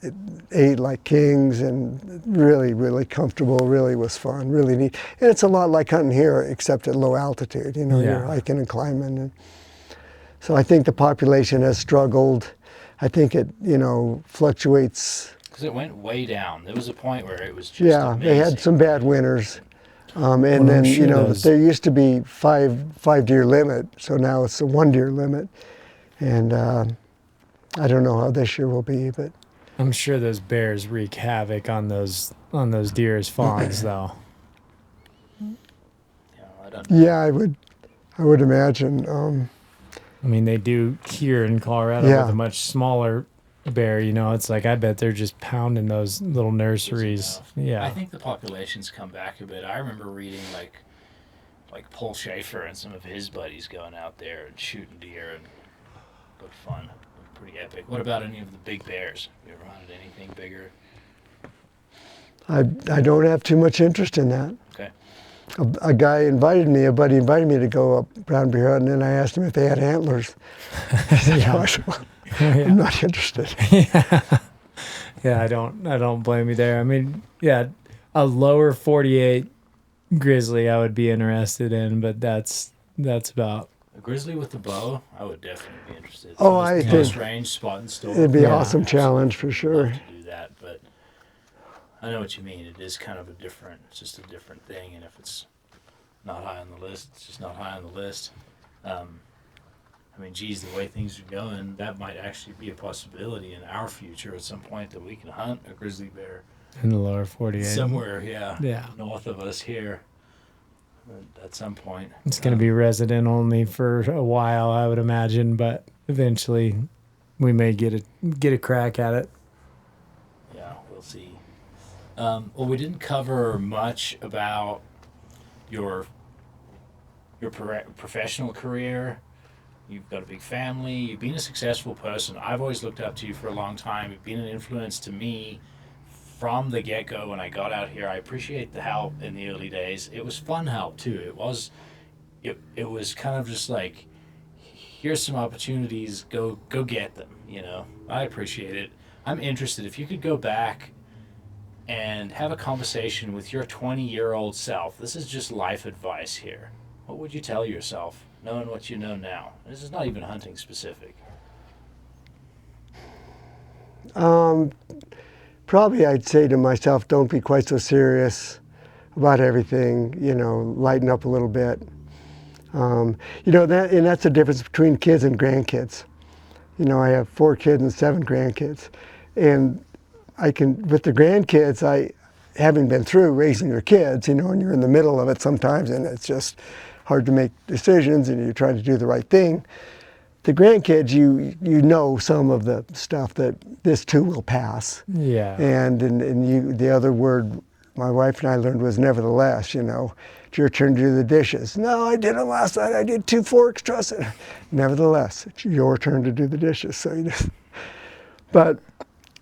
ate like kings, and really, really comfortable. Really was fun. Really neat. And it's a lot like hunting here, except at low altitude. You know, Yeah. you're hiking and climbing, and so I think the population has struggled. I think it, you know, fluctuates. Because it went way down. There was a point where it was just Yeah, amazing. they had some bad winters. And I'm then, sure you know, those- there used to be five deer limit, so now it's a 1 deer limit. And I don't know how this year will be, but I'm sure those bears wreak havoc on those deer as fawns, though. shotgun. Yeah, I would imagine. I mean, they do here in Colorado Yeah. with a much smaller bear. You know, it's like I bet they're just pounding those little nurseries. Yeah. I think the population's come back a bit. I remember reading like Paul Schaefer and some of his buddies going out there and shooting deer, and it looked fun. It looked pretty epic. What about any of the big bears? Have you ever hunted anything bigger? I don't have too much interest in that. Okay. A buddy invited me to go up brown bear hunting, and I asked him if they had antlers. He said, Yeah. "Gosh, I'm not interested." Yeah, I don't blame you there. I mean, yeah, a lower 48 grizzly I would be interested in, but that's about. A grizzly with the bow, I would definitely be interested. Oh, I close think range spot and store. it'd be an Yeah. awesome challenge for sure. Love to do that, but I know what you mean. It is kind of it's just a different thing, and if it's not high on the list, it's just not high on the list. I mean, geez, the way things are going, that might actually be a possibility in our future at some point that we can hunt a grizzly bear In the lower 48. somewhere, Yeah. north of us here at some point. It's going to be resident only for a while, I would imagine, but eventually we may get a crack at it. Yeah, we'll see. Well, we didn't cover much about your professional career. You've got a big family. You've been a successful person. I've always looked up to you for a long time. You've been an influence to me from the get-go when I got out here. I appreciate the help in the early days. It was fun help, too. It was kind of just like, here's some opportunities. Go get them, you know. I appreciate it. I'm interested. If you could go back and have a conversation with your 20-year-old self, this is just life advice here. What would you tell yourself, knowing what you know now? This is not even hunting specific. Probably I'd say to myself, don't be quite so serious about everything, you know, lighten up a little bit. You know, that's the difference between kids and grandkids. You know, I have 4 kids and 7 grandkids. And with the grandkids, having been through raising your kids, you know, and you're in the middle of it sometimes, and it's just hard to make decisions, and you try to do the right thing. The grandkids, you know some of the stuff that this too will pass. Yeah. And the other word my wife and I learned was nevertheless, you know. It's your turn to do the dishes. No, I did it last night. I did 2 forks, trust it. Nevertheless, it's your turn to do the dishes. So but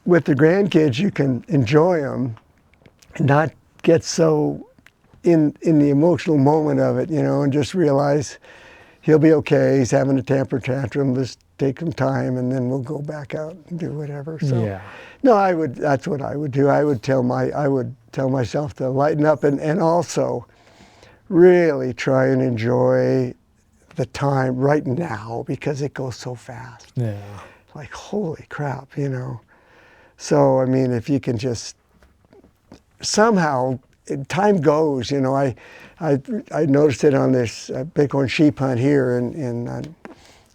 with the grandkids, you can enjoy them and not get so in the emotional moment of it, you know, and just realize he'll be okay. He's having a temper tantrum. Let's take some time, and then we'll go back out and do whatever. So, Yeah. no, that's what I would do. I would tell myself to lighten up and also really try and enjoy the time right now, because it goes so fast. Yeah. Like, holy crap, you know. So, I mean, if you can just somehow, time goes, you know. I noticed it on this bighorn sheep hunt here in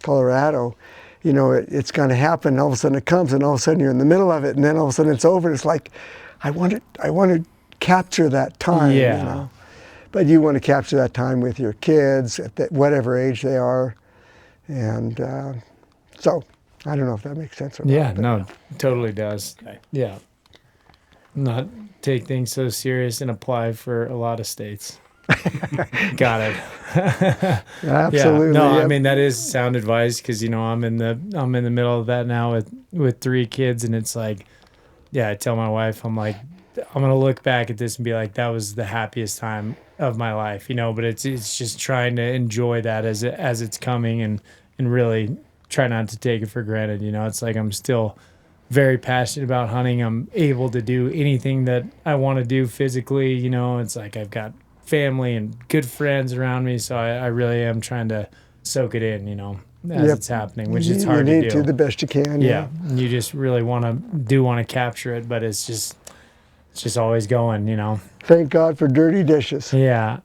Colorado. You know, it's going to happen. All of a sudden it comes, and all of a sudden you're in the middle of it, and then all of a sudden it's over. It's like, I want to capture that time. Yeah. You know? But you want to capture that time with your kids at whatever age they are, and so I don't know if that makes sense or not. Yeah, no, totally does. Okay. Yeah. Not take things so serious and apply for a lot of states. Got it. Absolutely. Yeah. No, yep. I mean, that is sound advice, because, you know, I'm in the middle of that now with 3 kids, and it's like, yeah, I tell my wife, I'm like, I'm going to look back at this and be like, that was the happiest time of my life, you know, but it's just trying to enjoy that as it's coming, and really try not to take it for granted. You know, it's like, I'm still very passionate about hunting. I'm able to do anything that I want to do physically. You know, it's like, I've got family and good friends around me. So I really am trying to soak it in, you know, as Yep. it's happening, which is hard you to need do. to the best you can. Yeah. You just really want to capture it, but it's just always going, you know? Thank God for dirty dishes. Yeah.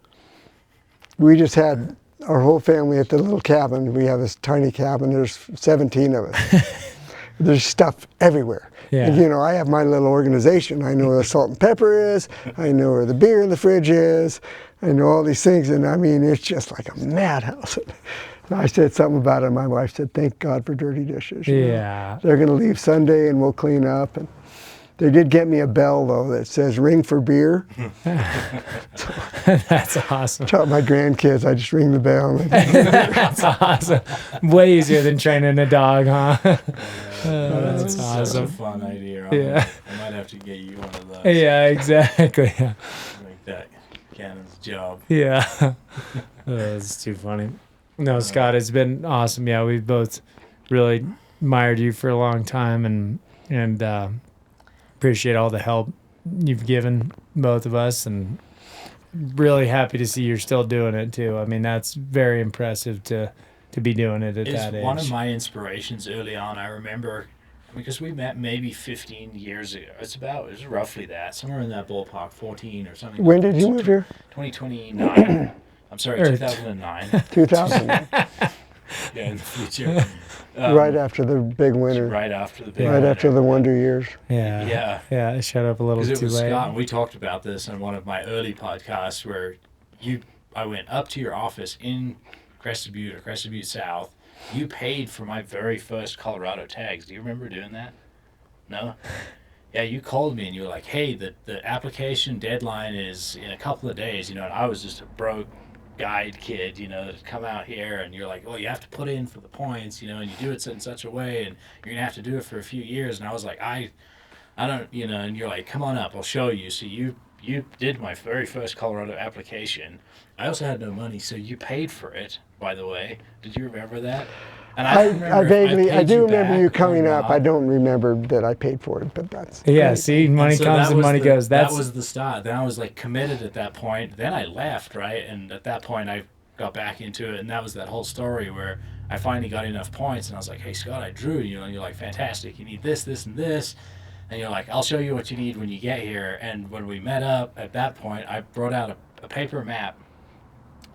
We just had our whole family at the little cabin. We have this tiny cabin. There's 17 of us. there's stuff everywhere. Yeah. And, I have my little organization. I know where the salt and pepper is. I know where the beer in the fridge is. I know all these things. And I mean, it's just like a madhouse. And I said something about it. My wife said, thank God for dirty dishes. Yeah. They're going to leave Sunday and we'll clean up. And they did get me a bell, though, that says ring for beer. That's awesome. Taught my grandkids, I just ring the bell. That's awesome. Way easier than training a dog, huh? That's awesome. such a fun idea. Yeah. I might have to get you one of those. Yeah, exactly. Make that Cannon's job. Yeah. That's too funny. No, Scott, it's been awesome. Yeah, we've both really admired you for a long time and appreciate all the help you've given both of us, and really happy to see you're still doing it too. I mean, that's very impressive to be doing it at that age. It's one of my inspirations early on. I remember because we met maybe 15 years ago. It was roughly that, somewhere in that ballpark, 14 or something. When did you move here? 2029. I'm sorry, 2009. 2000. Yeah, in the future. Right after the big winter. Right after the big Right winter. after the wonder years. Yeah. Yeah, it shut up a little Because too it was late. Scott, and we talked about this in one of my early podcasts where I went up to your office in Crested Butte or Crested Butte South. You paid for my very first Colorado tags. Do you remember doing that? No? Yeah, you called me and you were like, hey, the application deadline is in a couple of days, and I was just a broke guide kid, that come out here, and you're like, oh, you have to put in for the points, and you do it in such a way, and you're gonna have to do it for a few years. And I was like, I don't, and you're like, come on up, I'll show you. So you did my very first Colorado application. I also had no money, so you paid for it, by the way. Did you remember that? And I do remember you coming up. I don't. don't remember that I paid for it, but that's Yeah, great. see, money comes and money goes. That was the start. Then I was like committed at that point. Then I left, right? And at that point, I got back into it, and that was that whole story where I finally got enough points, and I was like, hey, Scott, I drew, and you're like, fantastic. You need this, this, and this. And you're like, I'll show you what you need when you get here. And when we met up at that point, I brought out a paper map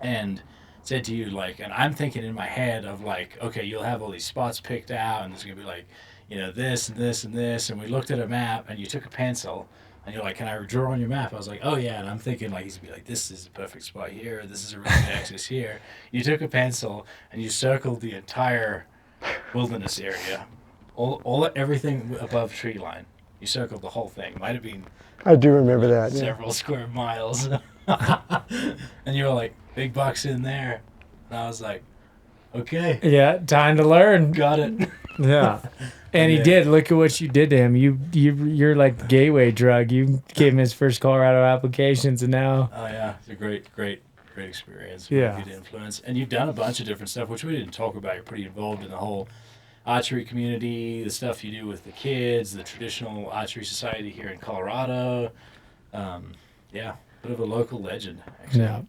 and said to you, like, and I'm thinking in my head of like, okay, you'll have all these spots picked out, and there's gonna be like, this and this and this. And we looked at a map, and you took a pencil, and you're like, can I draw on your map? I was like, oh yeah. And I'm thinking like, he's gonna be like, this is a perfect spot here. This is a really good access here. You took a pencil and you circled the entire wilderness area, everything above tree line. You circled the whole thing. Might have been. I do remember that. Several square miles. And you were like, big bucks in there. And I was like, okay. Yeah, time to learn. Got it. Yeah. And he did. Look at what you did to him. You're like the gateway drug. You gave him his first Colorado applications, and now. Oh yeah, it's a great experience. Yeah. Good influence. And you've done a bunch of different stuff, which we didn't talk about. You're pretty involved in the whole archery community, the stuff you do with the kids, the traditional archery society here in Colorado. Bit of a local legend, actually. Yeah,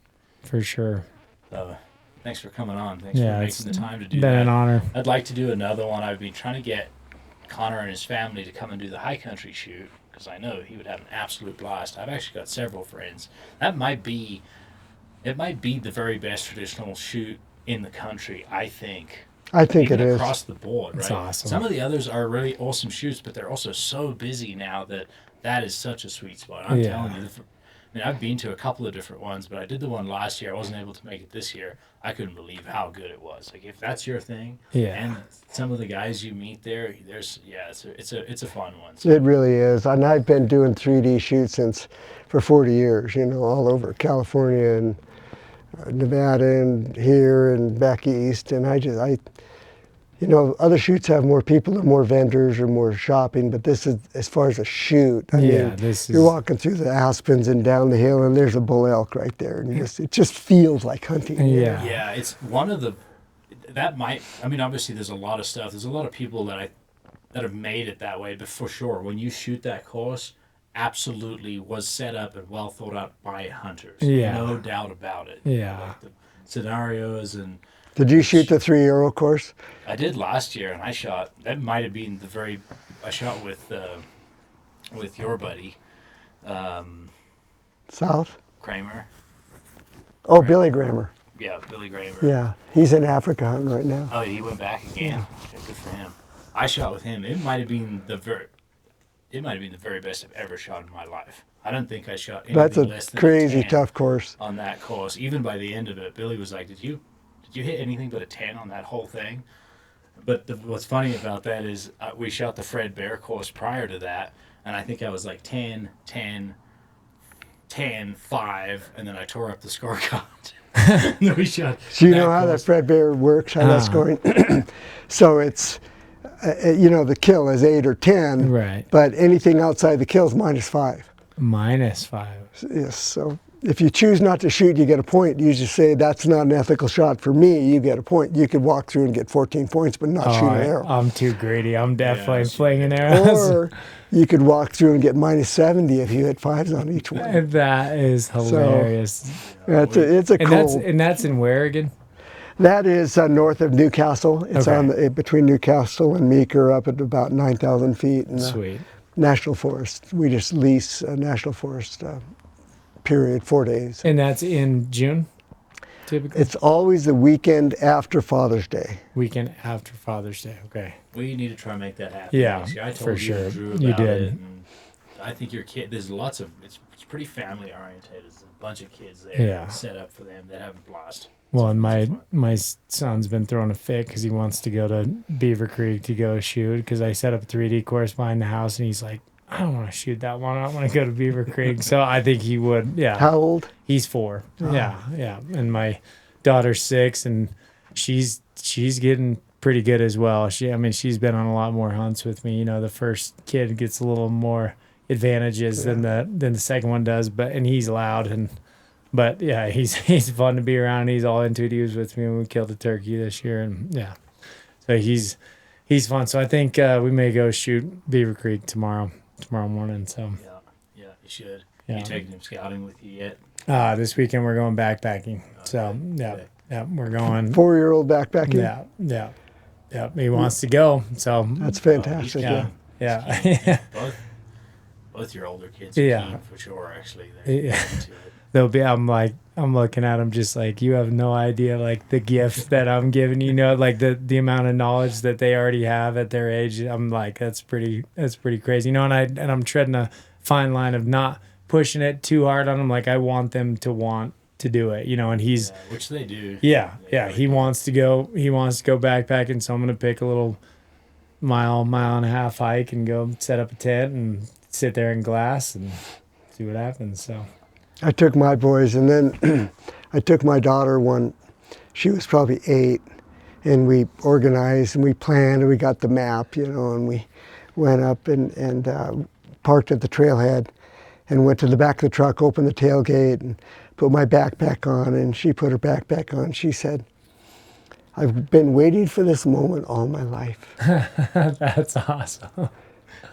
for sure. So, thanks for coming on. Thanks for making the time to do that. Been an honor. I'd like to do another one. I've been trying to get Connor and his family to come and do the Highcountry shoot because I know he would have an absolute blast. I've actually got several friends. It might be the very best traditional shoot in the country, I think. I think Even it is. across the board, right? It's awesome. Some of the others are really awesome shoots, but they're also so busy now that is such a sweet spot. I'm telling you. I've been to a couple of different ones, but I did the one last year. I wasn't able to make it this year. I couldn't believe how good it was. Like if that's your thing, and some of the guys you meet there, it's a fun one. So. It really is. And I've been doing 3D shoots for 40 years, all over California and Nevada and here and back east. And other shoots have more people or more vendors or more shopping, but this is, as far as a shoot, you're walking through the aspens and down the hill and there's a bull elk right there. And it just feels like hunting. Yeah. Yeah, it's one of the, obviously there's a lot of stuff. There's a lot of people that have made it that way, but for sure, when you shoot that course, absolutely was set up and well thought out by hunters. Yeah. No doubt about it. Yeah. Like the scenarios and... Did you shoot the 3-Euro course? I did last year, and I shot. That might have been I shot with your buddy, South? Kramer. Oh, Billy Grammer. Yeah, Billy Kramer. Yeah, he's in Africa hunting right now. Oh, he went back again. Yeah, good for him. I shot with him. It might have been the very best I've ever shot in my life. I don't think I shot anything That's less a than crazy a 10 tough course. on that course. Even by the end of it, Billy was like, "Did you hit anything but a 10 on that whole thing?" But what's funny about that is we shot the Fred Bear course prior to that, and I think I was like 10, 10, 10, 5, and then I tore up the scorecard. Then we shot. So you know how that Fred Bear works, how that's scoring? So it's, the kill is 8 or 10, Right. but anything outside the kill is -5. -5. Yes, so if you choose not to shoot, you get a point. You just say, that's not an ethical shot for me, you get a point. You could walk through and get 14 points, but not shoot an arrow. I'm too greedy. I'm definitely flinging arrows. Or you could walk through and get -70 if you hit 5s on each one. That is hilarious. It's a cool. And that's in where again? That is north of Newcastle. It's Okay. between Newcastle and Meeker, up at about 9,000 feet. In the Sweet. National Forest. We just lease a National Forest period, 4 days. And that's in June, typically? It's always the weekend after Father's Day. Weekend after Father's Day. Okay. We need to try and make that happen. Yeah, next year. I told for you sure. and Drew You about did. it, and I think your kid. There's lots of. It's pretty family oriented. There's a bunch of kids there Yeah. set up for them that have a blast. Well, and my son's been throwing a fit because he wants to go to Beaver Creek to go shoot because I set up a 3D course behind the house and he's like, I don't want to shoot that one. I want to go to Beaver Creek. So I think he would. Yeah. How old? He's 4. Yeah. Yeah. And my daughter's 6 and she's getting pretty good as well. She's been on a lot more hunts with me. The first kid gets a little more advantages than the second one does, and he's loud but yeah, he's fun to be around. He's all into it. He was with me when we killed a turkey this year, and yeah, so he's fun. So I think we may go shoot Beaver Creek tomorrow morning. So Yeah, you should. Yeah. You taking him scouting with you yet? this weekend we're going backpacking. So yeah, we're going. 4-year-old backpacking. Yeah. He wants to go. So That's fantastic. yeah. Both your older kids are keen for sure. Actually, they're into it. They'll be. I'm looking at them just like you have no idea, like the gift that I'm giving. Like the amount of knowledge that they already have at their age. I'm like, that's pretty crazy. And I'm treading a fine line of not pushing it too hard on them. Like I want them to want to do it. And he's which they do. Yeah. He wants to go. He wants to go backpacking. So I'm gonna pick a little mile and a half hike and go set up a tent and sit there in glass and see what happens. So. I took my boys, and then I took my daughter one. She was probably 8, and we organized and we planned and we got the map, and we went up and parked at the trailhead and went to the back of the truck, opened the tailgate, and put my backpack on. And she put her backpack on. She said, "I've been waiting for this moment all my life." That's awesome.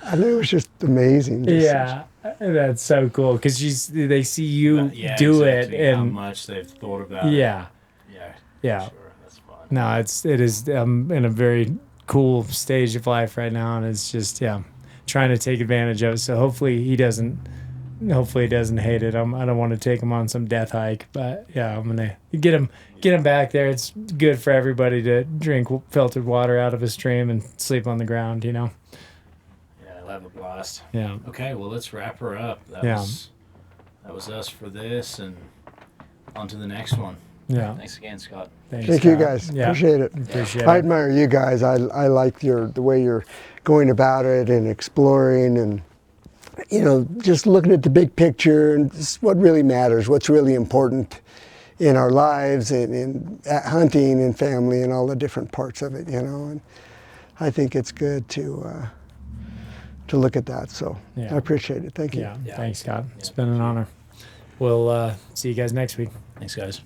And it was just amazing. Yeah, that's so cool because they see you do exactly, it, how and much they've thought about it. yeah, Sure, that's fun. No, it is. I'm in a very cool stage of life right now, and it's just trying to take advantage of it. So hopefully he doesn't hate it. I don't want to take him on some death hike, but yeah, I'm gonna get him back there. It's good for everybody to drink filtered water out of a stream and sleep on the ground. Yeah, I'll have a blast. Yeah. Okay, well, let's wrap her up. That was us for this, and on to the next one. Yeah. Thanks again, Scott. Thank you, guys. Yeah. Appreciate it. Appreciate I it. admire you guys. I like the way you're going about it and exploring and, just looking at the big picture and just what really matters, what's really important in our lives and in hunting and family and all the different parts of it, And I think it's good to look at that. So I appreciate it. Thank you. Yeah. Thanks, Scott. It's been an honor. We'll see you guys next week. Thanks, guys.